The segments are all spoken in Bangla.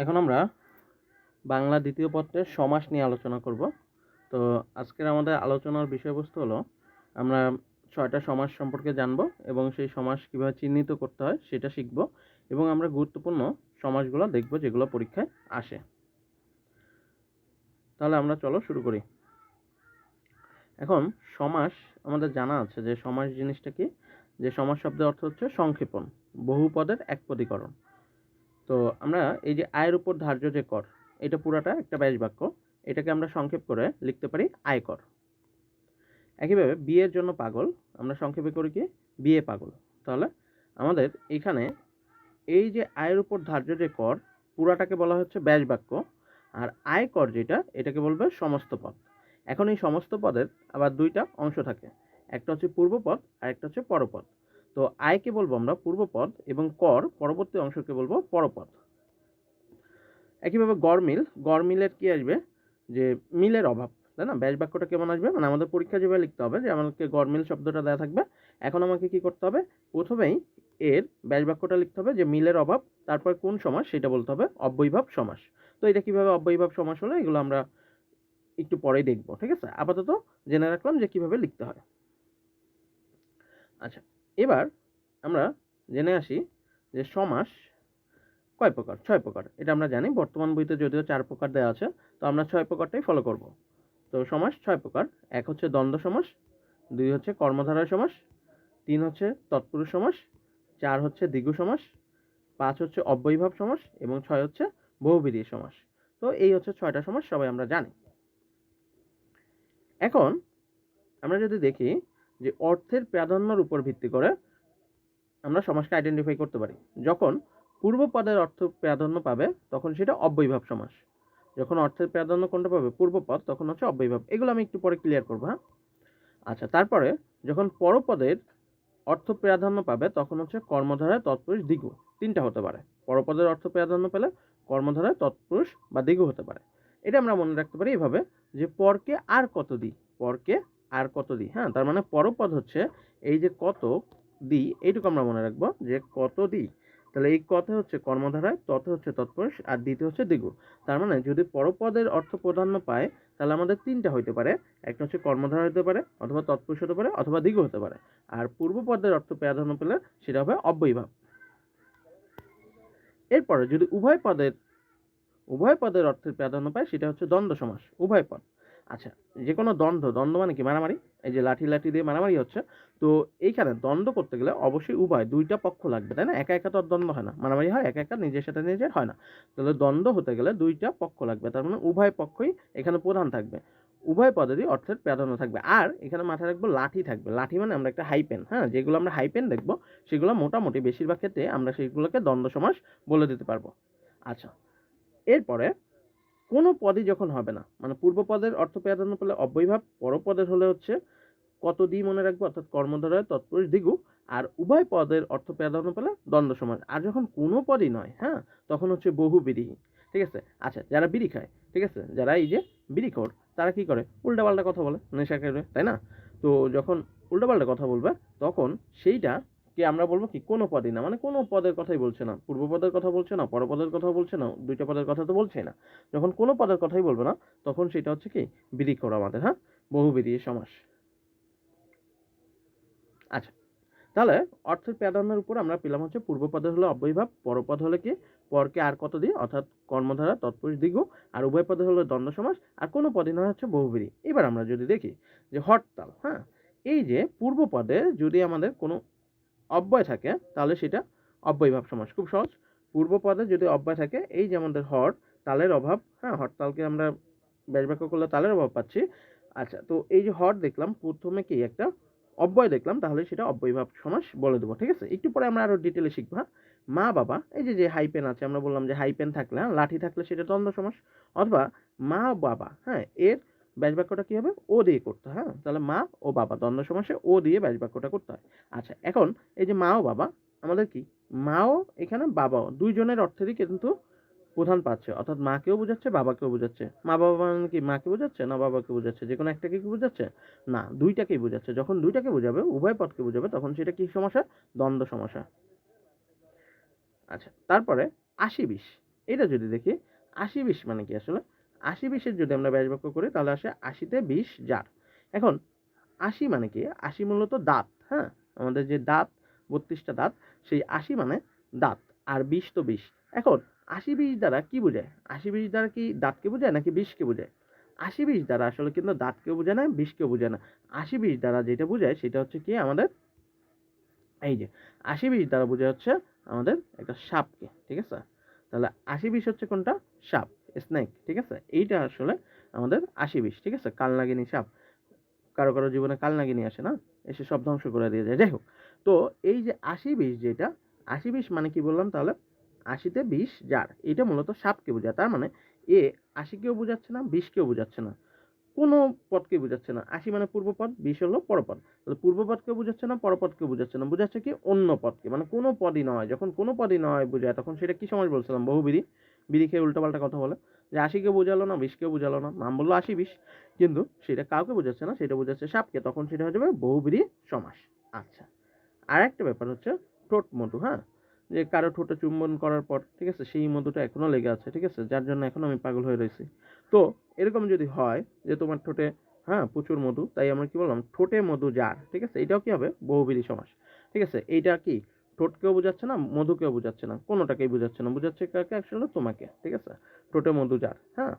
এখন আমরা বাংলা দ্বিতীয় পত্রের সমাস নিয়ে আলোচনা করব। তো আজকের আমাদের আলোচনার বিষয়বস্তু হলো আমরা ৬টা সমাস সম্পর্কে জানব এবং সেই সমাস কীভাবে চিহ্নিত করতে হয় সেটা শিখব এবং আমরা গুরুত্বপূর্ণ সমাসগুলো দেখব যেগুলো পরীক্ষায় আসে। তাহলে আমরা চলো শুরু করি। এখন সমাস আমাদের জানা আছে যে সমাস জিনিসটা কি, যে সমাস শব্দের অর্থ হচ্ছে সংক্ষেপণ, বহুপদের একপদীকরণ। তো আমরা এই যে আয়ের উপর ধার্য যে কর, এটা পুরাটা একটা ব্যাস বাক্য, এটাকে আমরা সংক্ষেপ করে লিখতে পারি আয়কর। একইভাবে বিয়ের জন্য পাগল আমরা সংক্ষেপে করি কি বিয়ে পাগল। তাহলে আমাদের এখানে এই যে আয়ের উপর ধার্য যে কর পুরাটাকে বলা হচ্ছে ব্যাস বাক্য, আর আয়কর যেটা এটাকে বলবে সমস্ত পদ। এখন এই সমস্ত পদের আবার দুইটা অংশ থাকে, একটা হচ্ছে পূর্বপদ আর একটা হচ্ছে পরপদ। তো আয়কে বলবো আমরা পূর্বপদ এবং কর পরবর্তী অংশকে বলবো পরপদ। একইভাবে গড়মিলের কি আসবে, যে মিলের অভাব, তাই না? ব্যাস বাক্যটা কেমন আসবে, মানে আমাদের পরীক্ষা যেভাবে লিখতে হবে যে আমাকে গড়মিল শব্দটা দেওয়া থাকবে, এখন আমাকে কি করতে হবে, প্রথমেই এর ব্যাস বাক্যটা লিখতে হবে যে মিলের অভাব, তারপর কোন সমাস সেটা বলতে হবে অব্যয়ীভাব সমাস। তো এটা কিভাবে অব্যয়ীভাব সমাস হলো এগুলো আমরা একটু পরেই দেখবো, ঠিক আছে? আপাতত জেনে রাখলাম যে কিভাবে লিখতে হয়। আচ্ছা, এবার আমরা জেনে আসি যে সমাস কয় প্রকার। 6 প্রকার, এটা আমরা জানি। বর্তমান বইতে যদিও 4 প্রকার দেওয়া আছে, তো আমরা 6 প্রকারটাই ফলো করব। তো সমাস 6 প্রকার। 1 হচ্ছে দ্বন্দ্ব সমাস, 2 হচ্ছে কর্মধারয় সমাস, 3 হচ্ছে তৎপুরুষ সমাস, 4 হচ্ছে দ্বিগু সমাস, 5 হচ্ছে অব্যয়ীভাব সমাস এবং 6 হচ্ছে বহুব্রীহি সমাস। তো এই হচ্ছে 6টা সমাস, সবাই আমরা জানি। এখন আমরা যদি দেখি যে অর্থের প্রাধান্যের উপর ভিত্তি করে আমরা সমাসকে আইডেন্টিফাই করতে পারি। যখন পূর্ব পদের অর্থ প্রাধান্য পাবে তখন সেটা অব্যয়ীভাব সমাস, যখন অর্থের প্রাধান্য কোনটা পাবে পূর্বপদ তখন হচ্ছে অব্যয়ীভাব। এগুলো আমি একটু পরে ক্লিয়ার করবো, হ্যাঁ। আচ্ছা, তারপরে যখন পরপদের অর্থ প্রাধান্য পাবে তখন হচ্ছে কর্মধারায় তৎপুরুষ দ্বিগু, তিনটা হতে পারে। পরপদের অর্থ প্রাধান্য পেলে কর্মধারায় তৎপুরুষ বা দ্বিগু হতে পারে। এটা আমরা মনে রাখতে পারি এভাবে যে পরকে আর কত দিই, পরকে আর কত দিই, হ্যাঁ। তার মানে পরপদ হচ্ছে এই যে কত দিই, এইটুকু আমরা মনে রাখবো যে কত দিই। তাহলে এই কথা হচ্ছে কর্মধারায়, তত হচ্ছে তৎপুরুষ আর দ্বিতীয় হচ্ছে দ্বিগু। তার মানে যদি পরপদের অর্থ প্রাধান্য পায় তাহলে আমাদের তিনটা হইতে পারে, একটা হচ্ছে কর্মধারা হতে পারে, অথবা তৎপুরুষ হতে পারে, অথবা দ্বিগু হতে পারে। আর পূর্বপদের অর্থ প্রাধান্য পেলে সেটা হবে অব্যয়ীভাব। এরপরে যদি উভয় পদের অর্থের প্রাধান্য পায় সেটা হচ্ছে দ্বন্দ্ব সমাস, উভয় পদ। আচ্ছা, যে কোনো দ্বন্দ্ব মানে কি মারামারি, এই যে লাঠি লাঠি দিয়ে মারামারি হচ্ছে, তো এইখানে দ্বন্দ্ব করতে গেলে অবশ্যই উভয় দুইটা পক্ষ লাগবে, তাই না? একা একা তো আর দ্বন্দ্ব হয় না, মারামারি হয় একা একা, নিজের সাথে নিজের হয় না। তাহলে দ্বন্দ্ব হতে গেলে দুইটা পক্ষ লাগবে, তার মানে উভয় পক্ষই এখানে প্রধান থাকবে, উভয় পদেরই অর্থের প্রাধান্য থাকবে। আর এখানে মাথায় রাখবো লাঠি থাকবে, লাঠি মানে আমরা একটা হাইপেন, হ্যাঁ, যেগুলো আমরা হাইপেন দেখবো সেগুলো মোটামুটি বেশিরভাগ ক্ষেত্রে আমরা সেগুলোকে দ্বন্দ্ব সমাস বলে দিতে পারবো। আচ্ছা, এরপরে কোনো পদই যখন হবে না, মানে পূর্ব পদের অর্থ প্রাধান্য পেলে অব্যয়ীভাব, পরপদের হলে হচ্ছে কত দিই মনে রাখবো, অর্থাৎ কর্মধারয় তৎপুরুষ দ্বিগু, আর উভয় পদের অর্থ প্রাধান্য পেলে দ্বন্দ্ব সমাস। আর যখন কোনো পদই নয়, হ্যাঁ, তখন হচ্ছে বহুব্রীহি, ঠিক আছে? আচ্ছা, যারা বিড়ি খায়, ঠিক আছে, যারা এই যে বিড়িখোর, তারা কি করে, উল্টাপাল্টা কথা বলে, নেশা করে, তাই না? তো যখন উল্টাপাল্টা কথা বলবে তখন সেইটা কে আমরা বলবো কি কোনো পদই না, মানে কোনো পদের কথাই বলছে না, পূর্ব পদের কথা বলছে না, পরপদের কথা বলছে না, দুইটা পদের কথা তো বলছেই না। যখন কোনো পদের কথাই বলবে না তখন সেটা হচ্ছে কি বিড়িখোর আমাদের, হ্যাঁ, বহুব্রীহি সমাস। আচ্ছা, তাহলে অর্থের প্রাধান্যের উপর আমরা পেলাম হচ্ছে পূর্বপদের হলো অব্যয়ীভাব, পরপদ হলে কি পরকে আর কত দিয়ে, অর্থাৎ কর্মধারা তৎপুরুষ দ্বিগু, আর উভয় পদে হলো দ্বন্দ্ব সমাস, আর কোনো পদে নয় হচ্ছে বহুব্রীহি। এবার আমরা যদি দেখি যে হরতাল, হ্যাঁ, এই যে পূর্ব পদে যদি আমাদের কোনো অব্যয় থাকে তাহলে সেটা অব্যয়ীভাব সমাস, খুব সহজ। পূর্ব পদে যদি অব্যয় থাকে, এই যে আমাদের হর, তালের অভাব, হ্যাঁ, হরতালকে আমরা ব্যাস বাক্য করলে তালের অভাব পাচ্ছি। আচ্ছা, তো এই যে হর দেখলাম, প্রথমে কি একটা অব্যয় দেখলাম, তাহলে সেটা অব্যয়ীভাব সমাস বলে দেবো, ঠিক আছে? একটু পরে আমরা আরো ডিটেলে শিখবো, হ্যাঁ। মা বাবা, এই যে যে হাইপেন আছে, আমরা বললাম যে হাইপেন থাকলে, হ্যাঁ, লাঠি থাকলে সেটা দ্বন্দ্ব সমাস। অথবা মা বাবা, হ্যাঁ, এর ব্যাস বাক্যটা কি হবে, ও দিয়ে করতে হয়, হ্যাঁ। তাহলে মা ও বাবা দ্বন্দ্ব সমাসে ও দিয়ে ব্যাস বাক্যটা করতে হয়। আচ্ছা, এখন এই যে মা ও বাবা, আমাদের কি মাও এখানে বাবাও দুইজনের অর্থেরই কিন্তু প্রধান পাচ্ছে, অর্থাৎ মাকেও বোঝাচ্ছে বাবাকেও বোঝাচ্ছে। মা বাবা মানে কি মাকে বোঝাচ্ছে না বাবাকে বোঝাচ্ছে, যে কোনো একটাকে কি বোঝাচ্ছে, না দুইটাকেই বোঝাচ্ছে। যখন দুইটাকে বোঝাবে, উভয় পদকে বোঝাবে, তখন সেটা কি সমস্যা, দ্বন্দ্ব সমস্যা। আচ্ছা, তারপরে 80-20, এটা যদি দেখি 80-20 মানে কি আসলে 80-20 যদি আমরা ব্যাস বাক্য করি তাহলে আসে 80-তে 20 জার। এখন 80 মানে কি? 80 মূলত দাঁত, হ্যাঁ? আমাদের যে দাঁত 32টা দাঁত, সেই 80 মানে দাঁত। আর 20 তো 20। এখন 80-20 দ্বারা কি বোঝায়? 80-20 দ্বারা কি দাঁতকে বোঝায় নাকি 20কে বোঝায়? 80-20 দ্বারা আসলে কিন্তু দাঁতকেও বোঝায় না, 20কেও বোঝায় না। 80-20 দ্বারা যেটা বোঝায় সেটা হচ্ছে কি আমাদের এই যে 80-20 দ্বারা বোঝায় হচ্ছে আমাদের একটা সাপকে, ঠিক আছে? তাহলে 80-20 হচ্ছে কোনটা? সাপ, স্নেক, ঠিক আছে? এইটা আসলে আমাদের 80-20, ঠিক আছে? কালনাগিনী সাপ। কারো জীবনে কালনাগিনী আসে না? এসে সব ধ্বংস করে দিয়ে যায়। যাই হোক। তো এই যে 80-20 যেটা 80-20 মানে কি বললাম তাহলে? 80-তে 20 জার। এটা মূলত সাপকে বোঝায়। তার মানে এ 80 কেও বোঝাচ্ছে না, 20 কেও বোঝাচ্ছে না। কোনো পদকে বোঝাচ্ছে না। 80 মানে পূর্বপদ, 20 হলো পরপদ। তাহলে পূর্বপদকেও বোঝাচ্ছে না, পরপদকেও বোঝাচ্ছে না। বোঝাচ্ছে কি? অন্য পদকে। মানে কোনো পদই নয়। যখন কোনো পদই নয় বোঝায় তখন সেটা কি সমাস বলছিলাম? বহুব্রীহি। বিড়ি খেয়ে উল্টোপাল্টা কথা বলে। যে 80 কেও বোঝালো না, 20 কেও বোঝালো না। নাম বলল 80-20। কিন্তু সেটা কাউকে বোঝাচ্ছে না, সেটা বোঝাচ্ছে সাপকে। তখন সেটা হয়ে যাবে বহুব্রীহি সমাস। আচ্ছা। আরেকটা ব্যাপার হচ্ছে ঠোঁট মধু, হ্যাঁ? যে কারো ঠোঁটে চুম্বন করার পর, ঠিক আছে? সেই মধুটা এখনো লেগে আছে, ঠিক আছে? যার জন্য এখনো আমি পাগল হয়ে রয়েছি। তো এরকম যদি হয় যে তোমার ঠোঁটে, হ্যাঁ, প্রচুর মধু, তাই আমরা কি বললাম? ঠোঁটে মধু যার, ঠিক আছে? এটাও কি হবে? বহুব্রীহি সমাস। ঠিক আছে? এইটা কি ঠোঁটকেও বোঝাচ্ছে না, মধুকেও বোঝাচ্ছে না, কোনোটাকেই বোঝাচ্ছে না। বোঝাচ্ছে কাকে? আসলে তোমাকে, ঠিক আছে? ঠোঁটে মধু যার, হ্যাঁ?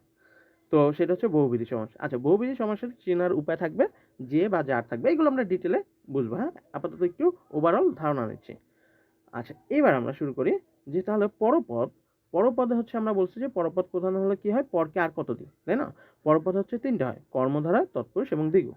তো সেটা হচ্ছে বহুব্রীহি সমাস। আচ্ছা, বহুব্রীহি সমাসের চেনার উপায় থাকবে যে বা যার থাকবে। এগুলো আমরা ডিটেলে বুঝবো, হ্যাঁ? আপাতত একটু ওভারঅল ধারণা নিচ্ছি। আচ্ছা, এবার আমরা শুরু করি যে তাহলে পরপদ। পরপদে হচ্ছে আমরা বলছি যে পরপদ প্রধান হলে কি হয়? পরকে আর কত দিই, তাই না? পরপদ হচ্ছে ৩টা হয়। কর্মধারয়, তৎপুরুষ এবং দ্বিগু।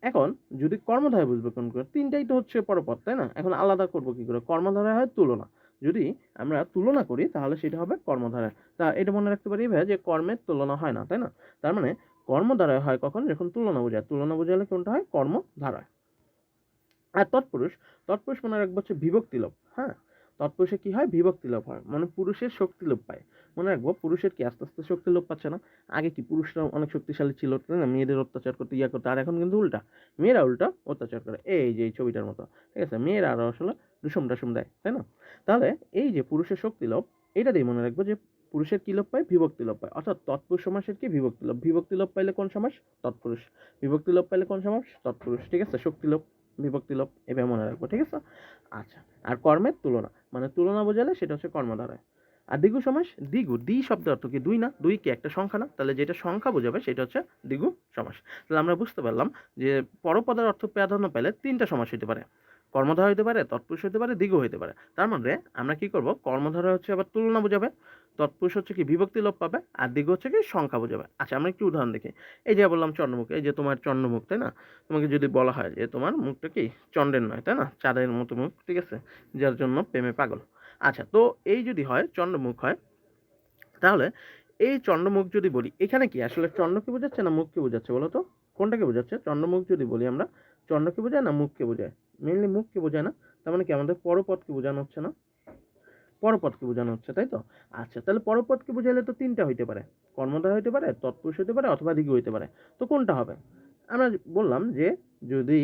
এখন যদি কর্মধারয় বুঝবো কেমন করে? ৩টাই তো হচ্ছে পরপদ, তাই না? এখন আলাদা করবো কি করে? কর্মধারয় হয় তুলনা। যদি আমরা তুলনা করি তাহলে সেটা হবে কর্মধারয়। তা এটা মনে রাখতে পারি ভাইয়া যে কর্মের তুলনা হয় না, তাই না? তার মানে কর্মধারয় হয় কখন? যখন তুলনা বোঝায়। তুলনা বোঝালে কোনটা হয়? কর্মধারয়। আর তৎপুরুষ, তৎপুরুষ মনে রাখবো হচ্ছে বিভক্তি লোপ, হ্যাঁ? তৎপুরুষে কি হয়? বিভক্তি লোপ হয়, মানে পুরুষের শক্তি লোপ পায়। মনে রাখবো পুরুষের কি আস্তে আস্তে শক্তি লোপ পাচ্ছে না? আগে কি পুরুষরা অনেক শক্তিশালী ছিল, তাই না? মেয়েদের অত্যাচার করতে, ইয়া করতে। আর এখন কিন্তু উল্টা, মেয়েরা উল্টা অত্যাচার করে, এই যে এই ছবিটার মতো, ঠিক আছে? মেয়েরা আরো আসলে রুসুম টাসুম দেয়, তাই না? তাহলে এই যে পুরুষের শক্তি লোপ, এটা দিয়ে মনে রাখবো যে পুরুষের কি লোপ পায়? বিভক্তি লোপ পায়। অর্থাৎ তৎপুরুষ সমাসের কি? বিভক্তি লোপ। বিভক্তি লোপ পাইলে কোন সমাস? তৎপুরুষ। বিভক্তি লোপ পাইলে কোন সমাস? তৎপুরুষ, ঠিক আছে? শক্তি লোপ, বিভক্তি লোপ, এভাবে মনে রাখবো, ঠিক আছে? আচ্ছা। আর কর্মের তুলনা, মানে তুলনা বোঝালে সেটা হচ্ছে কর্মধারয়। আর দ্বিগু সমাস, দ্বিগু, দ্বি শব্দের অর্থ কি? দুই না? দুই কি একটা সংখ্যা না? তাহলে যেটা সংখ্যা বোঝাবে সেটা হচ্ছে দ্বিগু সমাস। তাহলে আমরা বুঝতে পারলাম যে পরপদের অর্থ প্রাধান্য পেলে 3টা সমাস হতে পারে। কর্মধারয় হতে পারে, তৎপুরুষ হতে পারে, দ্বিগু হতে পারে। তার মানে আমরা কি করব? কর্মধারয় হচ্ছে আবার তুলনা বোঝাবে, তৎপুরুষ হচ্ছে কি বিভক্তি লোপ পাবে, আর দ্বিগু হচ্ছে কি সংখ্যা বোঝাবে। আচ্ছা, আমরা একটু উদাহরণ দেখি। এই যে বললাম চন্দ্রমুখ, এই যে তোমার চন্দ্রমুখ, তাই না? তোমাকে যদি বলা হয় যে তোমার মুখটা কি চন্দ্রের নয়, তাই না? চাঁদের মতো মুখ, ঠিক আছে? যার জন্য প্রেমে পাগল। আচ্ছা, তো এই যদি হয় চন্দ্রমুখ হয়, তাহলে এই চন্দ্রমুখ যদি বলি, এখানে কি আসলে চন্দ্রকে বোঝাচ্ছে না মুখকে বোঝাচ্ছে বলো তো? কোনটাকে বোঝাচ্ছে? চন্দ্রমুখ যদি বলি আমরা, চন্দ্রকে বোঝায় না মুখকে বোঝায়? মেইনলি মুখকে বোঝায় না? তার মানে কি আমাদের পরপদকে বোঝানো হচ্ছে না? পরপদকে বোঝানো হচ্ছে, তাই তো? আচ্ছা, তাহলে পরপদকে বোঝাইলে তো 3টা হইতে পারে। কর্মধারয় হইতে পারে, তৎপুরুষ হইতে পারে, অথবা দ্বিগু হইতে পারে। তো কোনটা হবে? আমরা বললাম যে যদি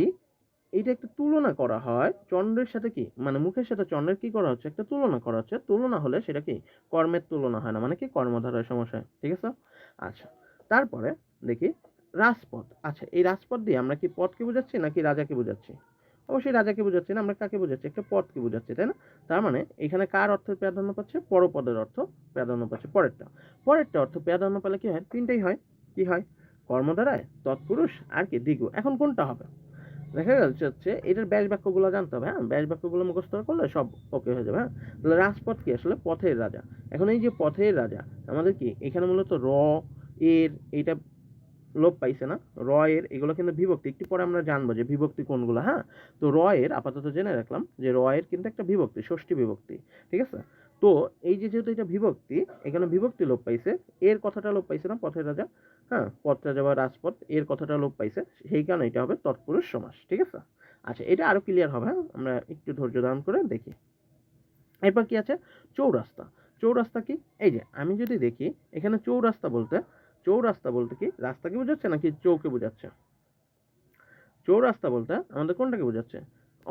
এইটা একটা তুলনা করা হয় চন্দ্রের সাথে, কি মানে মুখের সাথে চন্দ্রের কি করা হচ্ছে? একটা তুলনা করা হচ্ছে। তুলনা হলে সেটা কি কর্মের তুলনা হয় না, মানে কি কর্মধারয় সমস্যা হয়, ঠিক আছে? আচ্ছা, তারপরে দেখি রাজপথ। আচ্ছা, এই রাজপথ দিয়ে আমরা কি পথকে বোঝাচ্ছি নাকি রাজাকে বোঝাচ্ছি? অবশ্যই রাজাকে বোঝাচ্ছি না, আমরা কাকে বোঝাচ্ছি? একটা পদকে বোঝাচ্ছি, তাই না? তার মানে এখানে কার অর্থের প্রাধান্য পাচ্ছে? পরপদের অর্থ প্রাধান্য পাচ্ছে। পরেরটা, পরেরটা অর্থ প্রাধান্য পেলে কি হয়? 3টাই হয়। কি হয়? কর্মধারয়, তৎপুরুষ, আর কি দ্বিগু। এখন কোনটা হবে? দেখা যাচ্ছে হচ্ছে এটার ব্যাস বাক্যগুলো জানতে হবে, হ্যাঁ? ব্যাস বাক্যগুলো মুখস্থ করলে সব ওকে হয়ে যাবে, হ্যাঁ? তাহলে রাজপথ কি আসলে? পথের রাজা। এখন এই যে পথের রাজা, আমাদের কি এখানে মূলত এর এইটা লোপ পাইছে না? এর এগুলো কিন্তু বিভক্তি। একটু পরে আমরা জানবো যে বিভক্তি কোনগুলো, হ্যাঁ? তো এর আপাতত জেনে রাখলাম যে এর কিন্তু একটা বিভক্তি, ষষ্ঠী বিভক্তি, ঠিক আছে? তো এই যে যেহেতু এটা বিভক্তি, এখানে বিভক্তি লোপ পাইছে, এর কথাটা লোপ পাইছে না? পথের রাজা, হ্যাঁ? পথ রাজা বা রাজপথ, এর কথাটা লোপ পাইছে, সেই কারণে এটা হবে তৎপুরুষ সমাস, ঠিক আছে? আচ্ছা, এটা আরো ক্লিয়ার হবে, হ্যাঁ? আমরা একটু ধৈর্য ধারণ করে দেখি। এরপর কি আছে? চৌরাস্তা। চৌরাস্তা কি? এই যে আমি যদি দেখি এখানে চৌরাস্তা বলতে, চৌরাস্তা বলতে কি রাস্তাকে বোঝাচ্ছে নাকি চৌকে বোঝাচ্ছে? চৌরাস্তা বলতে আমাদের কোনটাকে বোঝাচ্ছে?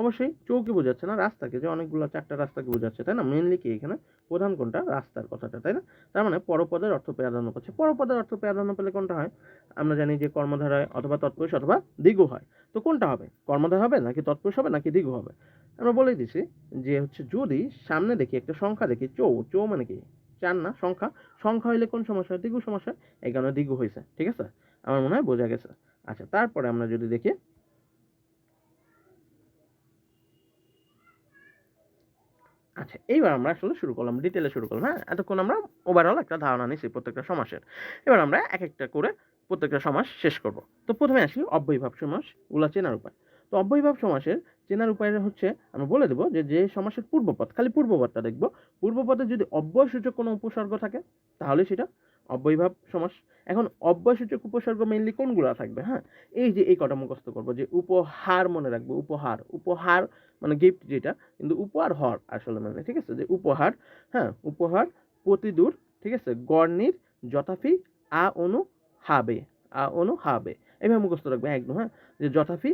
অবশ্যই চৌকি বোঝাচ্ছে না, রাস্তাকে, যে অনেকগুলো 4টা রাস্তাকে বোঝাচ্ছে, তাই না? মেইনলি কি এখানে প্রধান কোনটা? রাস্তার কথাটা, তাই না? তার মানে পরপদের অর্থ প্রাধান্য পাচ্ছে। পরপদের অর্থ প্রাধান্য পেলে কোনটা হয়? আমরা জানি যে কর্মধারয় অথবা তৎপুরুষ অথবা দ্বিগু হয়। তো কোনটা হবে? কর্মধারয় হবে নাকি তৎপুরুষ হবে নাকি দ্বিগু হবে? আমরা বলেই দিছি যে হচ্ছে যদি সামনে দেখি একটা সংখ্যা দেখি, চৌ মানে কি? 4 না, সংখ্যা। সংখ্যা হইলে কোন সমাস হয়? দ্বিগু সমাস হয়। এই কারণে দ্বিগু হইছে। ঠিক আছে? আমার মনে হয় বোঝা গেছে। আচ্ছা, তারপরে আমরা যদি দেখি, আচ্ছা এইবার আমরা আসলে শুরু করলাম, ডিটেলে শুরু করলাম। হ্যাঁ, এতক্ষণ আমরা ওভারঅল একটা ধারণা নিছি প্রত্যেকটা সমাসের। এবার আমরা এক একটা করে প্রত্যেকটা সমাস শেষ করব। তো প্রথমে আসি অব্যয়ীভাব সমাস গুলা চেনার উপায়। তো অব্যয়ীভাব সমাসের চেনার উপায় হচ্ছে আমরা বলে দেবো যে সমাসের পূর্বপদ, খালি পূর্বপদটা দেখবো। পূর্বপদে যদি অব্যয়সূচক কোনো উপসর্গ থাকে তাহলে সেটা অব্যয়ীভাব সমাস। এখন অব্যয়সূচক উপসর্গ মেইনলি কোনগুলো থাকবে? হ্যাঁ, এই যে এই কটা মুখস্থ করবো, যে উপহার মনে রাখবো, উপহার, উপহার মানে গিফট যেটা, কিন্তু উপ আর হর আসলে মানে, ঠিক আছে? যে উপহার, হ্যাঁ, উপহার, প্রতিদূর, ঠিক আছে, গড়নির, যথাফি, অনু হাবে, অনু হাবে, এভাবে মুখস্থ রাখবে একদম। হ্যাঁ, যে যথাফি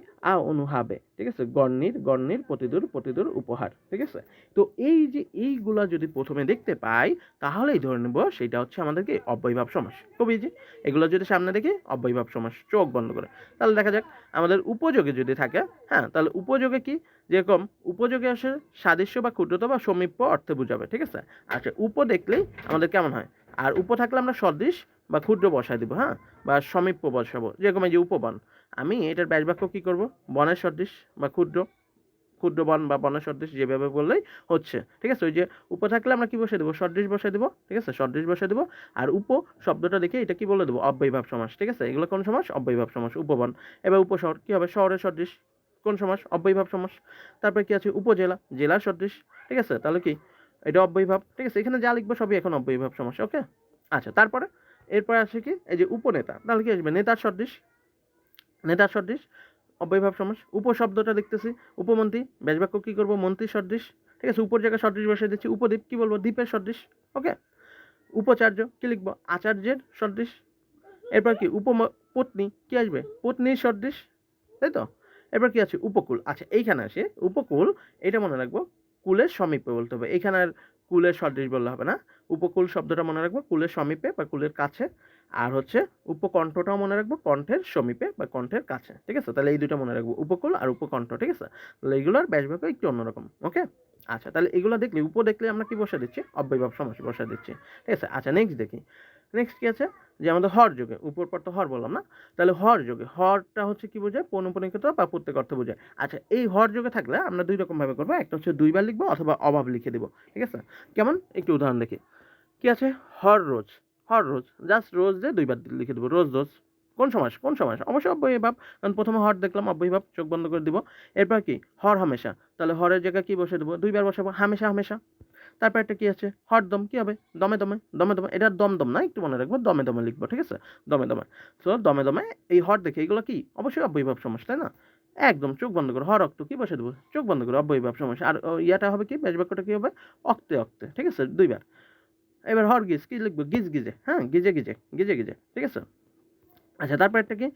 অনু হাবে, ঠিক আছে, গড়নির, প্রতিদূর, প্রতিদূর, উপহার, ঠিক আছে? তো এই যে এইগুলা যদি প্রথমে দেখতে পাই তাহলেই ধরে নেব সেটা হচ্ছে আমাদেরকে অব্যয়ীভাব সমাস। খুবই যে এগুলো যদি সামনে দেখি অব্যয়ীভাব সমাস, চোখ বন্ধ করে। তাহলে দেখা যাক আমাদের উপযোগে যদি থাকে, হ্যাঁ, তাহলে উপযোগে কি? যেরকম উপযোগে আসে সাদৃশ্য বা ক্ষুদ্রতা বা সমীপ্য অর্থে বোঝাবে, ঠিক আছে? আচ্ছা, উপ দেখলেই আমাদের কেমন হয়? আর উপ থাকলে আমরা সদৃশ বা ক্ষুদ্র বসায় দিব, হ্যাঁ, বা সমীপ্য বসাবো। যেরকম এই যে উপবন, আমি এটার ব্যাস বাক্য কি করব? বনের সদৃশ বা ক্ষুদ্র, ক্ষুদ্র বন বা বনের সদৃশ, যেভাবে বললেই হচ্ছে, ঠিক আছে? ওই যে উপ থাকলে আমরা কি বসে দেবো? সদৃশ বসে দেবো, ঠিক আছে? সদৃশ বসে দেবো। আর উপ শব্দটা দেখে এটা কি বলে দেবো? অব্যয়ীভাব সমাস, ঠিক আছে? এগুলো কোন সমাস? অব্যয়ীভাব সমাস। উপবন। এবার উপশহর কি হবে? শহরের সদৃশ। কোন সমাস? অব্যয়ীভাব সমাস। তারপরে কি আছে? উপজেলা, জেলার সদৃশ, ঠিক আছে? তাহলে কি এটা অব্যয়ীভাব, ঠিক আছে? এখানে যা লিখবো সবই এখন অব্যয়ীভাব সমাস। ওকে, আচ্ছা, তারপরে এরপরে আসে কি? এই যে উপনেতা, তাহলে কি আসবে? নেতার সদৃশ, নেতার সদৃশ, অব্যয়ীভাব সমাস। উপশব্দটা দেখতেছি, উপমন্ত্রী, ব্যাস বাক্য কি করবো? মন্ত্রী সদৃশ, ঠিক আছে? উপর জায়গায় সদৃশ বসিয়ে দিচ্ছি। উপদ্বীপ কি বলবো? দ্বীপের সদৃশ। ওকে, উপাচার্য কি লিখবো? আচার্যের সদৃশ। এরপর কি? পত্নী কি আসবে? পত্নীর সদৃশ, তাই তো? এরপর কি আছে? উপকূল। আচ্ছা, এইখানে আসে উপকূল, এটা মনে রাখবো কুলের সমীপে বলতে হবে। এখানে আর কুলের সদৃশ বললে হবে না। উপকূল শব্দটা মনে রাখবো কুলের সমীপে বা কুলের কাছে। আর হচ্ছে উপকণ্ঠটাও মনে রাখবো কণ্ঠের সমীপে বা কণ্ঠের কাছে, ঠিক আছে? তাহলে এই দুটো মনে রাখবো, উপকূল আর উপকণ্ঠ, ঠিক আছে? তাহলে এগুলোর ব্যাস বাক্য একটু অন্যরকম। ওকে, আচ্ছা, তাহলে এগুলো দেখলে দেখলে আমরা কি বসে দিচ্ছি? অব্যয়ীভাব সমাস বসে দিচ্ছি, ঠিক আছে? আচ্ছা, নেক্সট দেখি। নেক্সট কি আছে? যে আমাদের হর যোগে, উপর পর তো হর বললাম না, তাহলে হর যোগে, হরটা হচ্ছে কি বোঝায়? পৌনঃপুনিকতা বা প্রত্যেক অর্থ বোঝায়। আচ্ছা, এই হর যোগে থাকলে আমরা দুই রকম ভাবে করবো, একটা হচ্ছে দুইবার লিখবো অথবা অভাব লিখে দিব, ঠিক আছে? কেমন? একটু উদাহরণ দেখি। কি আছে? হর রোজ, হর রোজ, জাস্ট রোজ দিয়ে দুইবার লিখে দেবো, রোজ রোজ। কোন সমাস? কোন সমাস? অবশ্যই অব্যয়ীভাব, কারণ প্রথমে হর দেখলাম, অব্যয়ীভাব, চোখ বন্ধ করে দিব। এরপর কি? হর হামেশা, তাহলে হরের জায়গায় কি বসে দেবো? দুইবার বসাবো, হামেশা হামেশা। তারপর একটা কি আছে? হরদম, কি হবে? দমে দমে, দমে দমে, এটা দমদম না, একটু মনে রাখবো, দমে দমে লিখবো, ঠিক আছে? দমে দমে। তো দমে দমে, এই হর দেখে এগুলো কি? অবশ্যই অব্যয়ীভাব সমাস, তাই না? একদম চোখ বন্ধ করে হর অক্ত কি বসে দেবো? চোখ বন্ধ করে অব্যয়ীভাব সমাস। আর ইয়াটা হবে কি? ব্যাস বাক্যটা কি হবে? অক্তে অক্তে, ঠিক আছে? দুইবার। এবার হর গিজ কি লিখবো? গিজ গিজে, হ্যাঁ, গিজে গিজে, গিজে গিজে, ঠিক আছে? আচ্ছা, তারপর একটা কি?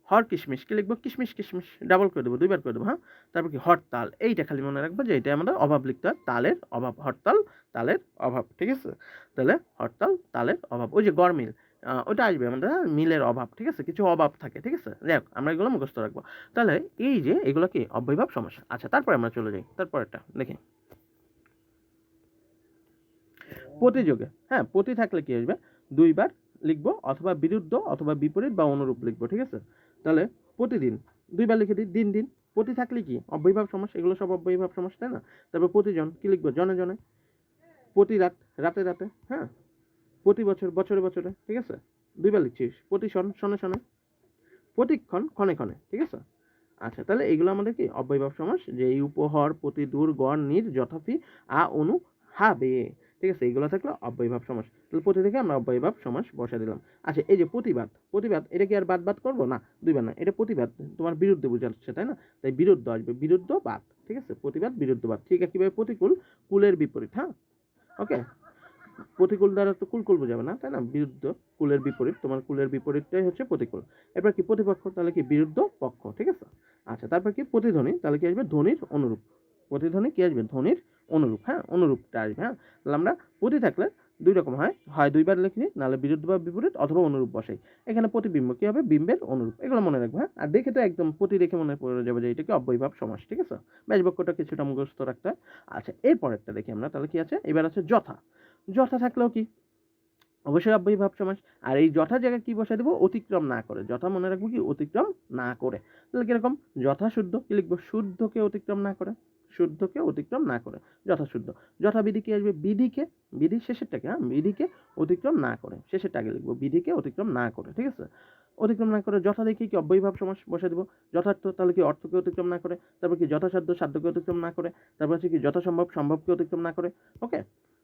হর কিশমিশ কি লিখবো? কিশমিশ কিশমিশ, ডাবল করে দেবো, দুইবার করে দেবো, হ্যাঁ। তারপর কি? হরতাল, এইটা খালি মনে রাখবো যে এটা আমাদের অভাব লিখতে হয়, তালের অভাব, হরতাল তালের অভাব, ঠিক আছে? তাহলে হরতাল তালের অভাব, ওই যে গরমিল, ওটা আসবে আমাদের, হ্যাঁ, মিলের অভাব, ঠিক আছে? কিছু অভাব থাকে, ঠিক আছে? যাই হোক, আমরা এগুলো মুখস্থ রাখবো। তাহলে এই যে এগুলো কি? অব্যয়ীভাব সমস্যা। আচ্ছা, তারপরে আমরা চলে যাই তারপরেরটা দেখি। প্রতিযোগে, হ্যাঁ, প্রতি থাকলে কি আসবে? দুইবার লিখবো অথবা বিরুদ্ধ অথবা বিপরীত বা অনুরূপ লিখবো, ঠিক আছে? তাহলে প্রতিদিন দুইবার লিখে দিই, দিন দিন। প্রতি থাকলে কি? অব্যয়ীভাব সমাস, এগুলো সব অব্যয়ীভাব সমাস, তাই না? তারপর প্রতিজন কি লিখবো? জনে জনে। প্রতি রাত, রাতে রাতে, হ্যাঁ। প্রতি বছর, বছরে বছরে, ঠিক আছে? দুইবার লিখছিস। প্রতি সন, সনে সনে। প্রতিক্ষণ, ক্ষণে ক্ষণে, ঠিক আছে? আচ্ছা, তাহলে এগুলো আমাদের কি? অব্যয়ীভাব সমাস, যে এই উপহর, প্রতি, দূর, গড়, নির, যথাফি, অনু, হাবে, ঠিক আছে? এইগুলো থাকলে অব্যয়ীভাব সমাস। তাহলে প্রতি থেকে আমরা অব্যয়ীভাব সমাস বসা দিলাম। আচ্ছা, এই যে প্রতিবাদ, প্রতিবাদ, এটা কি আর বাদ বাদ করবো? না, দুইবার না, এটা প্রতিবাদ, তোমার বিরুদ্ধে বোঝাচ্ছে, তাই না? তাই বিরুদ্ধ আসবে, বিরুদ্ধ বাদ, ঠিক আছে? প্রতিবাদ বিরুদ্ধ বাদ, ঠিক আছে? কিভাবে? প্রতিকূল, কুলের বিপরীত, হ্যাঁ। ওকে, প্রতিকূল দ্বারা তো কুল বোঝাবে না, তাই না? বিরুদ্ধ, কুলের বিপরীত, তোমার কুলের বিপরীতটাই হচ্ছে প্রতিকূল। এবার কি প্রতিপক্ষ, তাহলে কি বিরুদ্ধ পক্ষ, ঠিক আছে? আচ্ছা, তারপর কি প্রতিধ্বনি, তাহলে কি আসবে ধ্বনির অনুরূপ। প্রতিধ্বনি কি আসবে, ধ্বনির অনুরূপ, হ্যাঁ, অনুরূপটা আসবে, হ্যাঁ। তাহলে আমরা প্রতি থাকলে দুই রকম হয়, হয় দুইবার লিখি, নাহলে বিরুদ্ধ বা বিপরীত, অথবা অনুরূপ বসাই। এখানে প্রতিবিম্ব কি হবে, বিম্বের অনুরূপ, এগুলো মনে রাখবে, হ্যাঁ। আর দেখে তো একদম প্রতি দেখে মনে পড়ে যাবে যে এটা কি অব্যয়ভাব সমাস, ঠিক আছে? ব্যাস বাক্যটা কিছুটা মুখস্থ রাখতে হয়। আচ্ছা, এরপরেরটা দেখি আমরা, তাহলে কি আছে, এবার আছে যথা। যথা থাকলেও কি অবশ্যই অব্যয়ভাব সমাস। আর এই যথা জায়গায় কি বসাই দেবো, অতিক্রম না করে। যথা মনে রাখবো কি, অতিক্রম না করে। তাহলে কিরকম, যথা শুদ্ধ, কি লিখবো, শুদ্ধকে অতিক্রম না করে, শুদ্ধকে অতিক্রম না করে, যথা শুদ্ধ। যথা বিধি কি আসবে, বিধিকে, বিধির শেষেরটাকে, হ্যাঁ, বিধিকে অতিক্রম না করে, শেষেরটা আগে লিখবো, বিধিকে অতিক্রম না করে, ঠিক আছে? অতিক্রম না করে, যথা দেখি কি অব্যয়ভাব সমাস বসাই দেবো, যথার্থ, তাহলে কি অর্থকে অতিক্রম না করে, তারপর কি যথাসাধ্য, সাধ্যকে অতিক্রম না করে, তারপর হচ্ছে কি যথাসম্ভব, সম্ভবকে অতিক্রম না করে, ওকে?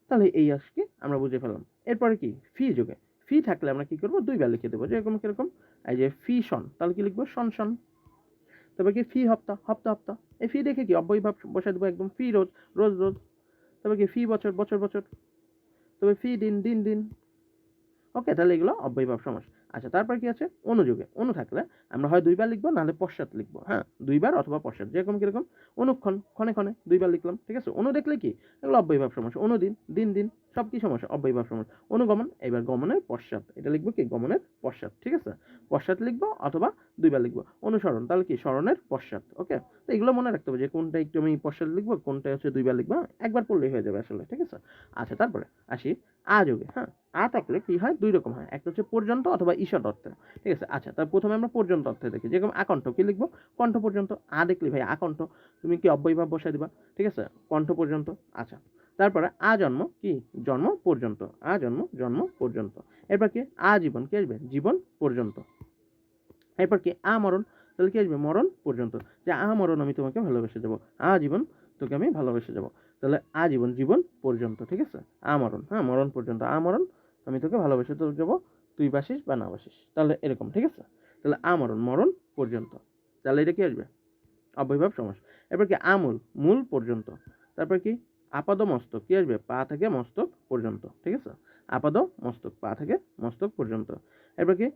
তাহলে এই আজকে আমরা বুঝে ফেললাম। এরপরে কি, ফি যোগে। ফি থাকলে আমরা কি করবো, দুইবার লিখে দেবো, যেরকম কিরকম, এই যে ফি সন, তাহলে কি লিখবো, সন সন। তারপর কি ফি হপ্তা, হপ্তা হপ্তা। এই ফি দেখে কি অব্যয়ভাব বসাই দেবো একদম, ফি রোজ, রোজ রোজ। তারপর কি ফি বছর, বছর বছর। তবে ফি দিন, দিন দিন। ওকে, তাহলে এগুলো অব্যয়ভাব সমাস। আচ্ছা, তারপর কি আছে, অনুযোগে। অনু থাকলে আমরা হয় দুইবার লিখবো, নাহলে পশ্চাৎ লিখবো, হ্যাঁ, দুইবার অথবা পশ্চাৎ, যেরকম কিরকম, অনুক্ষণ, ক্ষণে ক্ষণে, দুইবার লিখলাম, ঠিক আছে? অনু দেখলে কি, এগুলো অব্যয়ভাব সমাস। অনুদিন, দিন দিন, সব কি সমস্যা, অব্যয়ভাব সমাস। অনুগমন, এবার গমনের পশ্চাৎ, এটা লিখবো কি, গমনের পশ্চাৎ, ঠিক আছে? পশ্চাৎ লিখবো অথবা দুইবার লিখবো। অনুসরণ, তাহলে কি, স্মরণের পশ্চাৎ, ওকে? তো এগুলো মনে রাখতে হবে যে কোনটা একটু আমি পশ্চাৎ লিখবো, কোনটা হচ্ছে দুইবার লিখবো, একবার পড়লেই হয়ে যাবে আসলে, ঠিক আছে? আচ্ছা, তারপরে আসি আযোগে, হ্যাঁ। থাকলে কি হয়, দুই রকম হয়, একটা হচ্ছে পর্যন্ত অথবা ঈষৎ অর্থে, ঠিক আছে? আচ্ছা, তার প্রথমে আমরা পর্যন্ত অর্থে দেখি, যেরকম আকণ্ঠ, কি লিখবো, কণ্ঠ পর্যন্ত। দেখলি ভাই আকণ্ঠ, তুমি কি অব্যয়ভাব বসাই দিবা, ঠিক আছে? কণ্ঠ পর্যন্ত। আচ্ছা, তারপরে জন্ম, কি, জন্ম পর্যন্ত, জন্ম, জন্ম পর্যন্ত। এরপর কি জীবন, কি আসবে, জীবন পর্যন্ত। এরপর কি মরণ, তাহলে কি আসবে, মরণ পর্যন্ত। যে মরণ আমি তোমাকে ভালোবেসে যাবো, জীবন তোকে আমি ভালোবেসে যাবো, তাহলে জীবন, জীবন পর্যন্ত, ঠিক আছে? মরণ, হ্যাঁ, মরণ পর্যন্ত, মরণ আমি তোকে ভালোবেসে তো যাবো, তুই বাসিস বা না বাসিস, তাহলে এরকম, ঠিক আছে? তাহলে মরণ, মরণ পর্যন্ত, তাহলে এটা কি আসবে, অব্যয়ভাব সমাস। এরপর কি আমূল, মূল পর্যন্ত। তারপর কি আপাদ মস্তক, কি আসবে, পা থেকে মস্তক পর্যন্ত, ঠিক আছে? আপাদ মস্তক, পা থেকে মস্তক পর্যন্ত। এরপর কি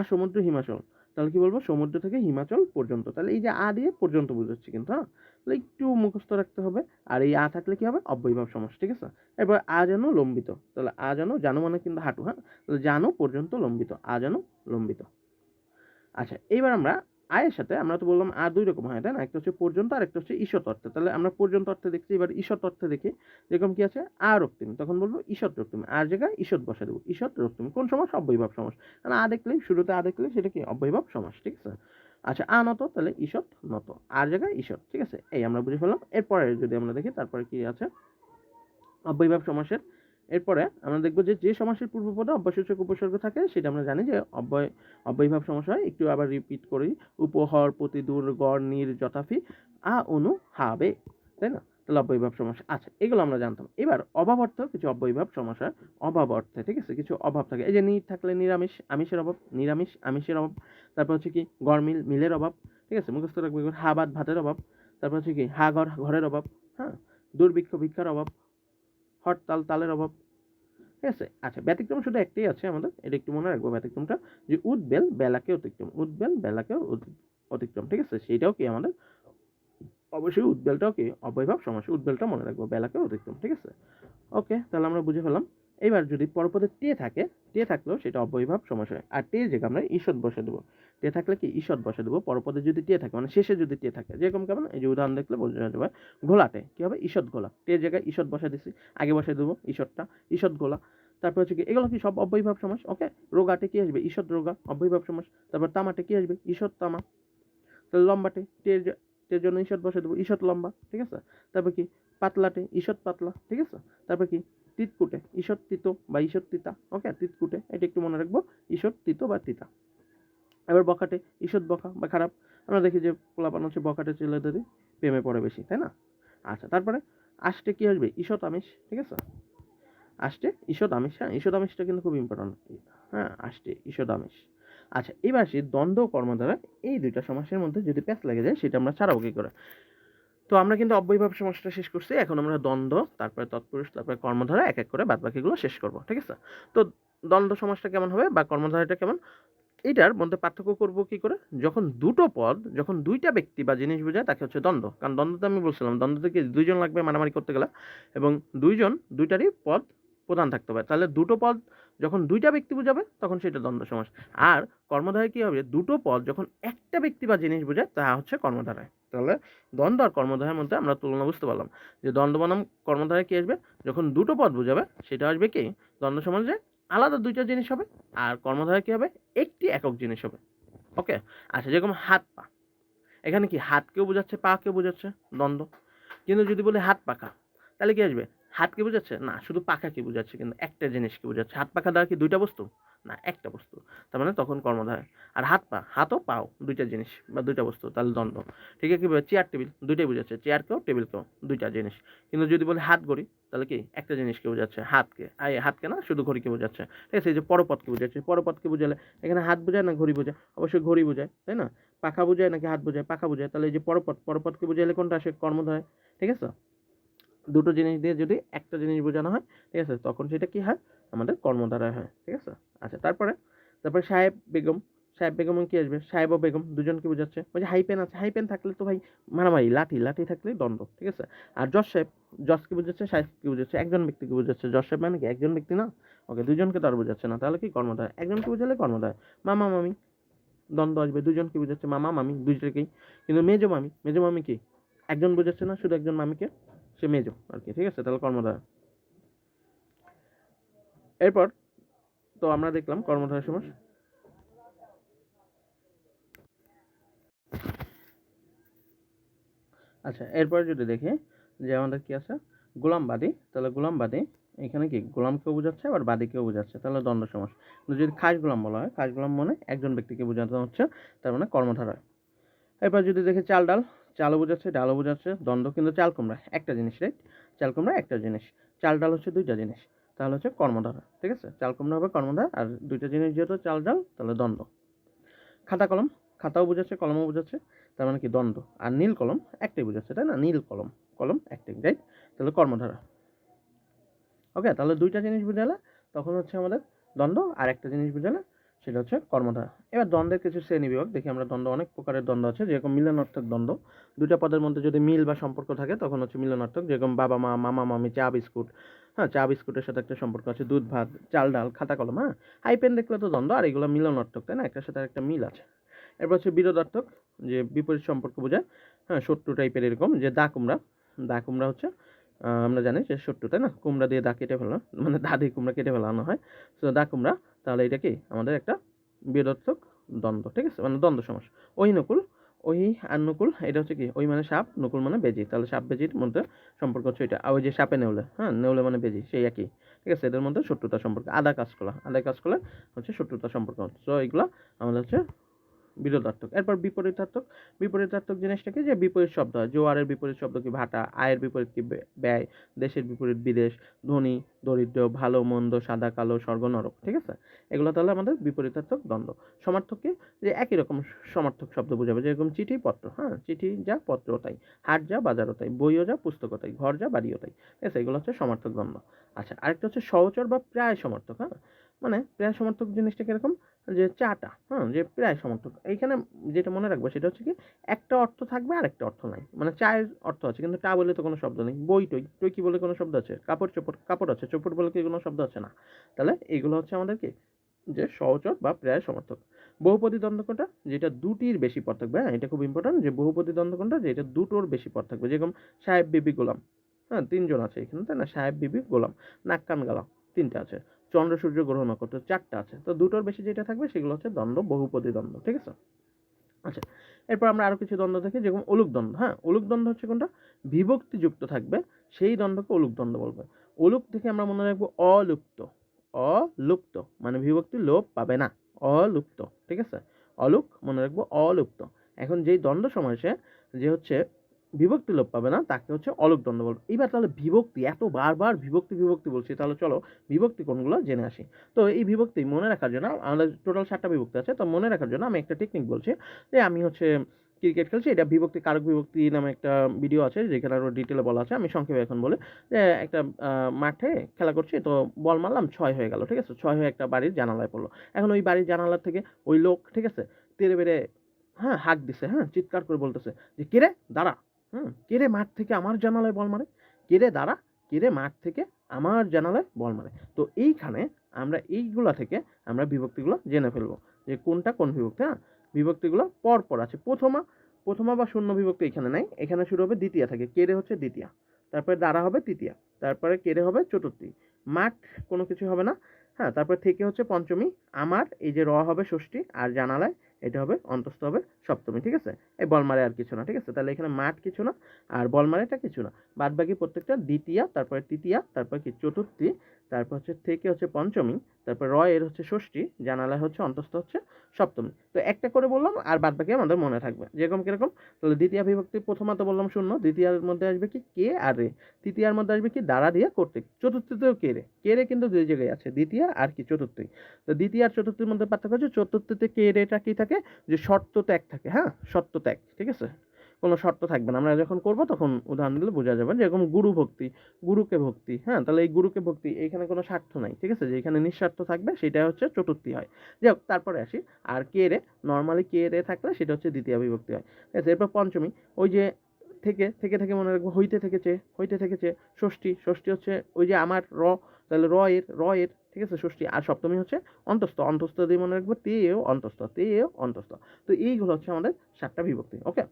সমুদ্র হিমাচল, তাহলে কি বলবো, সমুদ্র থেকে হিমাচল পর্যন্ত। তাহলে এই যে দিয়ে পর্যন্ত বুঝাচ্ছি কিন্তু, হ্যাঁ, তাহলে একটু মুখস্থ রাখতে হবে। আর এই থাকলে কি হবে, অব্যয়ভাব সমাস, ঠিক আছে? এবার যেন লম্বিত, তাহলে যেন, জানো মানে কিন্তু হাঁটু, হ্যাঁ, তাহলে জানো পর্যন্ত লম্বিত, যেন লম্বিত। আচ্ছা, এইবার আমরা এর সাথে, আমরা তো বললাম দুই রকম হয়, তাই না? একটা হচ্ছে পর্যন্ত, আর একটা হচ্ছে ঈষৎ অর্থে। তাহলে আমরা পর্যন্ত অর্থে দেখছি, এবার ঈষৎ অর্থে দেখি। যেরকম কি আছে, রক্তিম, তখন বলবো ঈষৎ রক্তিম, জায়গায় ঈষৎ বসে দেবো, ঈষৎ রক্তিম। কোন সমাস, অব্যয়ভাব সমাস। কারণ দেখলেই, শুরুতে দেখলে সেটা কি, অব্যয়ভাব সমাস, ঠিক আছে? আচ্ছা, নত, তাহলে ঈষৎ নত, জায়গায় ঈষৎ, ঠিক আছে? এই আমরা বুঝে ফেললাম। এরপরে যদি আমরা দেখি, তারপরে কি আছে অব্যয়ভাব সমাসের। এরপরে আমরা দেখবো যে যে সমাসের পূর্বপদে অব্যয়সূচক উপসর্গ থাকে, সেটা আমরা জানি যে অব্যয়ভাব সমাস হয়। একটু আবার রিপিট করি, উপহর, প্রতিদূর, গড়, নির, যথাফি, অনু, হাবে, তাই না? তাহলে অব্যয়ভাব সমাস। আচ্ছা, এগুলো আমরা জানতাম। এবার অভাব অর্থে কিছু অব্যয়ভাব সমাস হয়, অভাব অর্থে, ঠিক আছে? কিছু অভাব থাকে, এই যে নির থাকলে নিরামিষ, আমিষের অভাব, নিরামিষ আমিষের অভাব। তারপর হচ্ছে কি গড়, মিল, মিলের অভাব, ঠিক আছে? মুখস্থ রাখবে। ভাত, ভাতের অভাব। তারপর হচ্ছে কি ঘর, ঘরের অভাব, হ্যাঁ। দুর্ভিক্ষ, ভিক্ষার অভাব। হরতাল, তালের অভাব, ঠিক আছে? আচ্ছা, ব্যতিক্রম শুধু একটাই আছে আমাদের, এটা একটু মনে রাখবো ব্যতিক্রমটা, যে উদ্বেল, বেলাকে অতিক্রম, উদ্বেল, বেলাকে অতিক্রম, ঠিক আছে? সেইটাও কি আমাদের, অবশ্যই উদ্বেলটাও কি অব্যয়ভাব সমাস, উদ্বেলটা মনে রাখবো, বেলাকে অতিক্রম, ঠিক আছে? ওকে, তাহলে আমরা বুঝে ফেলাম। এবার যদি পরপদে টে থাকে, টে থাকলেও সেটা অব্যয়ভাব সমাস হয়। আর টে জায়গায় আমরা ঈষৎ বসে দেবো, টে থাকলে কি ঈষৎ বসে দেবো, পরপদে যদি টে থাকে, মানে শেষে যদি টে থাকে, যেরকম কেমন, এই যে উদাহরণ দেখলে বোঝা যাবে। ঘোলাটে কি হবে, ঈষৎ ঘোলা, টে জায়গায় ঈষৎ বসে দিছি, আগে বসে দেবো ঈষৎটা, ঈষৎ ঘোলা। তারপর হচ্ছে কি, এগুলো কি সব অব্যয়ভাব সমাস, ওকে? রোগাটে কি আসবে, ঈষৎ রোগা, অব্যয়ভাব সমাস। তারপর তামাটে কি আসবে, ঈষৎ তামা। তাহলে লম্বাটে, টের জন্য ঈষৎ বসে দেবো, ঈষৎ লম্বা, ঠিক আছে? তারপর কি পাতলাটে, ঈষৎ পাতলা, ঠিক আছে? তারপর কি তিতকুটে, ঈষৎ তিতো বা ঈষৎ তিতা, ওকে? তিতকুটে, এটা একটু মনে রাখবো, ঈষৎ তিতো বা তিতা। এবার বখাটে, ঈষৎ বকা বা খারাপ। আমরা দেখি যে পোলাপান হচ্ছে বখাটে ছেলেদেরই প্রেমে পড়ে বেশি, তাই না? আচ্ছা, তারপরে আষ্টে কি আসবে, ঈষৎ আমিষ, ঠিক আছে? আষ্টে ঈষৎ আমিষ, হ্যাঁ, ঈষৎ আমিষটা কিন্তু খুব ইম্পর্টেন্ট, হ্যাঁ, আষ্টে ঈষৎ আমিষ। আচ্ছা, এবার আসি দ্বন্দ্ব ও কর্ম দ্বারা এই দুইটা সমাসের মধ্যে যদি প্যাচ লেগে যায়, সেটা আমরা ছাড়াবো কি করে। তো আমরা কিন্তু অব্যয়ভাব সমাসটা শেষ করছি। এখন আমরা দ্বন্দ্ব, তারপরে তৎপুরুষ, তারপরে কর্মধারা এক এক করে বাদবাকিগুলো শেষ করব। ঠিক আছে? তো দ্বন্দ্ব সমাসটা কেমন হবে বা কর্মধারাটা কেমন? এইটার মধ্যে পার্থক্য করব কি করে? যখন দুটো পদ, যখন ২ টা ব্যক্তি বা জিনিস বোঝায় তাকে হচ্ছে দ্বন্দ্ব। কারণ দ্বন্দ্বতে আমি বলছিলাম দ্বন্দ্বতে কি ২ জন লাগবে মারামারি করতে গেলে এবং ২ জন ২ টারই পদ প্রধান থাকতে হবে। তাহলে দুটো পদ যখন ২ টা ব্যক্তি বোঝাবে তখন সেটা দ্বন্দ্ব সমাস। আর কর্মধারায় কি হবে? দুটো পদ যখন একটা ব্যক্তি বা জিনিস বোঝায় তা হচ্ছে কর্মধারায়। তাহলে দ্বন্দ্ব আর কর্মধারার মধ্যে আমরা তুলনা বুঝতে পারলাম যে দ্বন্দ্ব বনাম কর্মধারায় কি আসবে? যখন দুটো পদ বোঝাবে সেটা আসবে কি? দ্বন্দ্ব সমাসে আলাদা ২ টা জিনিস হবে আর কর্মধারায় কি হবে? একটি একক জিনিস হবে। ওকে? আচ্ছা যেরকম হাত পা। এখানে কি হাতকেও বোঝাচ্ছে, পাকেও বোঝাচ্ছে দ্বন্দ্ব। কিন্তু যদি বলি হাত পাখা, তাহলে কি আসবে? হাতকে বোঝাচ্ছে? না, শুধু পাখাকে বোঝাচ্ছে কিন্তু একটা জিনিসকে বোঝাচ্ছে। হাত পাখা দ্বারা কি ২ টা বস্তু? না, একটা বস্তু। তার মানে তখন কর্মধারয়। আর হাত পা, হাতও পাও ২ টা জিনিস বা ২ টা বস্তু, তাহলে দ্বন্দ্ব। ঠিক আছে? কিভাবে? চেয়ার টেবিল ২ টাই বোঝাচ্ছে। চেয়ারকেও টেবিলকেও ২ টা জিনিস। কিন্তু যদি বলি হাত ঘড়ি, তাহলে কি একটা জিনিসকে বোঝাচ্ছে, হাতকে। হাতকে না, শুধু ঘড়িকে বোঝাচ্ছে। ঠিক আছে? এই যে পরপদকে বোঝাচ্ছে। পরপদকে বোঝালে এখানে হাত বোঝায় না ঘড়ি বোঝায়? অবশ্যই ঘড়ি বোঝায়, তাই না? পাখা বোঝায় নাকি হাত বোঝায়? পাখা বোঝায়। তাহলে এই যে পরপদ, পরপদকে বোঝাইলে কোনটা আসে? কর্মধারয়। ঠিক আছে? দুটো জিনিস দিয়ে যদি একটা জিনিস বোঝানো হয়, ঠিক আছে? তখন সেটা কি হয়? আমাদের কর্মধারয় হয়। ঠিক আছে? আচ্ছা তারপরে সাহেব বেগম। সাহেব বেগমে কি আসবে? সাহেব ও বেগম দুজনকে বোঝাচ্ছে। ওই যে হাই পেন আছে, হাই পেন থাকলে তো ভাই মারামারি, লাঠি থাকলে দ্বন্দ্ব। ঠিক আছে? আর জজ সাহেব, জজকে বোঝাচ্ছে, সাহেবকে বোঝাচ্ছে, একজন ব্যক্তিকে বোঝাচ্ছে। জজ সাহেব মানে কি একজন ব্যক্তি না? ওকে, দুজনকে তো আর বোঝাচ্ছে না। তাহলে কি কর্মধারয়। একজনকে বোঝালে কর্মধারয়। মামা মামি দ্বন্দ্ব আসবে, দুজনকে বোঝাচ্ছে, মামা মামি দুইটাকেই। কিন্তু মেজো মামি কি একজন বোঝাচ্ছে না, শুধু একজন মামিকে, সে মেজো আর কি। ঠিক আছে? তাহলে কর্মধারয়। এরপর তো আমরা দেখলাম কর্মধারয় সমাস। আচ্ছা এরপরে যদি দেখি যে আমাদের কি আছে গোলামবাদী, তাহলে গোলামবাদী এখানে কি গোলামকেও বোঝাচ্ছে আবার বাদীকেও বোঝাচ্ছে, তাহলে দ্বন্দ্ব সমাস। কিন্তু যদি খাস গোলাম বলা হয়, খাস গোলাম মানে একজন ব্যক্তিকে বোঝানো হচ্ছে, তার মানে কর্মধারয়। এরপর যদি দেখি চাল ডাল, চালও বোঝাচ্ছে ডালও বোঝাচ্ছে, দ্বন্দ্ব। কিন্তু চাল কুমড়া একটা জিনিস, রাইট? চাল কুমড়া একটা জিনিস, চাল ডাল হচ্ছে ২ টা জিনিস, তাহলে হচ্ছে কর্মধারা। ঠিক আছে? চাল কুমড়া হবে কর্মধারা আর ২ টা জিনিস যেহেতু চাল ডাল, তাহলে দ্বন্দ্ব। খাতা কলম, খাতাও বোঝাচ্ছে কলমও বোঝাচ্ছে, তার মানে কি দ্বন্দ্ব। আর নীল কলম একটাই বোঝাচ্ছে, তাই না? নীল কলম, কলম একটাই, রাইট? তাহলে কর্মধারা। ওকে, তাহলে ২ টা জিনিস বোঝালে তখন হচ্ছে আমাদের দ্বন্দ্ব, আর একটা জিনিস বোঝালে সেটা হচ্ছে কর্মধারা। এবার দ্বন্দ্বের কিছু শ্রেণীবিভাগ দেখি আমরা। দ্বন্দ্ব অনেক প্রকারের দ্বন্দ্ব আছে, যেরকম মিলনার্থক দ্বন্দ্ব। ২ টা পদের মধ্যে যদি মিল বা সম্পর্ক থাকে তখন হচ্ছে মিলনার্থক, যেরকম বাবা মা, মামা মামি, চা বিস্কুট। হ্যাঁ, চা বিস্কুটের সাথে একটা সম্পর্ক আছে, দুধ ভাত, চাল ডাল, খাতা কলম। হ্যাঁ, হাই পেন দেখলে তো দ্বন্দ্ব, আর এগুলো মিলনার্থক, তাই না? একটার সাথে একটা মিল আছে। এরপর হচ্ছে বিরোধার্থক, যে বিপরীত সম্পর্ক বোঝায়। হ্যাঁ, শত্রু টাইপের, এরকম যে দা কুমড়া। দা কুমড়া হচ্ছে আমরা জানি যে শত্রু, তাই না? কুমড়া দিয়ে দা কেটে ফেলা, মানে দা দিয়ে কুমড়া কেটে ফেলানো হয়। সো দা কুমড়া, তাহলে এটা কি আমাদের একটা বিরোধক দ্বন্দ্ব। ঠিক আছে? মানে দ্বন্দ্ব সমাস। নকুল, ওই আর নকুল এটা হচ্ছে কি? ওই মানে সাপ, নকুল মানে বেজি, তাহলে সাপ বেজির মধ্যে সম্পর্ক হচ্ছে এটা। আর ওই যে সাপে নেউলে, হ্যাঁ, নেউলে মানে বেজি, সেই একই। ঠিক আছে? এদের মধ্যে শত্রুতা সম্পর্ক। আদা কাঁচকলা হচ্ছে শত্রুতা সম্পর্ক। সো এগুলো আমাদের হচ্ছে বিরোধার্থক। এরপর বিপরীতার্থক। বিপরীতার্থক জিনিসটা কি? যে বিপরীত শব্দ হয়। জোয়ারের বিপরীত শব্দ কি? ভাটা। আয়ের বিপরীত কি? ব্যয়। দেশের বিপরীত বিদেশ। ধনী দরিদ্র, ভালো মন্দ, সাদা কালো, স্বর্গ নরক। ঠিক আছে? এগুলো তাহলে আমাদের বিপরীতার্থক দ্বন্দ্ব। সমার্থক কি? যে একই রকম সমার্থক শব্দ বোঝাবে, যেরকম চিঠি পত্র। হ্যাঁ, চিঠি যা পত্র তাই, হাট যা বাজারও তাই, বইও যা পুস্তকও তাই, ঘর যা বাড়িও তাই। ঠিক আছে? এগুলো হচ্ছে সমার্থক দ্বন্দ্ব। আচ্ছা, আরেকটা হচ্ছে সহচর বা প্রায় সমর্থক। হ্যাঁ, মানে প্রায় সমর্থক জিনিসটা কিরকম? যে চাটা, হ্যাঁ, যে প্রায় সমর্থক। এইখানে যেটা মনে রাখবো সেটা হচ্ছে কি? একটা অর্থ থাকবে আর একটা অর্থ নাই। মানে চায়ের অর্থ আছে কিন্তু টা বলে তো কোনো শব্দ নেই। বই টই, টই কি বলে কোনো শব্দ আছে? কাপড় চোপড়, কাপড় আছে, চোপড় বলে কি কোনো শব্দ আছে? না। তাহলে এইগুলো হচ্ছে আমাদের কি? যে সহচর বা প্রায় সমর্থক। বহুপদী দ্বন্দ্ব কোনটা? যেটা দুটির বেশি পদ থাকবে। হ্যাঁ, এটা খুব ইম্পর্টেন্ট, যে বহুপদী দ্বন্দ্ব কোনটা? যেটা দুটোর বেশি পদ থাকবে। যেরকম সাহেব বিবি গোলাম। হ্যাঁ, ৩ জন আছে এখানে, তাই না? সাহেব বিবি গোলাম। নাক কান গলা ৩টা আছে। চন্দ্র সূর্য গ্রহ নক্ষত্র 4টা আছে। তো দুটোর বেশি যেটা থাকবে সেগুলো হচ্ছে দ্বন্দ্ব, বহুপদী দ্বন্দ্ব। ঠিক আছে? আচ্ছা, এরপর আমরা আরো কিছু দ্বন্দ্ব দেখি, যেরকম অলুক দ্বন্দ্ব। হ্যাঁ, অলুক দ্বন্দ্ব হচ্ছে কোনটা? বিভক্তিযুক্ত থাকবে, সেই দ্বন্দ্বকে অলুক দ্বন্দ্ব বলবে। অলুক থেকে আমরা মনে রাখবো অলুপ্ত। অলুপ্ত মানে বিভক্তি লোপ পাবে না, অলুপ্ত। ঠিক আছে? অলুক মনে রাখবো, অলুপ্ত। এখন যেই দ্বন্দ্ব সমাসে যে হচ্ছে বিভক্তি লোপ পাবে না তাকে হচ্ছে অলুক দ্বন্দ্ব বলবো। এবার তাহলে বিভক্তি, এত বারবার বিভক্তি বিভক্তি বলছি, তাহলে চলো বিভক্তি কোনগুলো জেনে আসি। তো এই বিভক্তি মনে রাখার জন্য আমাদের টোটাল 7টা বিভক্তি আছে। তো মনে রাখার জন্য আমি একটা টেকনিক বলছি, যে আমি হচ্ছে ক্রিকেট খেলছি, এটা বিভক্তি কারক বিভক্তি নামে একটা ভিডিও আছে যেখানে আরও ডিটেলে বলা আছে, আমি সংক্ষেপে এখন বলি যে একটা মাঠে খেলা করছি, তো বল মারলাম 6 হয়ে গেল, ঠিক আছে, 6 হয়ে একটা বাড়ির জানালায় পড়লো। এখন ওই বাড়ির জানালার থেকে ওই লোক, ঠিক আছে, তেড়ে বেড়ে হ্যাঁ হাঁক দিছে, হ্যাঁ চিৎকার করে বলতেছে যে কে রে দাঁড়া, কে রে মাঠ থেকে আমার জানালায় বল মারে, কে রে দাঁড়া, কে রে মাঠ থেকে আমার জানালায় বল মারে। তো এইখানে আমরা এইগুলা থেকে আমরা বিভক্তিগুলো জেনে ফেলবো যে কোনটা কোন বিভক্তি। হ্যাঁ, বিভক্তিগুলো পর আছে। প্রথমা বা শূন্য বিভক্তি এখানে নাই, এখানে শুরু হবে দ্বিতীয়া থেকে, কেড়ে হচ্ছে দ্বিতীয়া, তারপরে দ্বারা হবে তৃতীয়া, তারপরে কেড়ে হবে চতুর্থী, মাঠ কোনো কিছু হবে না। হ্যাঁ, তারপরে থেকে হচ্ছে পঞ্চমী, আমার এই যে র হবে ষষ্ঠী, আর জানালায় এটা হবে অন্তস্থ হবে সপ্তমী, ঠিক আছে। এই বলমারে আর কিছু না, ঠিক আছে। তাহলে এখানে মাঠ কিছু না আর বলমারেটা কিছু না, বাদ বাকি প্রত্যেকটা দ্বিতীয়া, তারপরে তৃতীয়া, তারপর কি চতুর্থী, তারপর হচ্ছে থেকে হচ্ছে পঞ্চমী, তারপর র এর হচ্ছে ষষ্ঠী, জানালায় হচ্ছে অন্তস্থ হচ্ছে সপ্তমী। তো একটা করে বললাম আর বাদ বাকি আমাদের মনে থাকবে, যেরকম কিরকম। তাহলে দ্বিতীয় বিভক্তি প্রথমত বললাম শূন্য, দ্বিতীয়ার মধ্যে আসবে কি কে আর রে, তৃতীয়ার মধ্যে আসবে কি দ্বারা দিয়ে কর্তৃক, চতুর্থীতেও কে রে, কে রে কিন্তু দুই জায়গায় আছে, দ্বিতীয় আর কি চতুর্থী। তো দ্বিতীয় আর চতুর্থীর মধ্যে পার্থক্য হচ্ছে চতুর্থীতে কে রেটা কি থাকে, যে শর্ত ত্যাগ থাকে। হ্যাঁ, শর্ত ত্যাগ, ঠিক আছে, কোনো শর্ত থাকবে না। আমরা যখন করবো তখন উদাহরণ দিলে বোঝা যাবে, যেরকম গুরু ভক্তি, গুরুকে ভক্তি। হ্যাঁ, তাহলে এই গুরুকে ভক্তি এইখানে কোনো স্বার্থ নাই, ঠিক আছে, যে এখানে নিঃস্বার্থ থাকবে সেটা হচ্ছে চতুর্থী হয়। যাই হোক, তারপরে আসি, আর কে রে, নর্মালি কে রে থাকলে সেটা হচ্ছে দ্বিতীয় বিভক্তি হয়, ঠিক আছে। এরপর পঞ্চমী, ওই যে থেকে থেকে থেকে মনে রাখবো হইতে থেকেছে, হইতে থেকেছে, ষষ্ঠী, ষষ্ঠী হচ্ছে ওই যে আমার র, তাহলে র এর, ঠিক আছে, ষষ্ঠী। আর সপ্তমী হচ্ছে অন্তস্থ, অন্তস্থ দিয়ে মনে রাখবো তেও অন্তস্থ, তেও অন্তস্থ। তো এইগুলো হচ্ছে আমাদের 7টা বিভক্তি। ওকে,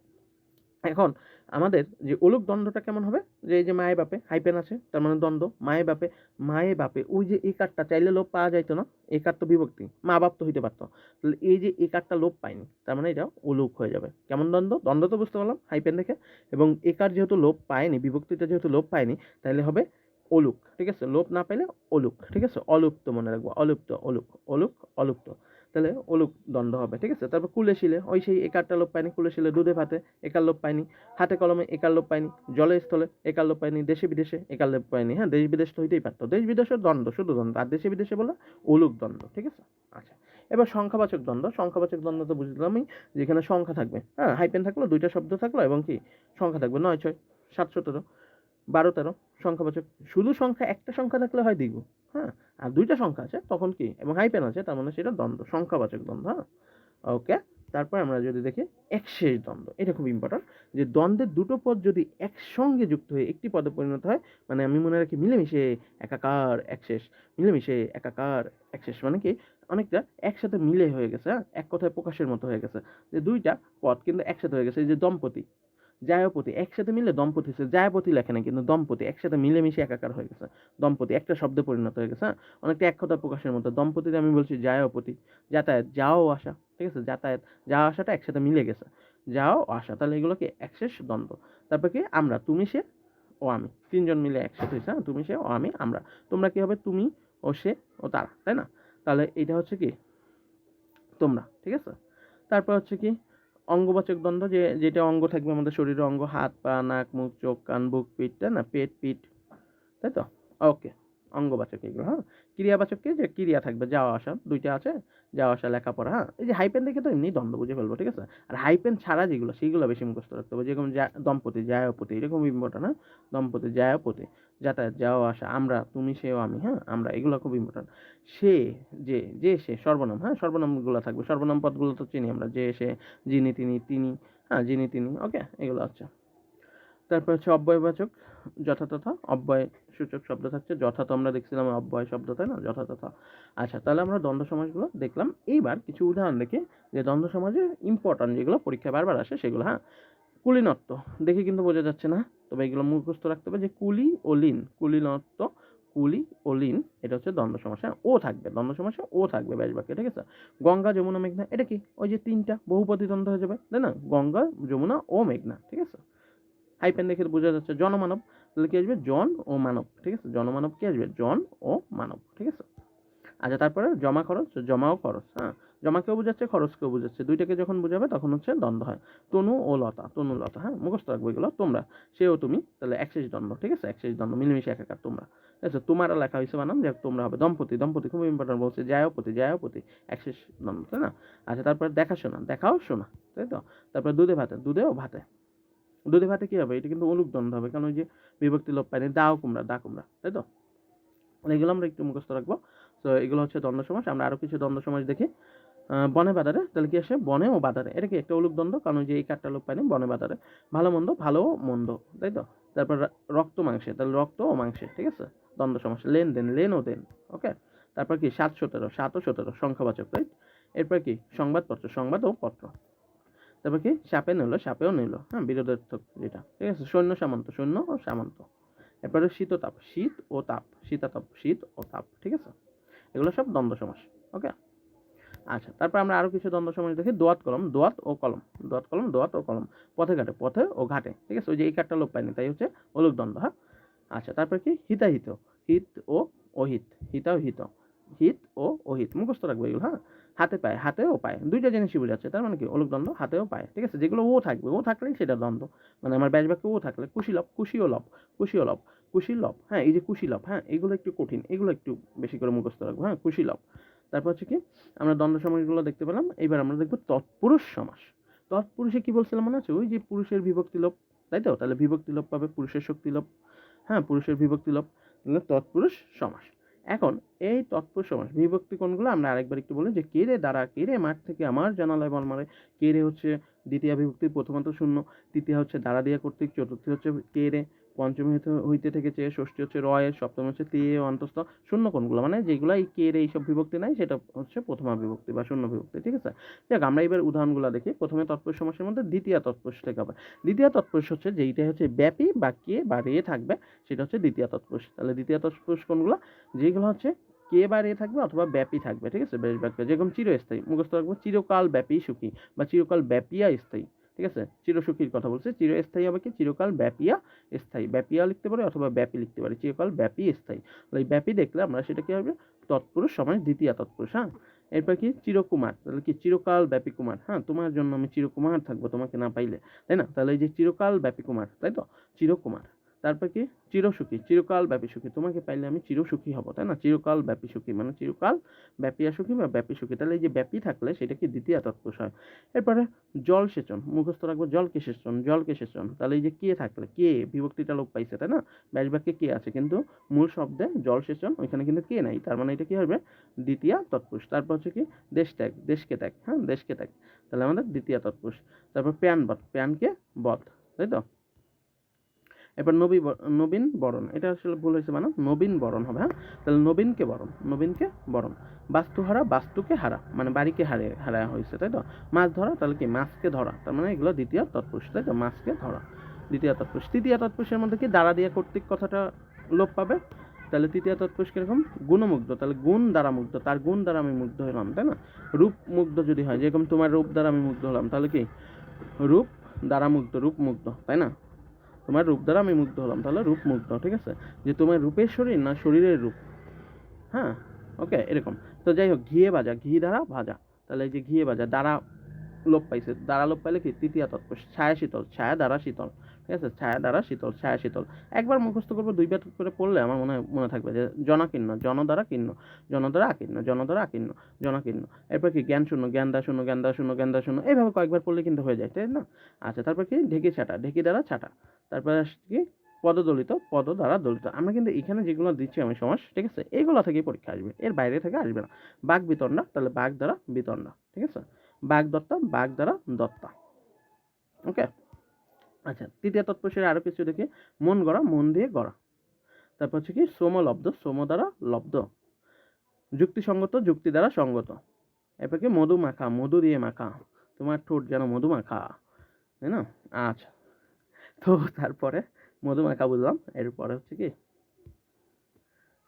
এখন আমাদের যে অলুক দ্বন্দ্বটা কেমন হবে, যে এই যে মায়ে বাপে হাইপেন আছে, তার মানে দ্বন্দ্ব, মায়ে বাপে, মায়ে বাপে, ওই যে এই কার্ডটা চাইলে লোপ পাওয়া যাইতো না, এই কার্ড তো বিভক্তি, মা বাপ তো হইতে পারতো, তাহলে এই যে এই কার্ডটা লোপ পায়নি, তার মানে এটা অলুক হয়ে যাবে। কেমন দ্বন্দ্ব, দ্বন্দ্ব তো বুঝতে পারলাম হাইপেন দেখে, এবং এই কার্ড যেহেতু লোপ পায়নি, বিভক্তিটা যেহেতু লোপ পায়নি, তাহলে হবে অলুক, ঠিক আছে, লোপ না পাইলে অলুক, ঠিক আছে, অলুপ্ত মনে রাখবো, অলুপ্ত, অলুক, অলুক, অলুপ্ত, তাহলে অলুক দ্বন্দ্ব হবে, ঠিক আছে। তারপর কুলে শিলে, ওই সেই একারটা লোপ পায়নি, কুলে শিলে, দুধে ভাতে একার লোপ পায়নি, হাতে কলমে একার লোপ পায়নি, জলে স্থলে একার লোপ পায়নি, দেশে বিদেশে একার লোপ পায়নি। হ্যাঁ, দেশ বিদেশ তো হইতেই পারতো, দেশ বিদেশের দ্বন্দ্ব, শুধু দ্বন্দ্ব, আর দেশে বিদেশে বলে অলুক দ্বন্দ্ব, ঠিক আছে। আচ্ছা, এবার সংখ্যাবাচক দ্বন্দ্ব, সংখ্যাবাচক দ্বন্দ্ব তো বুঝলামই, যেখানে সংখ্যা থাকবে, হ্যাঁ, হাইপেন থাকলো, দুইটা শব্দ থাকলো, এবং কি সংখ্যা থাকবে 9 6 7 17 12 13, সংখ্যাবাচক। শুধু সংখ্যা, একটা সংখ্যা থাকলে হয় দ্বিগু, হ্যাঁ, আর দুইটা সংখ্যা আছে তখন কি, এবং হাইপেন আছে, তার মানে সেটা দ্বন্দ্ব, সংখ্যাবাচক দ্বন্দ্ব। হ্যাঁ, ওকে। তারপর আমরা যদি দেখি একশেষ দ্বন্দ্ব, এটা খুব ইম্পর্টেন্ট, যে দ্বন্দ্বের দুটো পদ যদি একসঙ্গে যুক্ত হয়ে একটি পদে পরিণত হয়, মানে আমি মনে রাখি মিলেমিশে একাকার একশেষ, মিলেমিশে একাকার একশেষ, মানে কি অনেকটা একসাথে মিলে হয়ে গেছে, হ্যাঁ, এক কথায় প্রকাশের মতো হয়ে গেছে, যে দুইটা পদ কিন্তু একসাথে হয়ে গেছে। এই যে দম্পতি, জায়পতি, একসাথে মিলে দম্পতি হচ্ছে, জায়পতি লেখে না কিন্তু দম্পতি, একসাথে মিলেমিশে একাকার হয়ে গেছে, দম্পতি একটা শব্দে পরিণত হয়ে গেছে। হ্যাঁ, অনেকটা এক কথা প্রকাশের মতো। দম্পতিতে আমি বলছি জায়পতি, যাতায়াত, যাও আসা, ঠিক আছে, যাতায়াত, যাওয়া আসাটা একসাথে মিলে গেছে, যাও আসা, তাহলে এগুলোকে একশেষ দ্বন্দ্ব। তারপর কি আমরা, তুমি সে ও আমি, তিনজন মিলে একসাথে হয়েছে, হ্যাঁ, তুমি সে ও আমি আমরা, তোমরা কি হবে, তুমি ও সে ও তারা, তাই না, তাহলে এটা হচ্ছে কি তোমরা, ঠিক আছে। তারপর হচ্ছে কি অঙ্গবাচক দ্বন্দ্ব, যে যেটা অঙ্গ থাকবে আমাদের শরীরের অঙ্গ, হাত পা নাক মুখ চোখ কান বুক পিঠ, তাই না, পেট পিঠ, তাই তো। ওকে, অঙ্গবাচক এগুলো। হ্যাঁ, ক্রিয়াবাচক কি, যে ক্রিয়া থাকবে, যাওয়া আসা, দুইটা আছে, যাওয়া আসা, লেখাপড়া। হ্যাঁ, এই যে হাইপেন দেখে তো এমনি দ্বন্দ্ব বুঝে ফেলবো, ঠিক আছে। আর হাইপেন ছাড়া যেগুলো সেইগুলো বেশি মুখস্থ রাখতে হবে, যেরকম দম্পতি, জায়পতি, এরকম ইম্পর্টেন্ট। হ্যাঁ, দম্পতি, জায়পতি, যাতায়াত, যাওয়া আসা, আমরা, তুমি সে ও আমি, হ্যাঁ, আমরা, এগুলো খুব ইম্পর্টেন্ট। সে, যে সে, সর্বনাম, হ্যাঁ, সর্বনামগুলো থাকবে, সর্বনাম পদগুলো তো চিনি আমরা, যে সে, যিনি তিনি, তিনি, হ্যাঁ, যিনি তিনি, ওকে, এগুলো হচ্ছে। তারপর হচ্ছে অব্যয়বাচক, যথাতথা, অব্যয় সূচক শব্দ থাকছে, যথা তো আমরা দেখছিলাম অব্যয় শব্দ, তাই না, যথাতথা। আচ্ছা, তাহলে আমরা দ্বন্দ্ব সমাসগুলো দেখলাম, এইবার কিছু উদাহরণ দেখি, যে দ্বন্দ্ব সমাজের ইম্পর্টেন্ট যেগুলো পরীক্ষায় বারবার আসে সেগুলো। হ্যাঁ, কুলীনত্ব, দেখে কিন্তু বোঝা যাচ্ছে না, তবে এগুলো মুখস্থ রাখতে হবে, যে কুলি ও লিন, কুলীনত্ব, কুলি ও লিন, এটা হচ্ছে দ্বন্দ্ব সমাস। হ্যাঁ, ও থাকবে দ্বন্দ্ব সমাসে, ও থাকবে ব্যাস বাক্যে, ঠিক আছে। গঙ্গা যমুনা মেঘনা, এটা কি ওই যে তিনটা বহুপদী দ্বন্দ্ব হয়ে যাবে, তাই না, গঙ্গা যমুনা ও মেঘনা, ঠিক আছে। হাইপেন দেখে বোঝা যাচ্ছে জনমানব, তাহলে কি আসবে, জন ও মানব, ঠিক আছে, জনমানব কি আসবে, জন ও মানব, ঠিক আছে। আচ্ছা, তারপরে জমা খরচ, জমা ও খরচ। হ্যাঁ, জমাকেও বোঝাচ্ছে, খরচকেও বোঝাচ্ছে, দুইটাকে যখন বোঝাবে তখন হচ্ছে দ্বন্দ্ব হয়। তনু ও লতা, তনু লতা, হ্যাঁ মুখস্থ রাখবো এগুলো। তোমরা, সেও তুমি, তাহলে একশেষ দ্বন্দ্ব, ঠিক আছে, একশেষ দ্বন্দ্ব, মিলেমিশে একাকার তোমরা, ঠিক আছে। তোমারা লেখা হয়েছে বানাম, যে তোমরা হবে দম্পতি, দম্পতি খুব ইম্পর্টেন্ট বলছে, জায়পতি, জায়পতি, একশেষ দ্বন্দ্ব, তাই না। আচ্ছা, তারপরে দেখাশোনা, দেখাও শোনা, তাই তো। তারপরে দুধে ভাতে, দুধেও ভাতে, দুধে ভাতে কি হবে, এটা কিন্তু অলুক দ্বন্দ্ব হবে, কারণ ওই যে বিভক্তি লোপ পায়নি, দাও কুমড়া, দা কুমড়া, তাই তো। এগুলো আমরা একটু মুখস্থ রাখবো। তো এগুলো হচ্ছে দ্বন্দ্ব সমাস। আমরা আরো কিছু দ্বন্দ্ব সমাস দেখি। বনে বাদারে, তাহলে কি আসে, বনে ও বাদারে, এটা কি একটা অলুক দ্বন্দ্ব, কারণ ওই যে এই কাঠটা লোপ পায়নি, বনে বাদারে। ভালো মন্দ, ভালো ও মন্দ, তাই তো। তারপর রক্ত মাংসে, তাহলে রক্ত ও মাংসে, ঠিক আছে, দ্বন্দ্ব সমাস। লেনদেন, লেন ও দেন, ওকে। তারপর কি 7-17, 7 ও 17 সংখ্যাবাচক, রাইট। এরপর কি সংবাদপত্র, সংবাদ ও পত্র। তারপর কি সাপে নিল, সাপেও নিল, হ্যাঁ বিরোধার্থক যেটা, ঠিক আছে। সৈন্য সামন্ত, সৈন্য ও সামন্ত। এরপরে শীত ও তাপ, শীত ও তাপ, শীতাতাপ, শীত ও তাপ, ঠিক আছে। এগুলো সব দ্বন্দ্ব সমাস, ওকে। আচ্ছা, তারপর আমরা আরো কিছু দ্বন্দ্ব সমাস দেখি। দোয়াত কলম, দোয়াত ও কলম, দোয়াত কলম, দোয়াত ও কলম। পথে ঘাটে, পথে ও ঘাটে, ঠিক আছে, ওই যে এই কাঠটা লোপ পায়নি, তাই হচ্ছে অলুক দ্বন্দ্ব, হ্যাঁ। আচ্ছা, তারপর কি হিতাহিত, হিত ও অহিত, হিতা ও হিত, হিত ও অহিত, মুখস্থ রাখবো এগুলো, হ্যাঁ। হাতে পায়, হাতে ও পায়, দুইটা জিনিসই বোঝাচ্ছে, তার মানে কি অলুক দ্বন্দ্ব, হাতে ও পায়, ঠিক আছে। যেগুলো ও থাকবে, ও থাকলেই সেটা দ্বন্দ্ব, মানে আমার ব্যাস বাক্যে ও থাকলে। কুশীলভ, কুশি ও লভ, কুশি ও লভ, কুশীলভ, হ্যাঁ এই যে কুশীলভ, হ্যাঁ এগুলো একটু কঠিন, এগুলো একটু বেশি করে মুখস্থ রাখবো, হ্যাঁ কুশীলভ। তারপর হচ্ছে কি আমরা দ্বন্দ্ব সমাসগুলো দেখতে পেলাম। এবার আমরা দেখবো তৎপুরুষ সমাস। তৎপুরুষে কি বলছিলাম মনে আছে, ওই যে পুরুষের বিভক্তি লোপ, তাই তো, তাহলে বিভক্তি লোপ পাবে, পুরুষের শক্তি লোপ, হ্যাঁ পুরুষের বিভক্তি লোপ, তাহলে তৎপুরুষ সমাস। এখন এই তৎপুরুষ সমাস বিভক্তি কোনগুলো আমরা আরেকবার একটু বলি, যে কে রে দাঁড়া, কে রে মাঠ থেকে আমার জানালায় বল মারে। কে রে হচ্ছে দ্বিতীয় বিভক্তি, প্রথমত শূন্য, তৃতীয় হচ্ছে দাঁড়া দিয়া কর্তৃক, চতুর্থী হচ্ছে কে রে, পঞ্চমী হইতে থেকে চেয়ে, ষষ্ঠী হচ্ছে রয়ে, সপ্তমী হচ্ছে তে অন্তস্থ। শূন্য কোনগুলো, মানে যেগুলো এই কে রে এইসব বিভক্তি নাই, সেটা হচ্ছে প্রথমা বিভক্তি বা শূন্য বিভক্তি, ঠিক আছে। দেখ আমরা এবার উদাহরণগুলো দেখি। প্রথমে তৎপুরুষ সমাসের মধ্যে দ্বিতীয় তৎপুরুষ থেকে হবে। দ্বিতীয় তৎপুরুষ হচ্ছে যেইটা হচ্ছে ব্যাপী বা কে বা রে থাকবে, সেটা হচ্ছে দ্বিতীয় তৎপুরুষ। তাহলে দ্বিতীয় তৎপুরুষ কোনগুলো, যেগুলো হচ্ছে কে বা রে থাকবে অথবা ব্যাপী থাকবে, ঠিক আছে, বেশ বাক্য, যেরকম চিরস্থায়ী, মুখস্থ রাখবো, চিরকাল ব্যাপী সুখী বা চিরকাল ব্যাপিয়া স্থায়ী, ঠিক আছে। চিরসুখীর কথা বলছে, চিরস্থায়ী হবে কি, চিরকাল ব্যাপিয়া স্থায়ী, ব্যাপিয়া লিখতে পারি অথবা ব্যাপী লিখতে পারি, চিরকাল ব্যাপী স্থায়ী। এই ব্যাপী দেখলে আমরা সেটা কি হবে, তৎপুরুষ সমাস, দ্বিতীয় তৎপুরুষ, হ্যাঁ। এরপর কি চিরকুমার, তাহলে কি চিরকাল ব্যাপী কুমার, হ্যাঁ তোমার জন্য আমি চিরকুমার থাকবো, তোমাকে না পাইলে, তাই না, তাহলে এই যে চিরকাল ব্যাপী কুমার, তাই তো, চিরকুমার। তারপর কি চিরসুখী, চিরকাল ব্যাপী সুখী, তোমাকে পাইলে আমি চিরসুখী হব, তাই না, চিরকাল ব্যাপী সুখী, মানে চিরকাল ব্যাপিয়া সুখী বা ব্যাপী সুখী, তাহলে এই যে ব্যাপী থাকলে সেটা কি দ্বিতীয় তৎপুরুষ হয়। এরপরে জল সেচন, মুখস্থ রাখবো, জলকে সেচন, জলকে সেচন, তাহলে এই যে কে থাকলে, কে বিভক্তিটা লোপ পাইছে, তাই না, ব্যাস বাক্যে কে আছে, কিন্তু মূল শব্দে জল সেচন ওইখানে কিন্তু কে নাই, তার মানে এটা কি হবে দ্বিতীয় তৎপুরুষ। তারপর হচ্ছে কি দেশ ত্যাগ, দেশকে ত্যাগ, হ্যাঁ দেশকে ত্যাগ, তাহলে আমাদের দ্বিতীয় তৎপুরুষ। তারপর প্যান বধ, প্যানকে বধ, তাই তো। এবার নবীন বরণ, এটা আসলে ভুল হয়েছে, মানে নবীন বরণ হবে, হ্যাঁ। তাহলে নবীনকে বরণ, নবীনকে বরণ। বাস্তুহারা, বাস্তুকে হারা, মানে বাড়িকে হারা হয়েছে, তাই তো। মাছ ধরা, তাহলে কি মাছকে ধরা, তার মানে এগুলো দ্বিতীয় তৎপুরুষ, তাই তো, মাছকে ধরা, দ্বিতীয় তৎপুরুষ। তৃতীয় তৎপুরুষের মধ্যে কি দ্বারা দিয়ে কর্তৃক কথাটা লোপ পাবে, তাহলে তৃতীয় তৎপুরুষ কিরকম, গুণমুগ্ধ, তাহলে গুণ দ্বারা মুগ্ধ, তার গুণ দ্বারা আমি মুগ্ধ হলাম, তাই না। রূপ মুগ্ধ যদি হয়, যেরকম তোমার রূপ দ্বারা আমি মুগ্ধ হলাম, তাহলে কি রূপ দ্বারা মুগ্ধ, রূপ মুগ্ধ, তাই না। তোমার রূপ দ্বারা আমি মুগ্ধ হলাম, তাহলে রূপ মুগ্ধ, ঠিক আছে। যে তোমার রূপের শরীর না শরীরের রূপ, হ্যাঁ ওকে এরকম। তো যাই হোক, ঘিয়ে ভাজা, ঘি দ্বারা ভাজা, তাহলে এই যে ঘিয়ে ভাজা, দ্বারা লোপ পাইছে, দ্বারা লোপ পাইলে কি তৃতীয় তৎপুরুষ। ছায়া শীতল, ছায়া দ্বারা শীতল, ঠিক আছে, ছায়া দ্বারা শীতল, ছায়া শীতল। একবার মুখস্থ করবো, দুইবার করে পড়লে আমার মনে থাকবে, যে জনাকীর্ণ, জন দ্বারা কীর্ণ, জন দ্বারা আকীর্ণ, জন দ্বারা আকীর্ণ, জনাকীর্ণ। এরপর কি জ্ঞান শূন্য, জ্ঞান দা শূন্য, জ্ঞান দা শূন্য, জ্ঞান দা শূন্য, এইভাবে কয়েকবার পড়লে কিন্তু হয়ে যায়, তাই না। আচ্ছা, তারপর কি ঢেকি ছাটা, ঢেকি দ্বারা ছাটা। তারপরে কি পদদলিত, পদ দ্বারা দলিত। আমরা কিন্তু এখানে যেগুলো দিচ্ছি আমি সমাস, ঠিক আছে, এইগুলো থেকেই পরীক্ষা আসবে, এর বাইরে থেকে আসবে না। বাঘ বিতণ্ডা, তাহলে বাঘ দ্বারা বিতণ্ডা, ঠিক আছে। বাঘ দত্তা, বাঘ দ্বারা দত্তা, ওকে। আচ্ছা, তৃতীয় তৎপুরুষের আরো কিছু দেখি। মন গড়া, মন দিয়ে গড়া। তারপর হচ্ছে কি সোমলব্ধ, সোম দ্বারা লব্ধ। যুক্তিসঙ্গত, যুক্তি দ্বারা সঙ্গত। এরপর কি মধু মাখা, মধু দিয়ে মাখা, তোমার ঠোঁট যেন মধু মাখা, তাই না। আচ্ছা, তো তারপরে মধু মাখা বুঝলাম। এরপরে হচ্ছে কি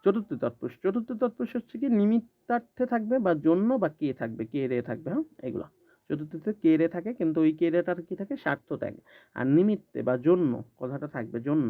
চতুর্থ তৎপুরুষ, চতুর্থ তৎপুরুষ হচ্ছে কি নিমিত্তার্থে থাকবে বা জন্য বা কে থাকবে, কে রে থাকবে, হ্যাঁ এগুলো। চতুর্থতে কে রে থাকে, কিন্তু ওই কে রেটার কি থাকে, স্বার্থ ত্যাগ। আর নিমিত্তে বা জন্য কথাটা থাকবে, জন্য,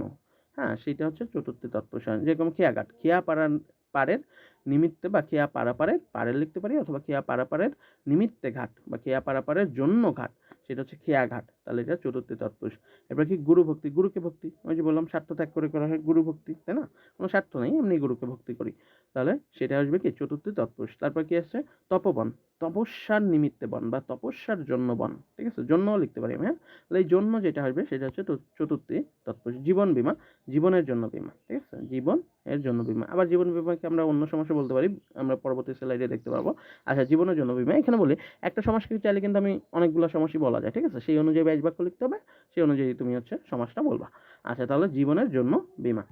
হ্যাঁ সেটা হচ্ছে চতুর্থ তৎপুরুষ। যেরকম খেয়াঘাট, খেয়া পাড়ার পারের নিমিত্তে বা খেয়া পারাপারের পারের লিখতে পারি, অথবা খেয়া পারাপারের নিমিত্তে ঘাট বা খেয়া পারাপারের জন্য ঘাট, সেটা হচ্ছে খেয়া ঘাট। তাহলে এটা চতুর্থী তৎপুরুষ। এবার কি গুরু ভক্তি, গুরুকে ভক্তি, ওই যে বললাম স্বার্থ ত্যাগ করে করা হয় গুরু ভক্তি, তাই না? কোনো স্বার্থ নেই, এমনি গুরুকে ভক্তি করি, তাহলে সেটা আসবে কি চতুর্থী তৎপুরুষ। তারপর কি আসছে তপবন, তপস্যার নিমিত্তে বন বা তপস্যার জন্য বন, ঠিক আছে, জন্যও লিখতে পারি আমি, হ্যাঁ। তাহলে এই জন্য যেটা আসবে সেটা হচ্ছে চতুর্থী তৎপুরুষ। জীবন বীমা, জীবনের জন্য বীমা, ঠিক আছে, জীবন এর জন্য বীমা। আবার জীবন বীমাকে আমরা অন্য সমাসে বলতে পারি, আমরা পরবর্তী স্লাইডে দেখতে পারবো। আচ্ছা, জীবনের জন্য বীমা এখানে বলি একটা সমাসকে চাইলে কিন্তু আমি অনেকগুলো সমাসই বলা যায়, ঠিক আছে, সেই অনুযায়ী ব্যাস বাক্য লিখতে হবে, সেই অনুযায়ী তুমি হচ্ছে সমাসটা বলবা। আচ্ছা, তাহলে জীবনের জন্য বীমা।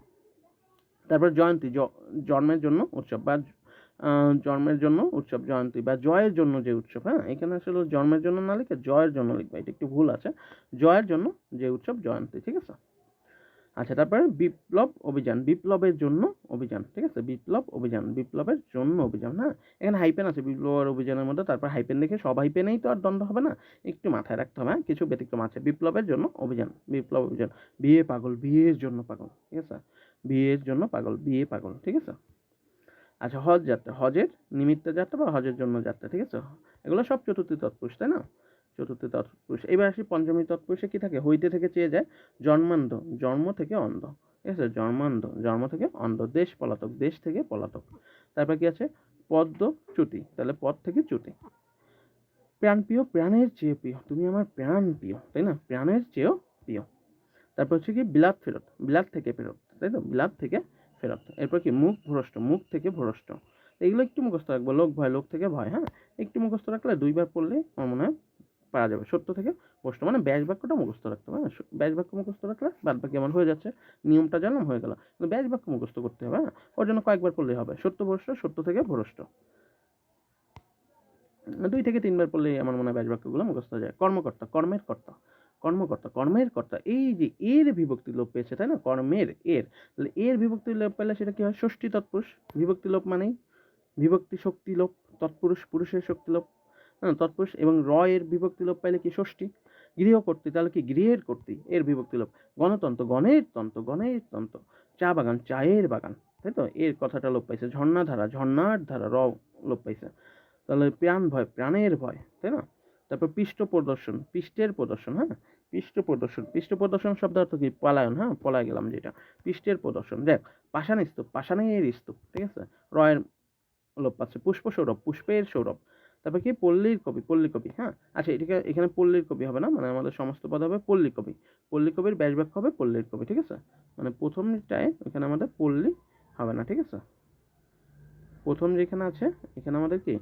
তারপর জয়ন্তী, জন্মের জন্য উৎসব বা জন্মের জন্য উৎসব, জয়ন্তী বা জয়ের জন্য যে উৎসব, হ্যাঁ, এখানে আসলে জন্মের জন্য না লিখে জয়ের জন্য লিখবে, এটা একটু ভুল আছে, জয়ের জন্য যে উৎসব জয়ন্তী, ঠিক আছে। আচ্ছা, তারপরে বিপ্লব অভিযান, বিপ্লবের জন্য অভিযান, ঠিক আছে, বিপ্লব অভিযান, বিপ্লবের জন্য অভিযান, হ্যাঁ। এখানে হাইপেন আছে বিপ্লব আর অভিযানের মধ্যে, তারপর হাইপেন দেখে সব হাইপেনেই তো আর দ্বন্দ্ব হবে না, একটু মাথায় রাখতে হবে, হ্যাঁ, কিছু ব্যতিক্রম আছে। বিপ্লবের জন্য অভিযান, বিপ্লব অভিযান। বিয়ে পাগল, বিয়ের জন্য পাগল, ঠিক আছে, বিয়ের জন্য পাগল, বিয়ে পাগল, ঠিক আছে। আচ্ছা, হজ যাত্রা, হজের নিমিত্তে যাত্রা বা হজের জন্য যাত্রা, ঠিক আছে, এগুলো সব চতুর্থী তৎপুরুষ, তাই না? চতুর্থী তৎপুরুষ। এবার আসি পঞ্চমী তৎপুরুষে কি থাকে, হইতে থেকে চেয়ে যায়, জন্মান্ধ, জন্ম থেকে অন্ধ, ঠিক আছে, জন্মান্ধ, জন্ম থেকে অন্ধ, দেশ পলাতক, দেশ থেকে পলাতক। তারপর কি আছে পদ্ম চ্যুতি, তাহলে পদ থেকে চ্যুতি। প্রাণ প্রিয়, প্রাণের চেয়ে প্রিয়, তুমি আমার প্রাণ প্রিয়, তাই না, প্রাণের চেয়েও প্রিয়। তারপর হচ্ছে কি বিলাত ফেরত, বিলাত থেকে ফেরত, তাই তো, বিলাত থেকে ফেরত। এরপর কি মুখ ভ্রষ্ট, মুখ থেকে ভ্রষ্ট। এগুলো একটু মুখস্থ রাখবো, লোক ভয়, লোক থেকে ভয়, হ্যাঁ, একটু মুখস্থ রাখলে দুইবার পড়লে আমার মনে হয় পারা যাবে। সত্য থেকে ভ্রষ্ট মানে ব্যাস বাক্যটা মুখস্থ রাখতে হবে, হ্যাঁ, ব্যাস বাক্য মুখস্থ রাখলে বাদ বাকি আমার হয়ে যাচ্ছে, নিয়মটা জানলাম হয়ে গেল, কিন্তু ব্যাস বাক্য মুখস্থ করতে হবে, হ্যাঁ, ওর জন্য কয়েকবার পড়লেই হবে। সত্য ভ্রষ্ট, সত্য থেকে ভ্রষ্ট, 2 থেকে 3 বার পড়লেই আমার মনে হয় ব্যাস বাক্যগুলো মুখস্থ হয়ে যায়। কর্মকর্তা, কর্মের কর্তা, কর্মকর্তা, কর্মের কর্তা, এই যে এর বিভক্তি লোপ পেয়েছে, তাই না, কর্মের এর, তাহলে এর বিভক্তি লোপ পেলে সেটা কি হয়, ষষ্ঠী তৎপুরুষ। বিভক্তি লোপ মানেই বিভক্তি শক্তি লোপ, তৎপুরুষ পুরুষের শক্তি লোপ, হ্যাঁ, তৎপুরুষ। এবং র এর বিভক্তি লোপ পাইলে কি ষষ্ঠী। গৃহকর্তী, তাহলে কি গৃহের কর্তী, এর বিভক্তি লোপ। গণতন্ত্র, গণের তন্ত্র, গণের তন্ত্র। চা বাগান, চায়ের বাগান, তাই তো, এর কথাটা লোপ পাইছে। ঝর্ণাধারা, ঝর্ণার ধারা, র লোপ পাইছে। তাহলে প্রাণ ভয়, প্রাণের ভয়, তাই না। তারপর পৃষ্ঠ প্রদর্শন, পৃষ্ঠের প্রদর্শন, হ্যাঁ, পৃষ্ঠ প্রদর্শন, পৃষ্ঠ প্রদর্শন শব্দ অর্থ কি পলায়ন, হ্যাঁ, পলায় গেলাম যেটা, পৃষ্ঠের প্রদর্শন। দেখ, পাষাণ স্তূপ, পাষাণের স্তূপ, ঠিক আছে, রয়ের লোপ পাচ্ছে। পুষ্প সৌরভ, পুষ্পের সৌরভ। তারপর কি পল্লীর কবি, পল্লী কবি, হ্যাঁ। আচ্ছা, এটাকে এখানে পল্লীর কবি হবে না, মানে আমাদের সমস্ত পদ হবে পল্লী কবি, পল্লী কবির ব্যাস বাক্য হবে পল্লীর কবি, ঠিক আছে, মানে প্রথমটায় এখানে আমাদের পল্লী হবে না, ঠিক আছে, প্রথম যেখানে আছে এখানে আমাদের কি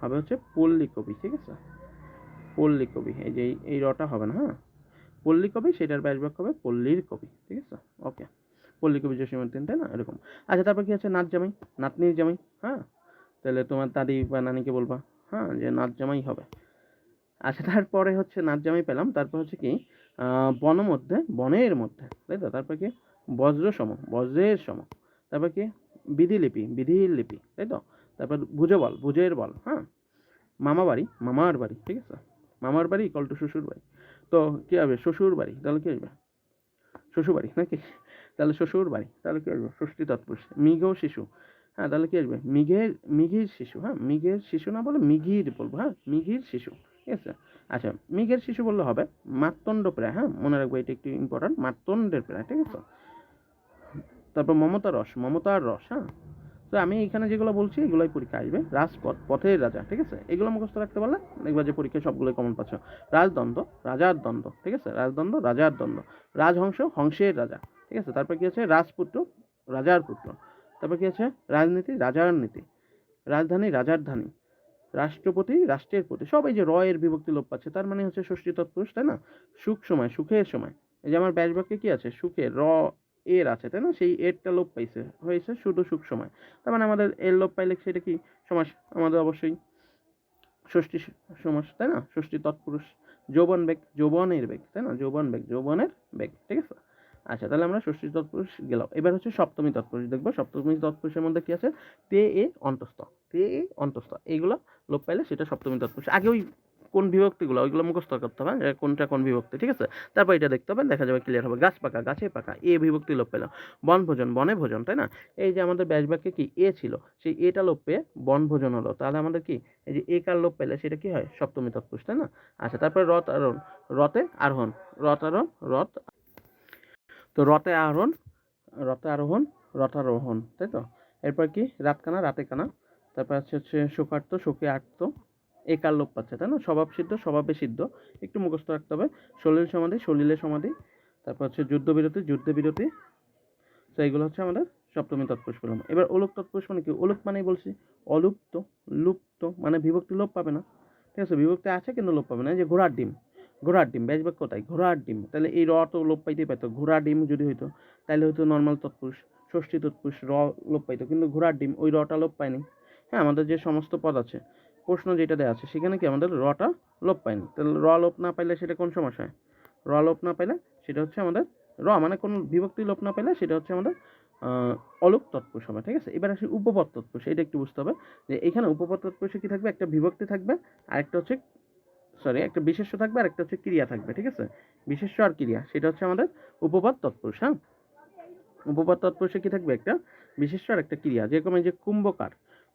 হবে হচ্ছে পল্লী কবি, ঠিক আছে, পল্লী কবি, এই যে এই রটা হবে না, হ্যাঁ, পল্লী কবি, সেটার ব্যাস বাক্য হবে পল্লীর কবি, ঠিক আছে, ওকে। পল্লী কবি জসীমউদ্দিন, তাই না, এরকম। আচ্ছা, তারপর কি আছে নাচ জামাই, নাতনির জামাই, হ্যাঁ, তাহলে তোমার দাদি বা নানিকে বলবা, হ্যাঁ, যে নাচ জামাই হবে। আচ্ছা, তারপরে হচ্ছে নাচ জামাই পেলাম, তারপর হচ্ছে কি বন মধ্যে, বনের মধ্যে, তাই তো, তারপর কি বজ্র সম, বজ্রের সম। তারপর কি বিধিলিপি, বিধির লিপি, তাই তো। তারপর ভুজবল, ভুজের বল, হ্যাঁ। মামা বাড়ি, মামার বাড়ি, ঠিক আছে, মামার বাড়ি ইকুয়াল টু শ্বশুর বাড়ি। তো কি হবে শ্বশুর বাড়ি, তাহলে কি আসবে শ্বশুর বাড়ি নাকি, তাহলে শ্বশুর বাড়ি, তাহলে কি আসবে ষষ্ঠী তৎপুরুষ। মৃগ শিশু, হ্যাঁ, তাহলে কি আসবে মিঘের শিশু, হ্যাঁ, মিঘের শিশু না বলে মিঘির বলবো, হ্যাঁ, মিঘির শিশু, ঠিক আছে। আচ্ছা, মিঘের শিশু বললে হবে মার্তণ্ড প্রায়, হ্যাঁ, মনে রাখবো এটা একটু ইম্পর্টেন্ট, মার্তণ্ডের প্রায়, ঠিক আছে। তারপর মমতা রস, মমতার রস, হ্যাঁ। তো আমি এখানে যেগুলো বলছি এগুলোই পরীক্ষা আসবে। রাজপথ, পথের রাজা, ঠিক আছে, এগুলো মুখস্থ রাখতে পারলে দেখবা যে পরীক্ষায় সবগুলোই কমন পাচ্ছ। রাজদ্বন্দ্ব, রাজার দ্বন্দ্ব, ঠিক আছে, রাজদ্বন্দ্ব, রাজার দ্বন্দ্ব। রাজহংস, হংসের রাজা, ঠিক আছে। তারপর কি আছে রাজপুত্র, রাজার পুত্র। তারপর কি আছে রাজনীতি, রাজার নীতি। রাজধানী, রাজার ধানী। রাষ্ট্রপতি, রাষ্ট্রের প্রতি। সব এই যে র এর বিভক্তি লোপ পাচ্ছে, তার মানে হচ্ছে ষষ্ঠী তৎপুরুষ, তাই না। সুখ সময়, সুখের সময়, এই যে আমার ব্যাস বাক্যে কি আছে সুখের, র এর আছে, তাই না, সেই এরটা লোপ পাইছে, হয়েছে শুধু সুখ সময়। তার মানে আমাদের এর লোপ পাইলে সেটা কি সমাস, আমাদের অবশ্যই ষষ্ঠী সমাস, তাই না, ষষ্ঠী তৎপুরুষ। যৌবন বেগ, যৌবনের বেগ, তাই না, যৌবন বেগ, যৌবনের বেগ, ঠিক আছে। আচ্ছা, তাহলে আমরা ষষ্ঠী তৎপুরুষ গেলাম। এবার হচ্ছে সপ্তমী তৎপুরুষ দেখবো। সপ্তমী তৎপুরুষের মধ্যে কি আছে, তে এ অন্তস্থ, তে এ অন্তস্থ, এইগুলো লোপ পাইলে সেটা সপ্তমী তৎপুরুষ। আগে ওই কোন বিভক্তিগুলো ওইগুলো মুখস্থ করতে হবে, যে কোনটা কোন বিভক্তি, ঠিক আছে। তারপর এটা দেখতে হবে, দেখা যাবে ক্লিয়ার হবে। গাছ পাকা, গাছে পাকা, এ বিভক্তি লোপ পেল। বনভোজন, বনে ভোজন, তাই না? এই যে আমাদের ব্যাস বাক্যে কি এ ছিল, সেই এটা লোপ পেয়ে বনভোজন হলো, তাহলে আমাদের কি এই যে এ কার লোপ পেলে সেটা কি হয়, সপ্তমী তৎপুরুষ, তাই না? আচ্ছা, তারপরে রথ আরোহণ, রথে আরোহণ, রথ আরোহণ, রথ, তো রথে আরোহণ, রথে আরোহণ, রথারোহণ, তাই তো। এরপর কি রাত কানা, রাতে কানা, তারপর হচ্ছে শোকার্ত, শোকে আর্ত, এ কার লোপ পাচ্ছে, তাই না? স্বভাব সিদ্ধ, স্বভাবে সিদ্ধ, একটু মুখস্থ রাখতে হবে। সলিল সমাধি, সলিলে সমাধি, তারপর হচ্ছে যুদ্ধ বিরতি, যুদ্ধে বিরতি। তো এইগুলো হচ্ছে আমাদের সপ্তমী তৎপুরুষ পেলাম। এবার অলুক তৎপুরুষ মানে কি? অলুক মানেই বলছি অলুপ্ত, লুপ্ত মানে বিভক্তি লোপ পাবে না, ঠিক আছে। বিভক্তি আছে কিন্তু লোপ পাবে না। এই যে ঘোড়ার ডিম, ঘোড়ার ডিম ব্যাস বাক্য তাই, ঘোড়ার ডিম, তাহলে এই র তো লোপ পাইতেই পাইতো। ঘোড়ার ডিম যদি হইতো তাহলে হয়তো নর্মাল তৎপুরুষ, ষষ্ঠী তৎপুরুষ, র লোপ পাইতো, কিন্তু ঘোড়ার ডিম ওই রটা লোপ পায়নি। হ্যাঁ, আমাদের যে সমস্ত পদ আছে, প্রশ্ন যেটা দেওয়া আছে সেখানে কি আমাদের রটা লোপ পায়নি, তাহলে র লোপ না পাইলে সেটা কোন সমাস হয়? র লোপ না পাইলে সেটা হচ্ছে আমাদের র মানে কোন বিভক্তি লোপ না পাইলে সেটা হচ্ছে আমাদের অলুক তৎপুরুষ হবে, ঠিক আছে। এবার আসি উপপদ তৎপুরুষ, এটা একটু বুঝতে হবে যে এখানে উপপদ তৎপুরুষে কি থাকবে, একটা বিভক্তি থাকবে, আর একটা হচ্ছে একটা বিশেষ্য থাকবে, আর একটা হচ্ছে ক্রিয়া থাকবে, ঠিক আছে। বিশেষ্য আর ক্রিয়া, সেটা হচ্ছে আমাদের উপপদ তৎপুরুষ। হ্যাঁ, উপপদ তৎপুরুষে কি থাকবে, একটা বিশেষ্য আর একটা ক্রিয়া। যেরকম এই যে কুম্ভকার,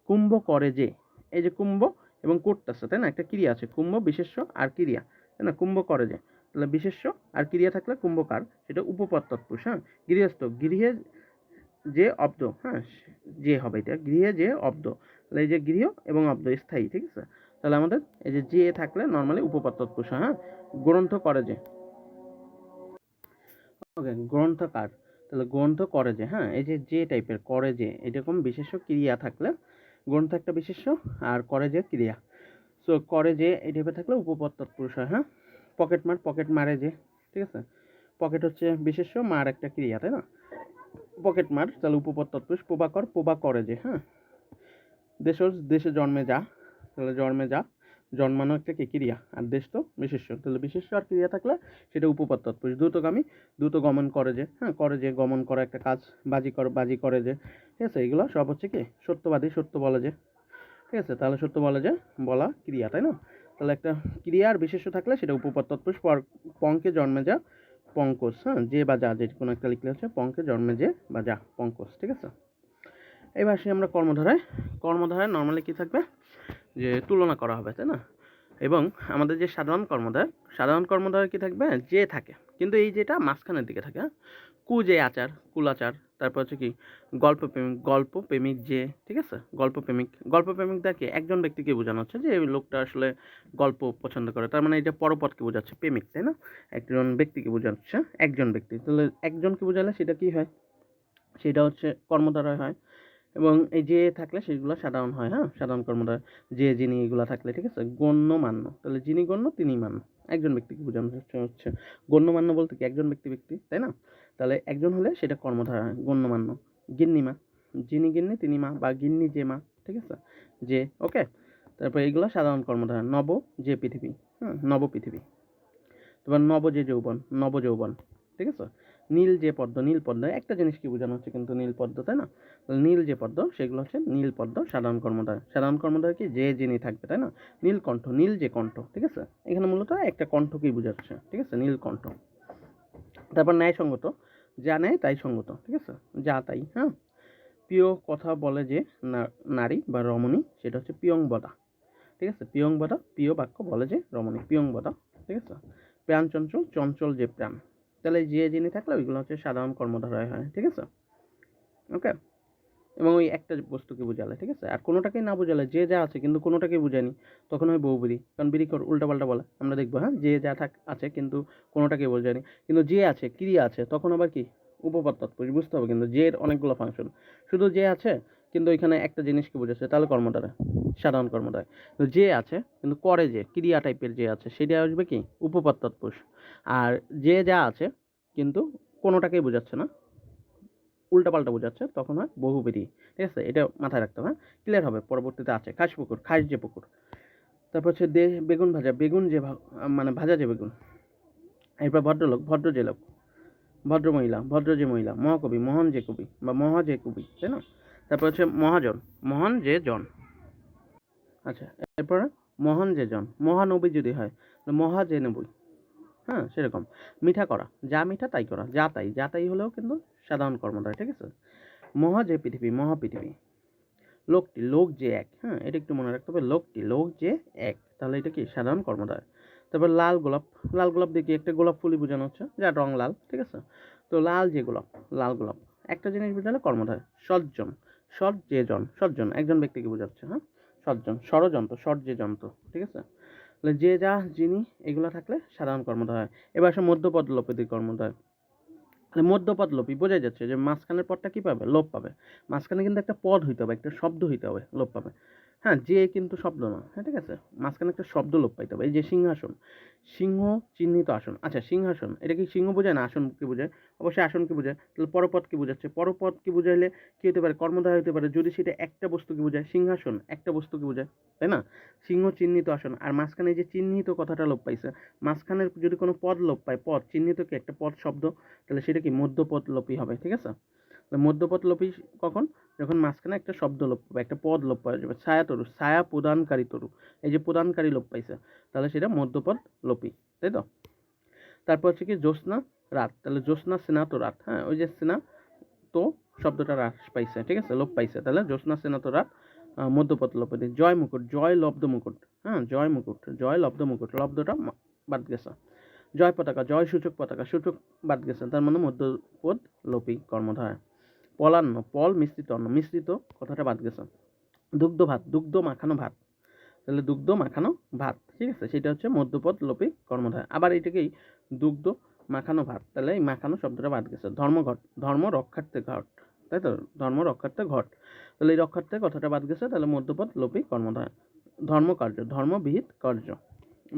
কুম্ভ করে যে, এই যে কুম্ভ এবং করতেছে, তাই না, একটা ক্রিয়া আছে, কুম্ভ বিশেষ্য আর ক্রিয়া, তাই না, কুম্ভ করে যে, তাহলে বিশেষ্য আর ক্রিয়া থাকলে কুম্ভকার, সেটা উপপদ তৎপুরুষ। হ্যাঁ, গৃহস্থ, গৃহে যে অব্দ, হ্যাঁ যে হবে, এটা গৃহে যে অব্দ, তাহলে এই যে গৃহ এবং অব্দ স্থায়ী, ঠিক আছে। তাহলে আমাদের এই যে থাকলে নর্মালি উপপদ তৎপুরুষ। হ্যাঁ, গ্রন্থ করে যে, ওকে, গ্রন্থকার, তাহলে গ্রন্থ করে যে, হ্যাঁ এই যে টাইপের করে যে, এরকম বিশেষ্য ক্রিয়া থাকলে গ্রন্থ একটা বিশেষ্য আর করে যে ক্রিয়া, সো করে যে এই টাইপের থাকলে উপপদ তৎপুরুষ হয়। হ্যাঁ, পকেট মার, পকেট মারে যে, ঠিক আছে। পকেট হচ্ছে বিশেষ্য, মার একটা ক্রিয়া, তাই না, পকেট মার, তাহলে উপপদ তৎপুরুষ। প্রভাকর, প্রভা করে যে, হ্যাঁ। দেশজ, দেশে জন্মে যা, তাহলে জন্মে যা, জন্মানো একটা কি ক্রিয়া, আর দেশ তো বিশেষ্য, তাহলে বিশেষ্য আর ক্রিয়া থাকলে সেটা উপপদ তৎপুরুষ। দ্রুতগামী, দ্রুত গমন করে যে, হ্যাঁ করে যে গমন করা একটা কাজ, বাজি কর, বাজি করে যে, ঠিক আছে। এগুলো সব হচ্ছে কি সত্যবাদী, সত্য বলে যে, ঠিক আছে। তাহলে সত্য বলে যে বলা ক্রিয়া, তাই না। তাহলে একটা ক্রিয়া আর বিশেষ্য থাকলে সেটা উপপদ তৎপুরুষ। পঙ্কে জন্মে যা, পঙ্কজ, হ্যাঁ যে বা যা, যে কোনো একটা লিখলে হচ্ছে পঙ্কে জন্মে যে বা যা, পঙ্কজ, ঠিক আছে। এবার আসি আমরা কর্মধারায়। কর্মধারায় নর্মালি কী থাকবে, যে তুলনা করা হবে, তাই না। এবং আমাদের যে সাধারণ কর্মধারায় কী থাকবে, যে থাকে, কিন্তু এই যেটা মাঝখানের দিকে থাকে। হ্যাঁ, কু যে আচার, কুলাচার, তারপর হচ্ছে কি গল্প প্রেমিক যে, ঠিক আছে। গল্প প্রেমিক দেখে একজন ব্যক্তিকে বোঝানো হচ্ছে, যে এই লোকটা আসলে গল্প পছন্দ করে, তার মানে এটা পরপদকে বোঝাচ্ছে, প্রেমিক, তাই না। একজন ব্যক্তিকে বোঝাচ্ছে, একজন ব্যক্তি, তাহলে একজনকে বোঝালে সেটা কি হয়, সেটা হচ্ছে কর্মধারায় হয়। এবং এই যে থাকলে সেগুলো সাধারণ হয়। হ্যাঁ, সাধারণ কর্মধারয়, যে যিনি এগুলো থাকলে, ঠিক আছে। গণ্যমান্য, তাহলে যিনি গণ্য তিনি মান্য, একজন ব্যক্তিকে বোঝানো হচ্ছে। গণ্যমান্য বলতে কি একজন ব্যক্তি, তাই না। তাহলে একজন হলে সেটা কর্মধারা হয়, গণ্যমান্য। গিন্নিমা, যিনি গিন্নি তিনি মা, বা গিন্নি যে মা, ঠিক আছে, যে, ওকে। তারপর এইগুলো সাধারণ কর্মধারা। নব যে পৃথিবী, নব পৃথিবী। তারপর নব যে যৌবন, নব যৌবন, ঠিক আছে। নীল যে পদ্ম, নীল পদ্ম, একটা জিনিসকে বোঝানো হচ্ছে কিন্তু নীল পদ্ম, তাই না। নীল যে পদ্ম, সেগুলো হচ্ছে নীল পদ্ম, সাধারণ কর্মধারয়। সাধারণ কর্মধারয় কি যে যিনি থাকবে, তাই না। নীলকণ্ঠ, নীল যে কণ্ঠ, ঠিক আছে, এখানে মূলত একটা কণ্ঠকেই বোঝাচ্ছে, ঠিক আছে, নীলকণ্ঠ। তারপর ন্যায়সঙ্গত, যা নেয় তাই সঙ্গত, ঠিক আছে, যা তাই। হ্যাঁ, প্রিয় কথা বলে যে নারী বা রমণী, সেটা হচ্ছে পিয়ংবদা, ঠিক আছে। পিয়ংবদা, প্রিয় বাক্য বলে যে রমণী, পিয়ংবদা, ঠিক আছে। প্রাণ চঞ্চল, চঞ্চল যে প্রাণ, তাহলে যে যিনি থাকলে ওইগুলো হচ্ছে সাধারণ কর্মধারায় হয়, ঠিক আছে, ওকে। এবং ওই একটা বস্তুকে বোঝালে, ঠিক আছে। আর কোনোটাকেই না বোঝালে, যে যা আছে কিন্তু কোনোটাকেই বোঝায়নি, তখন হয় বহুব্রীহি, কারণ বিরিখর উল্টাপাল্টা বলে আমরা দেখবো। হ্যাঁ, যে যা আছে কিন্তু কোনোটাকেই বোঝায়নি, কিন্তু যে আছে, ক্রিয়া আছে, তখন আবার কি উপপদ তৎপুরুষ, বুঝতে হবে কিন্তু যে এর অনেকগুলো ফাংশন, শুধু যে আছে কিন্তু ওইখানে একটা জিনিসকে বোঝাচ্ছে, তাহলে কর্মধারা, সাধারণ কর্মধারা। যে আছে কিন্তু করে যে ক্রিয়া টাইপের যে আছে, সেটা আসবে কি উপপদ তৎপুরুষ। আর যে যা আছে কিন্তু কোনোটাকেই বোঝাচ্ছে না, উল্টাপাল্টা বোঝাচ্ছে, তখন হয় বহুব্রীহি, ঠিক আছে। এটা মাথায় রাখতে হবে, ক্লিয়ার হবে। পরবর্তীতে আছে খাস পুকুর, খাস যে পুকুর। তারপর হচ্ছে বেগুন ভাজা, বেগুন যে মানে ভাজা যে বেগুন। এরপর ভদ্রলোক, ভদ্র যে লোক। ভদ্র মহিলা, ভদ্র যে মহিলা। মহাকবি, মহান যে কবি বা মহা যে কবি, তাই না। তারপর হচ্ছে মহাজন, মহান যে জন। আচ্ছা, এরপরে মহান যে জন, মহানবী যদি হয় তাহলে মহা যে নবী, হ্যাঁ সেরকম। মিঠা করা, যা মিঠা তাই করা, যা তাই, যা তাই হলেও কিন্তু সাধারণ কর্মধারয়, ঠিক আছে। মহা যে পৃথিবী, মহাপৃথিবী। লোকটি, লোক যে এক, হ্যাঁ এটা একটু মনে রাখতে হবে, লোকটি, লোক যে এক, তাহলে এটা কি সাধারণ কর্মধারয়। তারপর লাল গোলাপ, লাল গোলাপ দেখি একটা গোলাপ ফুলই বোঝানো হচ্ছে যার রং লাল, ঠিক আছে। তো লাল যে গোলাপ, লাল গোলাপ একটা জিনিস বোঝালে কর্মধারয়। সজ্জন, সৎ যে জন, সজ্জন একজন ব্যক্তিকে বোঝাচ্ছে, হ্যাঁ সজ্জন। ষড়যন্ত্র, সৎ যে যন্ত্র, ঠিক আছে। তাহলে যে যা যিনি এগুলো থাকলে সাধারণ কর্মধারয়। এবার আসে মধ্যপদ লোপের কর্মধারয়। তাহলে মধ্যপদ লোপী বোঝাই যাচ্ছে যে মাঝখানের পদটা কি পাবে, লোপ পাবে। মাঝখানে কিন্তু একটা পদ হইতে হবে, একটা শব্দ হইতে হবে, লোপ পাবে। হ্যাঁ যে কিন্তু শব্দ না, হ্যাঁ ঠিক আছে, মাঝখানে একটা শব্দ লোপ পাইতে হবে। এই যে সিংহাসন, সিংহ চিহ্নিত আসন, আচ্ছা সিংহাসন এটা কি সিংহ বোঝায় না আসনকে বোঝায়? অবশ্যই আসনকে বোঝায়। তাহলে পরপদ কি বোঝাচ্ছে? পরপদ কি বুঝাইলে কি হতে পারে, কর্মধারয় হতে পারে যদি সেটা একটা বস্তুকে বোঝায়। সিংহাসন একটা বস্তুকে বোঝায়, তাই না? সিংহ চিহ্নিত আসন, আর মাঝখানে এই যে চিহ্নিত কথাটা লোপ পাইছে, মাঝখানের যদি কোনো পদ লোপ পায়, পদ চিহ্নিত কি একটা পদ শব্দ, তাহলে সেটা কি মধ্যপদ লোপী হবে, ঠিক আছে। মধ্যপদ লোপী কখন? যখন মাঝখানে একটা শব্দ লোপ পাবে, একটা পদ লোপ পাওয়া যাবে। ছায়া তরু, ছায়া প্রদানকারী তরু, এই যে প্রদানকারী লোপ পাইছে, তাহলে সেটা মধ্যপদ লোপী, তাই তো। তারপর হচ্ছে কি জ্যোৎস্না রাত, তাহলে জ্যোৎস্না স্নাত রাত, হ্যাঁ ওই যে স্না তো শব্দটা হ্রাস পাইছে, ঠিক আছে, লোপ পাইছে, তাহলে জ্যোৎস্না স্নাত রাত মধ্যপদ লোপী। জয় মুকুট, জয় লব্ধ মুকুট, হ্যাঁ জয় মুকুট, জয় লব্ধ মুকুট, লব্ধটা বাদ গেছে। জয় পতাকা, জয় সূচক পতাকা, সূচক বাদ গেছে, তার মানে মধ্যপদ লোপী কর্মধারয়। পলান্ন, পল মিশ্রিত অন্ন, মিশ্রিত কথাটা বাদ গেছে। দুগ্ধ ভাত, দুগ্ধ মাখানো ভাত, তাহলে দুগ্ধ মাখানো ভাত, ঠিক আছে, সেটা হচ্ছে মধ্যপদ লোপী কর্মধারয়। আবার এটাকেই দুগ্ধ মাখানো ভাত, তাহলে এই মাখানো শব্দটা বাদ গেছে। ধর্মঘট, ধর্ম রক্ষার্থে ঘট, তাই তো, ধর্ম রক্ষার্থে ঘট, তাহলে এই রক্ষার্থে কথাটা বাদ গেছে, তাহলে মধ্যপদ লোপী কর্মধারয়। ধর্মকার্য, ধর্মবিহিত কার্য,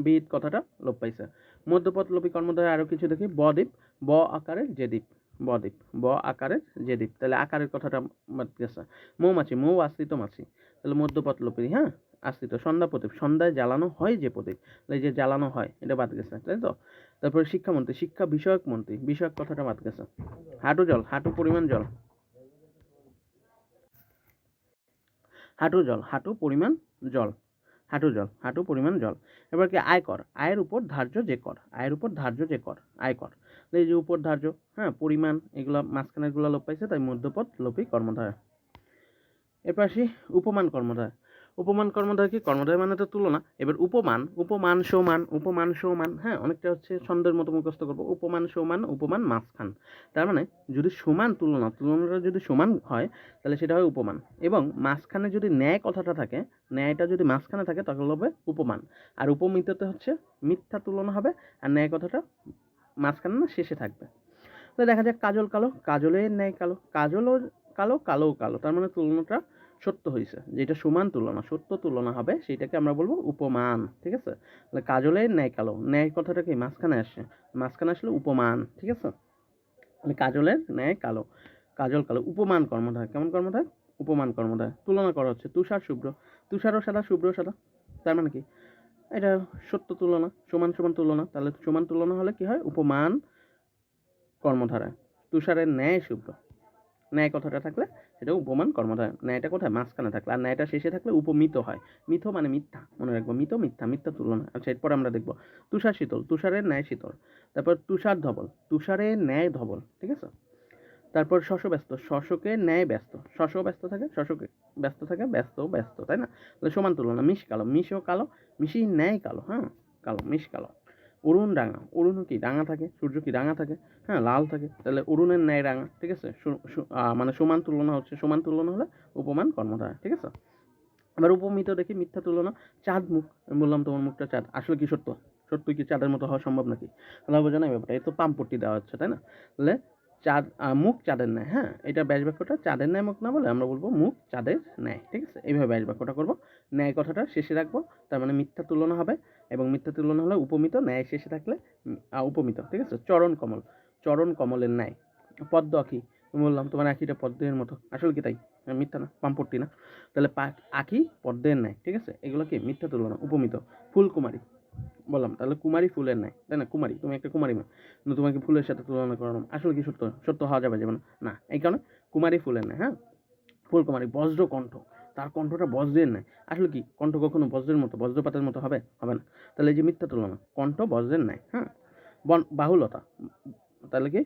বিহিত কথাটা লোপ পাইছে। মধ্যপদ লোপী কর্মধারয় আরও কিছু দেখি। বদ্বীপ, ব আকারের যে দ্বীপ, বদ্বীপ, ব আকারের যে দ্বীপ, তাহলে আকারের কথাটা বাদ গেছে। মৌমাছি, মৌ আশ্রিত মাছি, তাহলে মধ্যপদ লোপী, হ্যাঁ আশ্রিত। সন্ধ্যা প্রদীপ, সন্ধ্যায় জ্বালানো হয় যে প্রদীপ, এই যে জ্বালানো হয় এটা বাদ গেছে, তাই তো। তারপরে শিক্ষামন্ত্রী, শিক্ষা বিষয়ক মন্ত্রী, বিষয়ক কথাটা বাদ গেছে। হাঁটু জল, হাঁটু পরিমাণ জল, হাঁটু জল, হাঁটু পরিমাণ জল, হাঁটু জল, হাঁটু পরিমাণ জল। এবার কি আয়কর, আয়ের উপর ধার্য যে কর, আয়ের উপর ধার্য যে কর, আয়কর, এই যে উপর ধার্য, হ্যাঁ পরিমাণ, এগুলো মাঝখানেরগুলো লোপ পাইছে, তাই মধ্যপদ লোপী কর্মধারয়। এরপর আসি উপমান কর্মধারয়। উপমান কর্মধারয় কি? কর্মধারয় মানে তো তুলনা। এবার উপমান, উপমান সমান, উপমান সমান, হ্যাঁ অনেকটা হচ্ছে ছন্দের মতো মুখস্থ করবো। উপমান সমান, উপমান মাঝখান, তার মানে যদি সমান তুলনা, তুলনাটা যদি সমান হয় তাহলে সেটা হয় উপমান। এবং মাঝখানে যদি ন্যায় কথাটা থাকে, ন্যায়টা যদি মাঝখানে থাকে তাহলে হবে উপমান। আর উপমিততে হচ্ছে মিথ্যা তুলনা হবে, আর ন্যায় কথাটা মাঝখানে না শেষে থাকবে। তো দেখা যাক কাজল কালো, কাজলের ন্যায় কালো, কাজলও কালো, কালো কালো, তার মানে তুলনাটা সত্য হয়েছে, যেটা সমান তুলনা, সত্য তুলনা হবে, সেটাকে আমরা বলবো উপমান, ঠিক আছে। তাহলে কাজলের ন্যায় কালো, ন্যায় কথাটা কি মাঝখানে আসে, মাঝখানে আসলে উপমান, ঠিক আছে। মানে কাজলের ন্যায় কালো, কাজল কালো, উপমান কর্মধারয়, কেমন কর্মধারয়? উপমান কর্মধারয়। তুলনা করা হচ্ছে তুষার শুভ্র, তুষারও সাদা, শুভ্র সাদা, তার মানে কি এটা সত্য তুলনা, সমান সমান তুলনা, তাহলে সমান তুলনা হলে কি হয়? উপমান কর্মধারয়। তুষারের ন্যায় শুভ্র, ন্যায় কথাটা থাকলে সেটা উপমান কর্মধারয়। ন্যায়টা কোথায়? মাঝখানে থাকলে, আর ন্যায়টা শেষে থাকলে উপমিত হয়। মিথ মানে মিথ্যা, মনে রাখবো, মিত মিথ্যা, মিথ্যা তুলনা। আচ্ছা এরপর আমরা দেখবো তুষার শীতল, তুষারের ন্যায় শীতল। তারপর তুষার ধবল, তুষারের ন্যায় ধবল, ঠিক আছে। তারপর শশ ব্যস্ত, শশকের ন্যায় ব্যস্ত, শশ ব্যস্ত থাকে, শশকে ব্যস্ত থাকে, ব্যস্ত ব্যস্ত, তাই না। তাহলে সমান তুলনা। মিশ কালো, মিশও কালো, মিশির ন্যায় কালো, হ্যাঁ কালো, মিশ কালো। অরুণ রাঙা, অরুণও কি রাঙা থাকে, সূর্য কি রাঙা থাকে, হ্যাঁ লাল থাকে, তাহলে অরুণের ন্যায় রাঙা, ঠিক আছে। মানে সমান তুলনা হচ্ছে, সমান তুলনা হলে উপমান কর্মধারয়, ঠিক আছে। এবার উপমিত দেখি, মিথ্যা তুলনা। চাঁদ মুখ, আমি বললাম তোমার মুখটা চাঁদ, আসলে কি সত্য? সত্য কি চাঁদের মতো হওয়া সম্ভব নাকি? তাহলে বোঝা না ব্যাপারটা, এই তো পামপট্টি দেওয়া হচ্ছে, তাই না। তাহলে চাঁদ, মুখ চাঁদের ন্যায়, হ্যাঁ এটা ব্যাস বাক্যটা চাঁদের ন্যায় মুখ না বলে আমরা বলবো মুখ চাঁদের ন্যায়, ঠিক আছে। এইভাবে ব্যাস বাক্যটা করবো। ন্যায় কথাটা শেষে রাখবো, তার মানে মিথ্যা তুলনা হবে, এবং মিথ্যা তুলনা হলে উপমিত, ন্যায় শেষে থাকলে উপমিত, ঠিক আছে। চরণ কমল, চরণ কমলের ন্যায়। পদ্ম আঁখি, বললাম তোমার আঁখিটা পদ্মের মতো, আসলে কি তাই? মিথ্যা না, পামপট্টি না। তাহলে আঁখি পদ্মের ন্যায়, ঠিক আছে, এগুলো কি মিথ্যা তুলনা, উপমিত। ফুলকুমারী, বললাম তাহলে কুমারী ফুলের ন্যায়, তাই না, কুমারী, তুমি একটা কুমারী মেয়ে, কিন্তু তোমাকে ফুলের সাথে তুলনা করালাম, আসলে কি সত্য? সত্য হওয়া যাবে যেমন না, এই কারণে কুমারী ফুলের ন্যায়, হ্যাঁ। ফুলকুমারী। বজ্রকণ্ঠ, তার কণ্ঠটা বজ্রের ন্যায়। আসলে কি কণ্ঠ কখনো বজ্রের মতো বজ্রপাতের মতো হবে? হবে না। তাহলে এই যে মিথ্যা তুলনা, কণ্ঠ বজ্রের ন্যায়, হ্যাঁ? বাহুলতা, তাহলে কি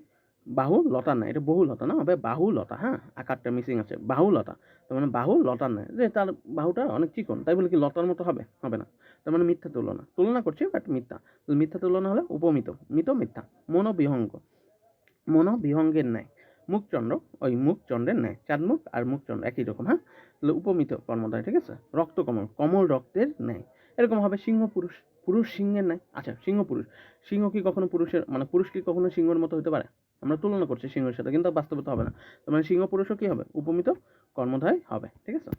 বাহু লতার ন্যায়, এটা বহুলতা না, হবে বাহুলতা, হ্যাঁ? আকারটা মিসিং আছে, বাহুলতা। তার মানে বাহু লতার ন্যায়, যে তার বাহুটা অনেক চিকন, তাই বলে কি লতার মতো হবে? হবে না। তার মানে মিথ্যা তুলনা, তুলনা করছি বাট মিথ্যা। মিথ্যা তুলনা হলে উপমিত, মিত মিথ্যা। মনোবিহঙ্গ, মনোবিহঙ্গের ন্যায়। মুখচন্দ্র, ওই মুখচন্দ্রের ন্যায়, চাঁদমুখ আর মুখচন্দ্র একই রকম, হ্যাঁ? তাহলে উপমিত কর্মধারয়, ঠিক আছে? রক্তকমল, কমল রক্তের ন্যায়, এরকম হবে। সিংহ পুরুষ, পুরুষ সিংহের ন্যায়। আচ্ছা, সিংহ পুরুষ, সিংহ কি কখনো পুরুষের মানে পুরুষ কি কখনো সিংহের মতো হতে পারে? আমরা তুলনা করছি সিংহের সাথে, কিন্তু বাস্তবতা হবে না। তার মানে সিংহ পুরুষও কি হবে? উপমিত কর্মধারয় হবে, ঠিক আছে?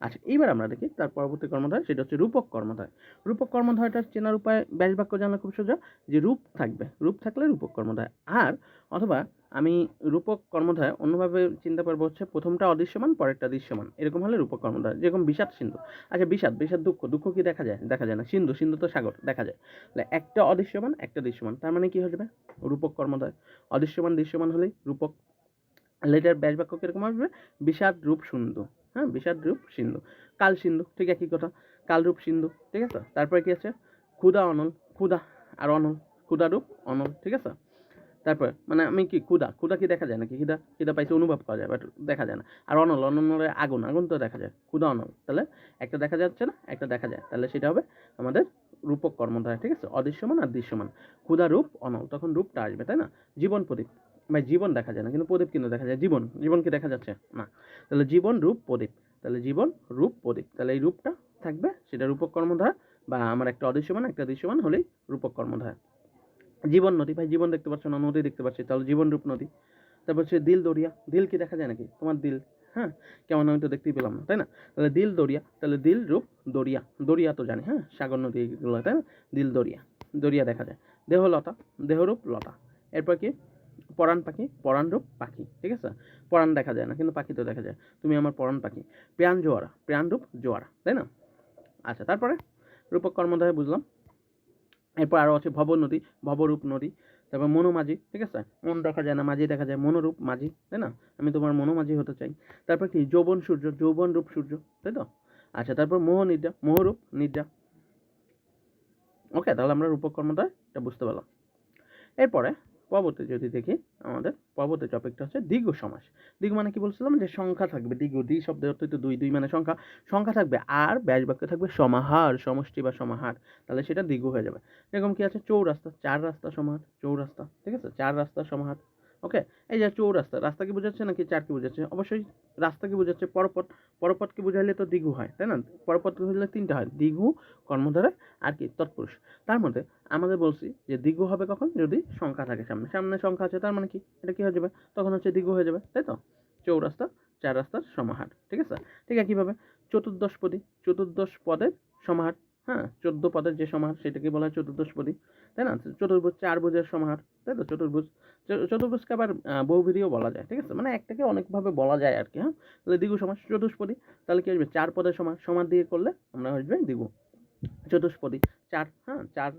আচ্ছা, এইবার আমরা দেখি তার পরবর্তী কর্মধারয়, সেটা হচ্ছে রূপক কর্মধারয়। রূপক কর্মধারয়টা চেনার উপায় ব্যাস বাক্য জানা খুব সোজা, যে রূপ থাকবে, রূপ থাকলে রূপক কর্মধারয়। আর অথবা আমি রূপক কর্মধারয় অন্যভাবে চিন্তা করবো, হচ্ছে প্রথমটা অদৃশ্যমান, পরেরটা দৃশ্যমান, এরকম হলে রূপক কর্মধারয়। যেরকম বিষাদ সিন্ধু। আচ্ছা, বিষাদ, বিষাদ দুঃখ, দুঃখ কি দেখা যায়? দেখা যায় না। সিন্ধু, সিন্ধু তো সাগর, দেখা যায়। তাহলে একটা অদৃশ্যমান, একটা দৃশ্যমান, তার মানে কি হয়ে যাবে? রূপক কর্মধারয়। অদৃশ্যমান দৃশ্যমান হলেই রূপক। লেটার ব্যাস বাক্য কিরকম আসবে? বিষাদ রূপ সিন্ধু, হ্যাঁ? বিষাদ রূপ সিন্ধু। কাল সিন্ধু, ঠিক একই কথা, কাল রূপ সিন্ধু, ঠিক আছে? তারপরে কি আছে? ক্ষুধা অনল, ক্ষুধা আর অনল, ক্ষুধা রূপ অনল, ঠিক আছে? তারপরে মানে আমি কি ক্ষুধা, ক্ষুধা কি দেখা যায় নাকি? খিদা, খিদা পাইছে অনুভব করা যায়, বাট দেখা যায় না। আর অনল, অনলে আগুন, আগুন তো দেখা যায়। ক্ষুধা অনল, তাহলে একটা দেখা যাচ্ছে না, একটা দেখা যায়, তাহলে সেটা হবে আমাদের রূপক কর্মধারয়, ঠিক আছে? অদৃশ্যমান আর দৃশ্যমান। ক্ষুধা রূপ অনল, তখন রূপটা আসবে, তাই না? জীবন প্রদীপ, ভাই জীবন দেখা যায় না, কিন্তু প্রদীপ কিন্তু দেখা যায়। জীবন, জীবন কি দেখা যাচ্ছে না? তাহলে জীবন রূপ প্রদীপ, তাহলে জীবন রূপ প্রদীপ, তাহলে এই রূপটা থাকবে, সেটা রূপক কর্মধারয়। বা আমার একটা অদৃশ্যমান একটা দৃশ্যমান হলেই রূপক কর্মধারয়। জীবন নদী, ভাই জীবন দেখতে পাচ্ছ না, নদী দেখতে পাচ্ছি, তাহলে জীবন রূপ নদী। তারপর হচ্ছে দিল দরিয়া, দিল কি দেখা যায় নাকি? তোমার দিল, হ্যাঁ? কেমন, আমি তো দেখতেই পেলাম না, তাই না? তাহলে দিল দরিয়া, তাহলে দিল রূপ দরিয়া, দরিয়া তো জানি, হ্যাঁ? সাগর নদী এগুলো, তাই না? দিল দরিয়া, দরিয়া দেখা যায়। দেহলতা, দেহরূপ লতা। এরপর কি? পরাণ পাখি, পরাণ রূপ পাখি, ঠিক আছে? পরাণ দেখা যায় না, কিন্তু পাখি তো দেখা যায়। তুমি আমার পরাণ পাখি। প্রাণ জোয়ারা, প্রাণ রূপ জোয়ারা, তাই না? আচ্ছা, তারপরে রূপক কর্মধারয় বুঝলাম। এরপর আরও আছে ভব নদী, ভবরূপ নদী। তারপর মনোমাঝি, ঠিক আছে? মন দেখা যায় না, মাঝি দেখা যায়, মনোরূপ মাঝি, তাই না? আমি তোমার মনোমাঝি হতে চাই। তারপর কি? যৌবন সূর্য, যৌবন রূপ সূর্য, তাই তো? আচ্ছা, তারপর মোহনিদ্রা, মোহরূপ নিদ্রা। ওকে, তাহলে আমরা রূপক কর্মধারয়টা বুঝতে পারলাম। এরপরে পরবর্তী যদি দেখি, আমাদের পরবর্তী টপিকটা হচ্ছে দ্বিগু সমাস। দ্বিগু মানে কি বলছিলাম? যে সংখ্যা থাকবে। দ্বিগু, দ্বি শব্দের অর্থ তো দুই, দুই মানে সংখ্যা, সংখ্যা থাকবে আর ব্যাস বাক্য থাকবে সমাহার, সমষ্টি বা সমাহার, তাহলে সেটা দ্বিগু হয়ে যাবে। এরকম কি আছে? চৌরাস্তা, চার রাস্তা সমাহার, চৌরাস্তা, ঠিক আছে? চার রাস্তা সমাহার। ওকে, এই যে চৌরাস্তা, রাস্তা কি বোঝাচ্ছে নাকি চার কি বোঝাচ্ছে? অবশ্যই রাস্তা কি বোঝাচ্ছে? পরপথ, পরপথকে বোঝাইলে তো দ্বিগু হয়, তাই না? পরপথ হলে তিনটা হয়, দ্বিগু, কর্মধারয় আর কি তৎপুরুষ। তার মধ্যে আমাদের বলছি যে দ্বিগু হবে কখন? যদি সংখ্যা থাকে সামনে, সামনে সংখ্যা আছে, তার মানে কি এটা কি হয়ে যাবে? তখন হচ্ছে দ্বিগু হয়ে যাবে, তাই তো? চৌরাস্তা, চার রাস্তার সমাহার, ঠিক আছে? ঠিক একইভাবে চতুর্দশপদী, চতুর্দশ পদের সমাহার, হ্যাঁ? 14 পদের যে সমাহার সেটাকে বলা হয় চতুর্দশপদী, তাই না? চতুর্ভুজ, চার ভুজের সমাহার, তাই তো? চতুর্ভুজ, চতুর্ভুজকে আবার বহুবিধীও বলা যায়, ঠিক আছে? মানে একটাকে অনেকভাবে বলা যায় আর কি, হ্যাঁ? তাহলে দ্বিগু সমাস, চতুষ্পদী, তাহলে কি আসবে? চার পদের সমাহার, সমাহার দিয়ে করলে আমরা আসবে দ্বিগু। চতুষ্পদী, চার, হ্যাঁ? চার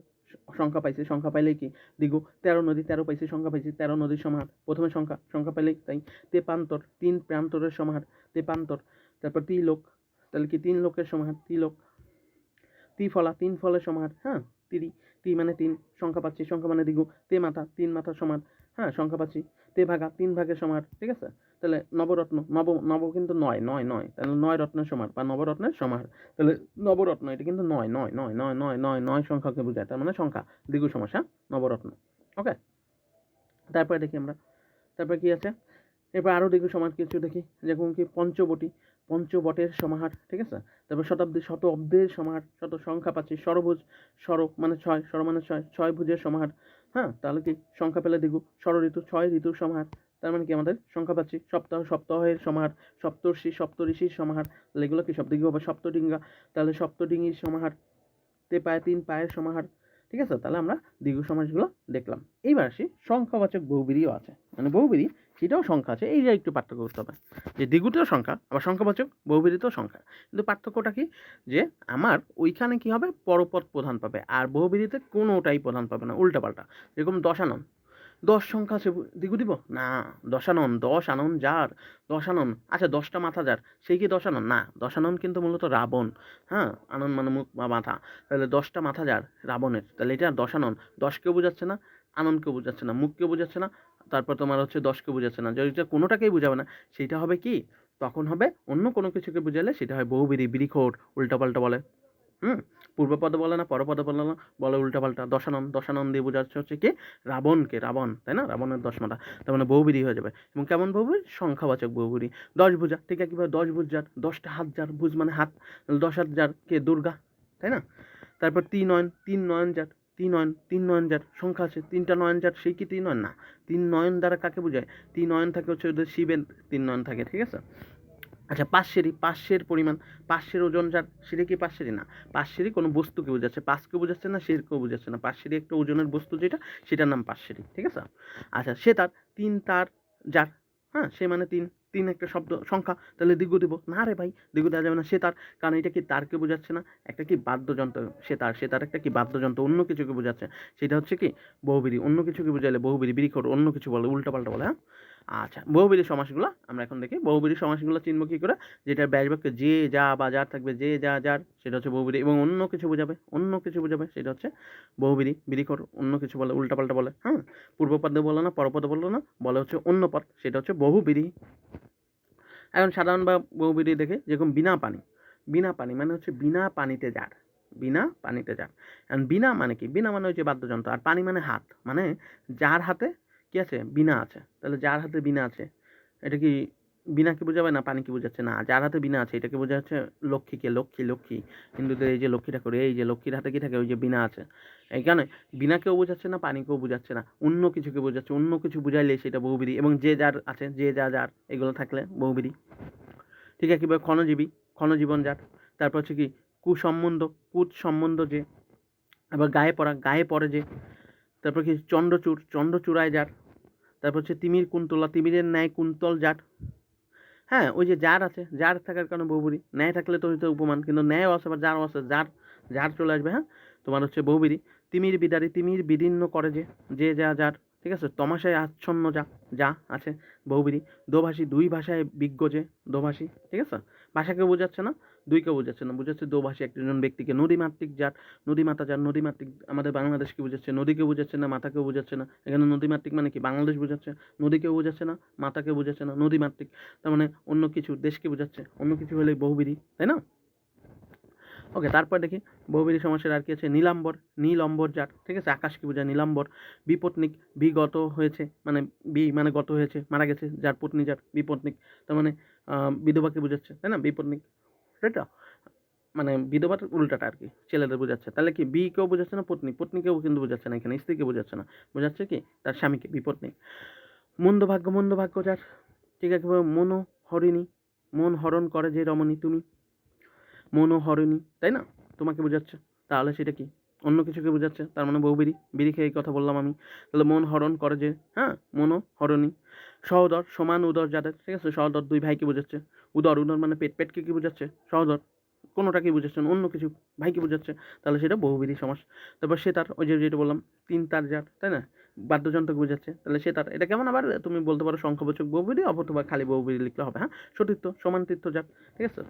সংখ্যা পাইছি, সংখ্যা পাইলেই কি দ্বিগু। 13 নদী, 13 পাইছি, সংখ্যা পাইছি, 13 নদীর সমাহার, প্রথমে সংখ্যা, সংখ্যা পাইলেই তাই। তেপান্তর, তিন প্রান্তরের সমাহার, তেপান্তর। তারপর তিলোক, তাহলে কি তিন লোকের সমাহার, তিলোক। ত্রিফলা, তিন ফলের সমাহার, হ্যাঁ? তিরি, তি মানে তিন, সংখ্যা পাচ্ছি, সংখ্যা মানে দ্বিগু। তে মাথা, তিন মাথার সমাহার, হ্যাঁ? সংখ্যা পাচ্ছি। তে ভাগা, তিন ভাগের সমাহার, ঠিক আছে? তাহলে নবরত্ন, নব, নব কিন্তু নয়, নয়, নয়, তাহলে 9 রত্নের সমাহার বা নবরত্নের সমাহার। তাহলে নবরত্ন এটা কিন্তু নয়, নয়, নয়, নয়, নয়, নয়, নয় সংখ্যাকে বোঝায়, তার মানে সংখ্যা, দ্বিগু সমাস, হ্যাঁ? নবরত্ন। ওকে, তারপরে দেখি আমরা, তারপরে কি আছে? এরপর আরও দ্বিগু সমাহার কিছু দেখি, যেরকম কি পঞ্চবটী, পঞ্চবটের সমাহার, ঠিক আছে? তারপর শতাব্দী, শত অব্দের সমাহার, শত সংখ্যা পাচ্ছি। ষড়ভুজ, ষড় মানে ছয়, ষড় মানে ছয়, ছয় ভুজের সমাহার, হ্যাঁ? তাহলে কি সংখ্যা পেলে দ্বিগু। ষড় ঋতু, ছয় ঋতুর সমাহার, তার মানে কি আমাদের সংখ্যা পাচ্ছি। সপ্তাহ, সপ্তাহের সমাহার। সপ্তর্ষি, সপ্তঋষির সমাহার, তাহলে এগুলো কি সব দ্বিগু হবে। সপ্তডিঙ্গা, তাহলে সপ্তডিঙ্গির সমাহার। তে পায়ে, তিন পায়ের সমাহার, ঠিক আছে? তাহলে আমরা দ্বিগু সমাসগুলো দেখলাম। এইবার আসি সংখ্যাবাচক বহুবিধিও আছে, মানে বহুবিধি সেটাও সংখ্যা আছে, এই যে একটু পার্থক্য করতে হবে, যে দ্বিগুতেও সংখ্যা আবার সংখ্যাবাচক বহুবিধিতেও সংখ্যা, কিন্তু পার্থক্যটা কি? যে আমার ওইখানে কি হবে? পরপদ প্রধান পাবে, আর বহুবিধিতে কোনোটাই প্রধান পাবে না, উল্টাপাল্টা। যেরকম দশানন, 10 সংখ্যা আছে দ্বিগু দিব না, দশানন, 10 আনন যার, দশানন। আচ্ছা 10টা মাথা যার, সেই কি দশানন না? দশানন কিন্তু মূলত রাবণ, হ্যাঁ, আনন মানে মুখ বা মাথা, তাহলে 10টা মাথা যার রাবণের, তাহলে এটা দশানন। 10কেও বোঝাচ্ছে না, আননকেও বোঝাচ্ছে না, মুখকেও বোঝাচ্ছে না, তারপর তোমার হচ্ছে 10কেও বোঝাচ্ছে না। যদি এটা কোনোটাকেই বোঝাবে না, সেইটা হবে কি? তখন হবে অন্য কোনো কিছুকে বোঝালে সেটা হয় বহুবিধি, বিড়িখোর, উল্টাপাল্টা বলে। হুম, পূর্বপদ বলে না, পরপদ বলে না, বলে উল্টাপাল্টা। দশানন, দশানন দিয়ে বোঝাচ্ছে হচ্ছে কি? রাবণকে, রাবণ, তাই না? রাবণের 10 মাথা, তার মানে বহুবিধি হয়ে যাবে। এবং কেমন বহুবিধি? সংখ্যাবাচক বহুবিধি। 10 ভুজা, ঠিক আছে, কিভাবে? 10 ভুজ যার, 10টা হাত যার, ভুজ মানে হাত, 10 হাত যার কে? দুর্গা, তাই না? তারপর ত্রিনয়ন, 3 নয়ন যার, ত্রিনয়ন, 3 নয়ন যার, সংখ্যা আছে 3টা নয়ন যার, সেই কি ত্রিনয়ন না? 3 নয়ন দ্বারা কাকে বোঝায়? 3 নয়ন থাকে হচ্ছে ওদের শিবের 3 নয়ন থাকে, ঠিক আছে? আচ্ছা পাঁচশেরই, পাঁচশের পরিমাণ, পাঁচশের ওজন যার, সেটা কি পাঁচশেরই না? পাঁচশেরই কোনো বস্তুকে বোঝাচ্ছে, পাঁচকে বোঝাচ্ছে না, শেরকেও বোঝাচ্ছে না। পাঁচশেরই একটা ওজনের বস্তু যেটা, সেটার নাম পাঁচশেরই, ঠিক আছে? আচ্ছা সে তার, তিন তার যার, হ্যাঁ, সে মানে তিন, তিন একটা শব্দ সংখ্যা, তাহলে দ্বিগু দিব না রে ভাই, দ্বিগু দেওয়া যাবে না। সে তার, কারণ এটা কি তারকে বোঝাচ্ছে না, একটা কি বাদ্যযন্ত্র, সে তার, সে তার একটা কি বাদ্যযন্ত্র, অন্য কিছুকে বোঝাচ্ছে, সেটা হচ্ছে কি? বহুবিধি। অন্য কিছুকে বোঝাইলে বহুবিধি, বিড়িখোর, অন্য কিছু বলে, উল্টাপাল্টা বলে, হ্যাঁ। আচ্ছা বহুবিধি সমাসগুলো আমরা এখন দেখি। বহুবিধি সমাসগুলো চিনব কি করে? যেটার ব্যাস বাক্যে যে যা বা যার থাকবে, যে যা যার, সেটা হচ্ছে বহুবিধি। এবং অন্য কিছু বোঝাবে, অন্য কিছু বোঝাবে, সেটা হচ্ছে বহুবিধি। বিড়িখোর অন্য কিছু বলে, উল্টাপাল্টা বলে, হ্যাঁ। পূর্বপদে বলে না, পরপদে বললো না, বলে হচ্ছে অন্য পদ, সেটা হচ্ছে বহুবিধি। এখন সাধারণ বা বহুবিধি দেখে, যেরকম বিনা পানি, বিনা পানি মানে হচ্ছে বিনা পানিতে যার, বিনা পানিতে যার। এখন বিনা মানে কি? বিনা মানে হচ্ছে বাদ্যযন্ত্র, আর পানি মানে হাত, মানে যার হাতে কি আছে? বিনা আছে। তাহলে যার হাতে বিনা আছে, এটা কি বিনাকে বোঝাবে না পানিকে বোঝাচ্ছে? না, যার হাতে বিনা আছে এটাকে বোঝা যাচ্ছে লক্ষ্মীকে, লক্ষ্মী, লক্ষ্মী। হিন্দুদের এই যে লক্ষ্মী ঠাকুর, এই যে লক্ষ্মীর হাতে কি থাকে? ওই যে বিনা আছে। এইখানে বিনাকেও বোঝাচ্ছে না, পানিকেও বোঝাচ্ছে না, অন্য কিছুকে বোঝাচ্ছে। অন্য কিছু বুঝাইলে সেটা বহুবিধি। এবং যে যার আছে, যে যা যার, এগুলো থাকলে বহুবিধি। ঠিক আছে, কিভাবে? ক্ষণজীবী, ক্ষণজীবন যার। তারপর হচ্ছে কি? কুসম্বন্ধ, কুৎ সম্বন্ধ যে। আবার গায়ে পড়া, গায়ে পড়ে যে। তারপর কি? চন্দ্রচূড়, চন্দ্রচূড়ায় যার। তারপর হচ্ছে তিমির কুন্তলা, তিমিরের ন্যায় কুন্তল যার। হ্যাঁ, ওই যে যার আছে, যার থাকার কারণে বহুবিধি। ন্যায় থাকলে তো হয়তো উপমান, কিন্তু ন্যায়ও আছে, আবার যারও আছে, যার, যার চলে আসবে, হ্যাঁ, তোমার হচ্ছে বহুবিধি। তিমির বিদারী, তিমির বিদীর্ণ করে যে, যে যা যার, ঠিক আছে? তমাশায় আচ্ছন্ন যা, যা আছে, বহুবিধি। দোভাষী, দুই ভাষায় বিজ্ঞ যে, দোভাষী, ঠিক আছে? ভাষাকেও বোঝাচ্ছে না, দুইকেও বোঝাচ্ছে না, বোঝাচ্ছে দোভাষী একজন ব্যক্তিকে। নদীমাতৃক যার, নদীমাতা যার, নদীমাতৃক আমাদের বাংলাদেশকে বোঝাচ্ছে, নদীকেও বোঝাচ্ছে না, মাতাকেও বোঝাচ্ছে না। এখানে নদীমাতৃক মানে কি? বাংলাদেশ বোঝাচ্ছে, নদীকেও বোঝাচ্ছে না, মাতাকেও বোঝাচ্ছে না, নদীমাতৃক, তার মানে অন্য কিছু দেশকে বোঝাচ্ছে। অন্য কিছু হলেই বহুবিধি, তাই না? ওকে, তারপর দেখি বহুবিধি সমাসের আর কি আছে। নীলাম্বর, নীল অম্বর যার, ঠিক আছে? আকাশকে বোঝায় নীলাম্বর। বিপত্নিক, বিগত হয়েছে মানে, বি মানে গত হয়েছে, মারা গেছে, যার পত্নী যার, বিপত্নিক, তার মানে বিধবাকে বোঝাচ্ছে, তাই না? বিপত্নিক, তাই তো? মানে বিধবার উল্টাটা আর কি, ছেলেদের বোঝাচ্ছে। তাহলে কি বি কেও বোঝাচ্ছে না, পত্নী, পত্নীকেও কিন্তু বোঝাচ্ছে না, এখানে স্ত্রীকে বোঝাচ্ছে না, বোঝাচ্ছে কি? তার স্বামীকে, বিপত্নিক। মন্দ ভাগ্য যার, ঠিক আছে? মনোহরিণী, মন হরণ করে যে রমণী তুমি, মনোহরিণী, তাই না? তোমাকে বোঝাচ্ছে। তাহলে সেটা কি? অন্য কিছুকে বোঝাচ্ছে, তার মানে বহুবিধি। বিড়ি খেয়ে এই কথা বললাম আমি। তাহলে মন হরণ করে যে, হ্যাঁ, মনোহরণী। সহোদর, সমান উদর যাদের, ঠিক আছে? সহোদর দুই ভাইকে বোঝাচ্ছে। উদর, উদর মানে পেট, পেটকে কি বোঝাচ্ছে? সহোদর, কোনোটাকে বোঝাচ্ছে না, অন্য কিছু ভাইকে বোঝাচ্ছে, তাহলে সেটা বহুবিধি সমাস। তারপর সে তার, ওই যে যেটা বললাম, তিন তার যার, তাই না? বাদ্যযন্ত্রকে বোঝাচ্ছে, তাহলে সে তার। এটা কেমন? আবার তুমি বলতে পারো সংখ্যাবাচক বহুবিধি, অথবা খালি বহুবিধি লিখলে হবে, হ্যাঁ। সতীর্থ, সমান তীর্থ যার, ঠিক আছে?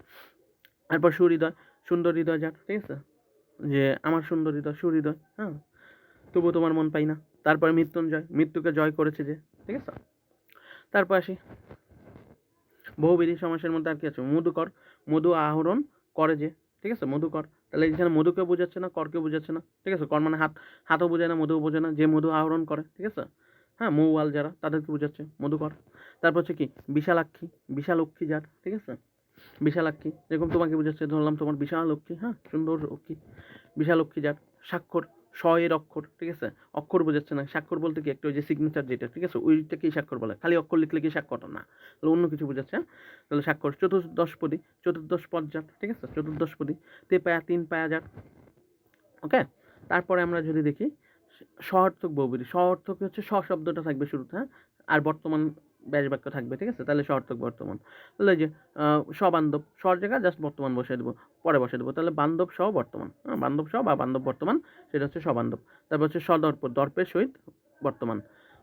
তারপর সুহৃদয়, সুন্দর হৃদয় যার, ঠিক আছে? যে আমার সুন্দর হৃদয়, সুহৃদয়, হ্যাঁ, তবুও তোমার মন পাই না। তারপরে মৃত্যুঞ্জয়, মৃত্যুকে জয় করেছে যে, ঠিক আছে? তারপর আসি বহুবিধি সমাসের মধ্যে আর কি আছে। মধুকর, মধু আহরণ করে যে, ঠিক আছে? মধুকর, তাহলে এখানে মধুকে বোঝাচ্ছে না, করকে বোঝাচ্ছে না, ঠিক আছে? কর মানে হাত, হাতও বোঝায় না, মধুও বোঝায় না, যে মধু আহরণ করে, ঠিক আছে? হ্যাঁ, মৌয়াল যারা, তাদেরকে বোঝাচ্ছে মধুকর। তারপর হচ্ছে কি? বিশালাক্ষী, বিশালক্ষী যার, ঠিক আছে? বিশালাক্ষী, যেরকম তোমাকে বোঝাচ্ছে, ধরলাম তোমার বিশালক্ষী, হ্যাঁ, সুন্দর লক্ষ্মী, বিশালক্ষী যার। স্বাক্ষর, স এর অক্ষর, ঠিক আছে? অক্ষর বোঝাচ্ছে না, স্বাক্ষর বলতে কি? একটা ওই যে সিগনেচার যেটা, ঠিক আছে? ওইটাকেই স্বাক্ষর বলে। খালি অক্ষর লিখলে কি স্বাক্ষর না, তাহলে অন্য কিছু বোঝাচ্ছে, হ্যাঁ? তাহলে স্বাক্ষর। চতুর্দশপদী, চতুর্দশ পদ যার, ঠিক আছে? চতুর্দশপদী, তে পায়া, তিন পায়া যার, ওকে। তারপরে আমরা যদি দেখি সহার্থক বহুবিধি, সহার্থক হচ্ছে স শব্দটা থাকবে শুরুতে, হ্যাঁ, আর বর্তমান ব্যাস বাক্য থাকবে, ঠিক আছে? তাহলে সহার্থক বর্তমান। তাহলে এই যে সবান্ধব, সর জায়গায় জাস্ট বর্তমান বসিয়ে দেবো, পরে বসিয়ে দেবো, তাহলে বান্ধব সহ বর্তমান, হ্যাঁ, বান্ধব সহ বা বান্ধব বর্তমান, সেটা হচ্ছে সবান্ধব। তারপর হচ্ছে সদর্প, দর্পের সহিত বর্তমান,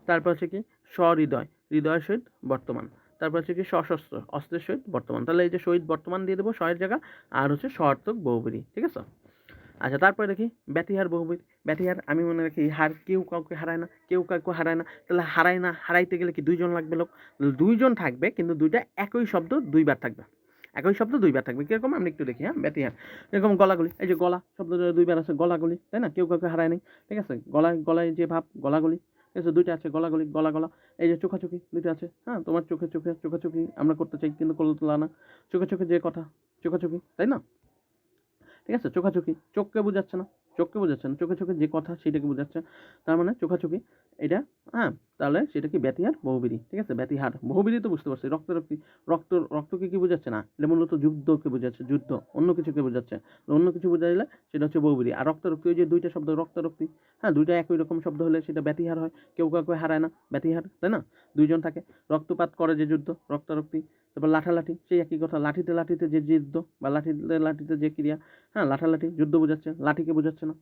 তারপর হচ্ছে কি সহৃদয়, হৃদয়ের সহিত বর্তমান। তারপর হচ্ছে কি সশস্ত্র, অস্ত্রের সহিত বর্তমান। তাহলে এই যে সহিত বর্তমান দিয়ে দেবো সয়ের জায়গা, আর হচ্ছে সহার্থক বহুব্রীহি, ঠিক আছে। আচ্ছা, তারপরে দেখি ব্যতিহার বহুব্রীহি। ব্যতিহার আমি মনে রাখি হার, কেউ কাউকে হারায় না, কেউ কাউকে হারায় না। তাহলে হারায় না, হারাইতে গেলে কি দুইজন লাগবে লোক, দুইজন থাকবে কিন্তু দুইটা একই শব্দ দুইবার থাকবে, একই শব্দ দুইবার থাকবে। কিরকম আমরা একটু দেখি, হ্যাঁ, ব্যতিহার। এরকম গলাগলি, এই যে গলা শব্দটা দুইবার আছে, গলাগলি, তাই না, কেউ কাউকে হারায় নাই, ঠিক আছে। গলায় গলায় যে ভাব, গলাগলি, ঠিক আছে, দুইটা আছে, গলাগলি, গলা গলা। এই যে চোখাচোখি, দুইটা আছে, হ্যাঁ, তোমার চোখে চোখে চোখাচোখি আমরা করতে চাই কিন্তু করলা না, চোখে চোখে যে কথা, চোখাচোখি, তাই না, ঠিক আছে। চোখাচোখি চোখকে বোঝাচ্ছে না, চোখকে বোঝাচ্ছে না, চোখে চোখে যে কথা সেটাকে বোঝাচ্ছে, তার মানে চোখাচোখি এটা, হ্যাঁ। তাহলে সেটা কি ব্যতিহার বহুব্রীহি, ঠিক আছে। ব্যতিহার বহুব্রীহি তো বুঝতে পারছি। রক্তারক্তি, রক্তকে কি বোঝাচ্ছে না, এটা মূলত যুদ্ধকে বোঝাচ্ছে, যুদ্ধ, অন্য কিছুকে বোঝাচ্ছে। অন্য কিছু বোঝাইলে সেটা হচ্ছে বহুব্রীহি। আর রক্তারক্তি, ওই যে দুইটা শব্দ রক্তারক্তি, হ্যাঁ, দুইটা একই রকম শব্দ হলে সেটা ব্যতিহার হয়। কেউ কাউকে হারায় না, ব্যতিহার, তাই না। দুইজন থাকে, রক্তপাত করে যে যুদ্ধ, রক্তারক্তি। তারপর লাঠালাঠি, সেই একই কথা, লাঠিতে লাঠিতে যে যুদ্ধ বা লাঠিতে লাঠিতে যে ক্রিয়া, হ্যাঁ, লাঠালাঠি যুদ্ধ বোঝাচ্ছে, লাঠিকে বোঝাচ্ছে না।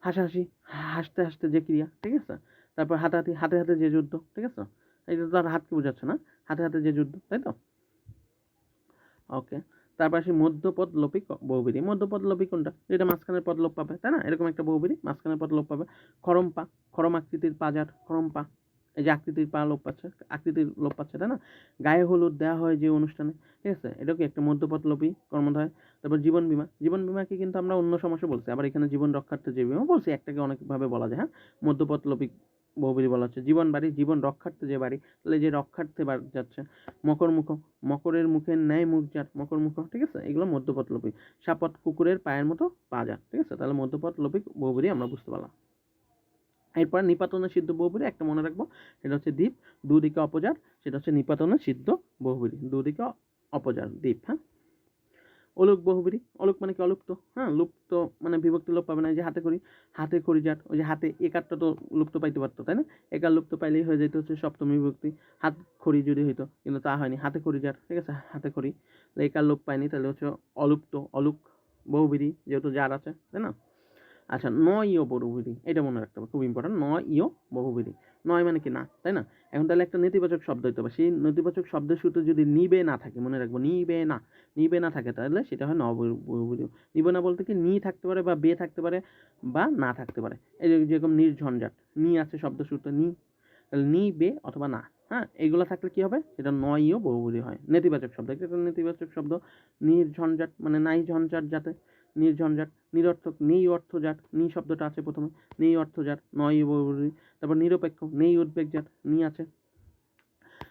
হাসাহাসি, হাসতে হাসতে যে ক্রিয়া, ঠিক আছে। তারপর হাতাহাতি, হাতে হাতে যে যুদ্ধ, ঠিক আছে। এটা তো আর হাতকে বোঝাচ্ছে না, হাতে হাতে যে যুদ্ধ, তাই তো। ওকে, তারপর আসি মধ্যপদ লোপী বহুব্রীহি। মধ্যপদ লোপী কোনটা, যেটা মাঝখানের পদ লোপ পাবে, তাই না, এরকম একটা বহুব্রীহি, মাঝখানের পদ লোপ পাবে। খরম পা, খরম আকৃতির পাজার, খরম পা, এই যে আকৃতির পা লোপ পাচ্ছে, আকৃতির লোপ পাচ্ছে, তাই না। গায়ে হলুদ দেওয়া হয় যে অনুষ্ঠানে, ঠিক আছে, এটাও কি একটা মধ্যপদ লোপী কর্মধারয়। তারপর জীবন বীমা, জীবন বীমাকে কিন্তু আমরা অন্য সমাসে বলছি, আবার এখানে জীবন রক্ষার্থে যে বীমা বলছি, একটাকে অনেকভাবে বলা যায়, হ্যাঁ। মধ্যপদ লোপী বহুব্রীহি বলা হচ্ছে। জীবন বাড়ি, জীবন রক্ষার্থে যে বাড়ি, তাহলে যে রক্ষার্থে বাড়ি যাচ্ছে। মকরমুখ, মকরের মুখের ন্যায় মুখ যার, মকরমুখ, ঠিক আছে, এগুলো মধ্যপদ লোপী। সাপত কুকুরের পায়ের মতো পা যার, ঠিক আছে, তাহলে মধ্যপদ লোপী বহুব্রীহি আমরা বুঝতে পারলাম। এরপর নিপাতনে সিদ্ধ বহুব্রীহি একটা মনে রাখবো, সেটা হচ্ছে দ্বীপ, দুদিকে অপজার, সেটা হচ্ছে নিপাতনে সিদ্ধ বহুব্রীহি, দুদিকে অপজার, দ্বীপ, হ্যাঁ। অলুক বহুব্রীহি, অলুক মানে কি অলুপ্ত, হ্যাঁ, লুপ্ত মানে বিভক্তি লোপ পাবে না। এই যে হাতে খড়ি, হাতে খড়ি যার, ওই যে হাতে একারটা তো লুপ্ত পাইতে পারতো, তাই না, একার লুপ্ত পাইলেই হয়ে যেত হচ্ছে সপ্তমী বিভক্তি, হাত খড়ি যদি হইতো, কিন্তু তা হয়নি, হাতে খড়ি যার, ঠিক আছে, হাতে খড়ি, একার লোপ পায়নি, তাহলে হচ্ছে অলুপ্ত, অলুক বহুব্রীহি, যেহেতু যার আছে, তাই না। আচ্ছা, নয় ইয় বহুব্রীহি, এটা মনে রাখতে হবে, খুব ইম্পর্টেন্ট, নয় ইয় বহুব্রীহি। নয় মানে কি না, তাই না। এখন তাহলে একটা নেতিবাচক শব্দ হইতে হবে, সেই নেতিবাচক শব্দের শুরুতে যদি নিবে না থাকে, মনে রাখবো, নিবে না, নিবে না থাকে, তাহলে সেটা হয় বহুব্রীহি। নিবে না বলতে কি নি থাকতে পারে বা বে থাকতে পারে বা না থাকতে পারে। এই যেরকম নির্ঝঞ্ঝাট, নি আছে শব্দ শুরুতে, নি, তাহলে নি, বে অথবা না, হ্যাঁ, এইগুলো থাকলে কি হবে, সেটা নয় ইয় বহুব্রীহি হয়, নেতিবাচক শব্দ। এটা নেতিবাচক শব্দ। নির্ঝঞ্ঝাট মানে নাই ঝঞ্ঝাট যাতে, নির্ঝঞ্ঝাট। নিরর্থক, নেই অর্থ যার, নি শব্দটা আছে প্রথমে, নেই অর্থ যার, নয় বহুব্রীহি। তারপর নিরপেক্ষ, নেই উদ্বেগ যার, নি আছে,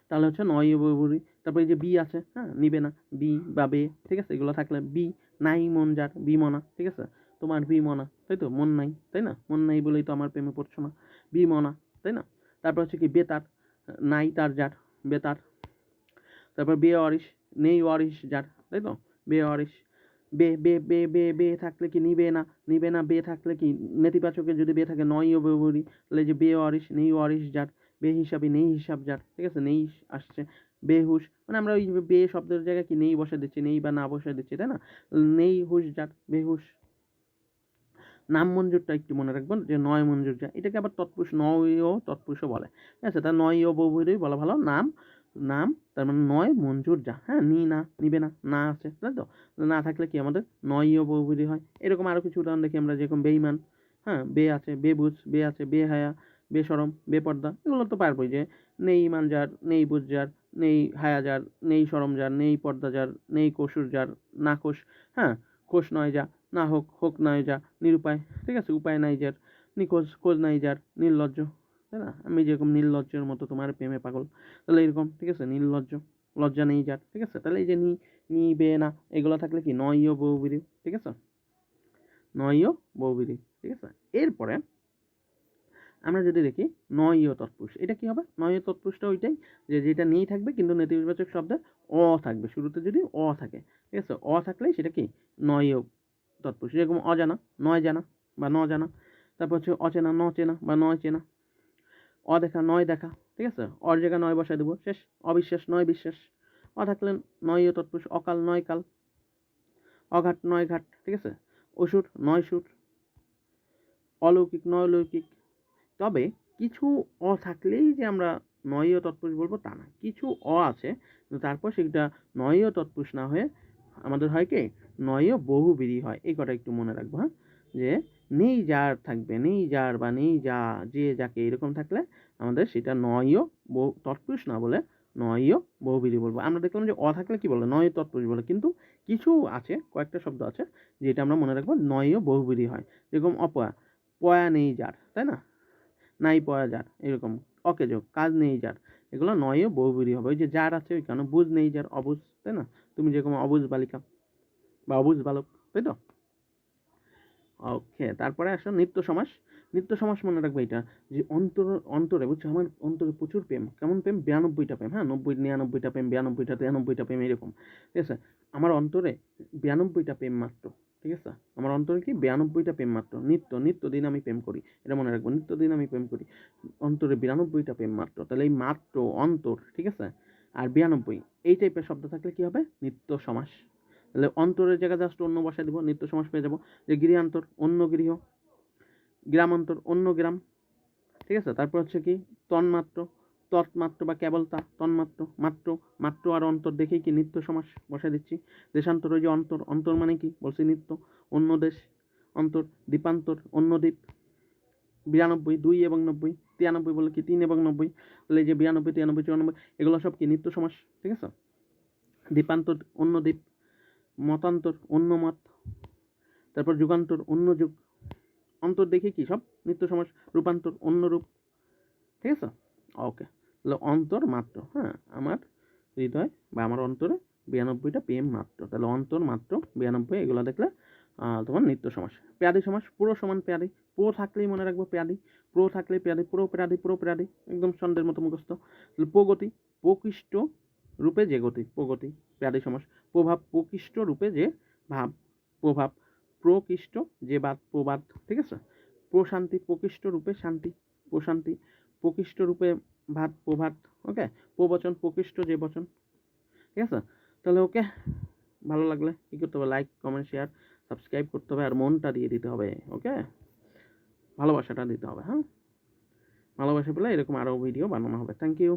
তাহলে হচ্ছে নয় বহুব্রীহি। তারপর এই যে বি আছে, হ্যাঁ, নিবে না, বি বা বে, ঠিক আছে, এগুলো থাকলে বি। নাই মন যার, বি মনা, ঠিক আছে, তোমার বি মনা, তাই তো, মন নাই, তাই না, মন নাই বলেই তো আমার প্রেমে পড়ছো না, বি মনা, তাই না। তারপর হচ্ছে কি বেতার, নাই তার যার, বেতার। তারপর বে অরিস, নেই অরিস যার, তাই তো, বে অরিস। বে বে বে বে বে থাকলে কি নিবে না, নিবে না, বে থাকলে কি নেতিবাচকে যদি বে থাকে নয় ও বহুব্রীহি, তাহলে যে বে অরিস, নেই অরিস যার, বে হিসাবে নেই হিসাব যার, ঠিক আছে, নেই আসছে। বেহুশ মানে আমরা ওই বে শব্দের জায়গায় কি নেই বসে দিচ্ছি, নেই বা না বসে দিচ্ছি, তাই না, নেই হুশ যার, বেহুশ। নাম মঞ্জুরটা একটু মনে রাখবেন, যে নয় মঞ্জুর যা, এটাকে আবার তৎপুরুষ, নয় ও তৎপুরুষও বলে, ঠিক আছে, তার নয় ও বহুব্রীহি বলা ভালো। নাম, নাম, তার মানে নয় মঞ্জুর যা, হ্যাঁ, নি না, নিবে না, না আছে, তাই তো, না থাকলে কি আমাদের নয় ও বহুব্রীহি হয়। এরকম আরো কিছু উদাহরণ দেখি আমরা, যেরকম বেঈমান, হ্যাঁ, বে আছে, বেবুঝ, বে আছে, বেহায়া, বেশরম, বেপর্দা, এগুলো তো পারবোই, যে নেই ইমান যার, নেই বুঝ যার, নেই হায়া যার, নেই শরম যার, নেই পর্দা যার, নেই কসুর যার, নাখোশ, হ্যাঁ, খোশ নয় যা, না হোক, হোক নয় যা, নিরুপায়, ঠিক আছে, উপায় নাই যার, নিখোঁজ, খোঁজ নাই যার, নির্লজ্জ, তাই না, আমি যেরকম নির্লজ্জের মতো তোমার প্রেমে পাগল, তাহলে এরকম, ঠিক আছে, নির্লজ্জ, লজ্জা নেই যার, ঠিক আছে, তাহলে এই যে নি, নি, বে, না, এগুলো থাকলে কি নয় ও বহুব্রীহি, ঠিক আছে, নয় ও বহুব্রীহি, ঠিক আছে। এরপরে আমরা যদি দেখি নয় ও তৎপুরুষ, এটা কি হবে, নয় ও তৎপুরুষটা ওইটাই, যে যেটা নেই থাকবে কিন্তু নেতিবাচক শব্দে অ থাকবে, শুরুতে যদি অ থাকে, ঠিক আছে, অ থাকলেই সেটা কি নয় ও তৎপুরুষ। যেরকম অজানা, নয় জানা বা ন জানা। তারপর হচ্ছে অচেনা, ন চেনা বা নয় চেনা। অদেখা, নয় দেখা, ঠিক আছে, অর জায়গায় নয় বসায় দেবো, শেষ। অবিশ্বাস, নয় বিশ্বাস। অ থাকলে নয় ও তৎপুরুষ। অকাল, নয় কাল। অঘাট, নয় ঘাট, ঠিক আছে। অসুর, নয় সুর। অলৌকিক, নয় লৌকিক। তবে কিছু অ থাকলেই যে আমরা নয়ীয় তৎপুরুষ বলবো তা না, কিছু অ আছে কিন্তু তারপর সেটা নয়ীয় তৎপুরুষ না হয়ে আমাদের হয় কি নয়ীয় বহুব্রীহি হয়। এই কথা একটু মনে রাখবো, হ্যাঁ, যে নেই যার থাকবে, নেই যার বা নেই যা, যে যাকে এরকম থাকলে আমাদের সেটা নয়ীয় বহু তৎপুরুষ না বলে নয়ীয় বহুব্রীহি বলবো। আমরা দেখলাম যে অ থাকলে কি বলে নয়ীয় তৎপুরুষ বলে, কিন্তু কিছু আছে, কয়েকটা শব্দ আছে যেটা আমরা মনে রাখবো নয়ীয় বহুব্রীহি হয়। যেরকম অপয়া, পয়া নেই যার, তাই না, নাই পয়া যার, এরকম অকেজো কাজ নেই যার, এগুলো নয়ও বহুব্রীহি হবে। ওই যে যার আছে ওই কেন বুঝ নেই যার, অবুঝ, তাই না, তুমি যেরকম অবুঝ বালিকা বা অবুঝ বালক, তাই তো। ওকে, তারপরে আসো নিত্য সমাস। নিত্য সমাস মনে রাখবে এটা, যে অন্তরে বুঝছো আমার অন্তরে প্রচুর প্রেম, কেমন প্রেম, 92টা প্রেম, হ্যাঁ 90 99টা প্রেম, 92টা 93টা প্রেম, এরকম, ঠিক আছে। আমার অন্তরে 92টা প্রেম মাত্র, ঠিক আছে, আমার অন্তরে কি 92টা প্রেম মাত্র, নিত্য নিত্য দিন আমি প্রেম করি, এটা মনে রাখবো, নিত্য দিন আমি প্রেম করি, অন্তরে 92টা প্রেম মাত্র। তাহলে এই মাত্র, অন্তর, ঠিক আছে, আর 92, এই টাইপের শব্দ থাকলে কি হবে নিত্য সমাস। তাহলে অন্তরের জায়গায় জাস্ট অন্য বসায় দিব, নিত্য সমাস পেয়ে যাবো। যে গৃহান্তর অন্য গৃহ, গ্রামান্তর অন্য গ্রাম, ঠিক আছে। তারপর হচ্ছে কি তন্মাত্র, তৎমাত্র বা কেবল তা, তন্মাত্র, মাত্র, মাত্র আর অন্তর দেখেই কি নিত্য সমাস বসায় দিচ্ছি। দেশান্তর, ওই যে অন্তর, অন্তর মানে কি বলছি নিত্য, অন্য দেশ অন্তর, দ্বীপান্তর অন্য দ্বীপ, 92 2 এবং 90, 93 বলে কি 3 এবং 90, তাহলে এই যে 92 93 94 এগুলো সব কি নিত্য সমাস, ঠিক আছে। দ্বীপান্তর অন্য দ্বীপ, মতান্তর অন্য মত, তারপর যুগান্তর অন্য যুগ, অন্তর দেখে কি সব নিত্য সমাস, রূপান্তর অন্য রূপ, ঠিক আছে। ওকে, তাহলে অন্তর মাত্র, হ্যাঁ আমার হৃদয় বা আমার অন্তরে 92টা প্রেম মাত্র, তাহলে অন্তর মাত্র 92, এগুলো দেখলে তোমার নিত্য সমাস। পেয়াদি সমাস, পুরো সমান পেয়াদি, পুরো থাকলেই মনে রাখবো পেয়াদি, পুরো থাকলেই পেয়াদি, পুরো পেয়াদি, পুরো পেয়াদি, একদম ছন্দের মতো মুখস্থ। প্রগতি, প্রকৃষ্ট রূপে যে গতি, প্রগতি পেয়াদি সমাস। প্রভাব, প্রকৃষ্ট রূপে যে ভাব, প্রভাব, প্রকৃষ্ট যে বাদ, প্রবাদ, ঠিক আছে। প্রশান্তি, প্রকৃষ্ট রূপে শান্তি, প্রশান্তি, প্রকৃষ্ট রূপে ভাত, প্রভাত, ওকে। প্রবচন, প্রকৃষ্ট যে বচন, ঠিক আছে। তাহলে ওকে, ভালো লাগলে কি করতে হবে, লাইক কমেন্ট শেয়ার সাবস্ক্রাইব করতে হবে, আর মনটা দিয়ে দিতে হবে, ওকে, ভালোবাসাটা দিতে হবে, হ্যাঁ, ভালোবাসা পেলে এরকম আরও ভিডিও বানানো হবে। Thank you.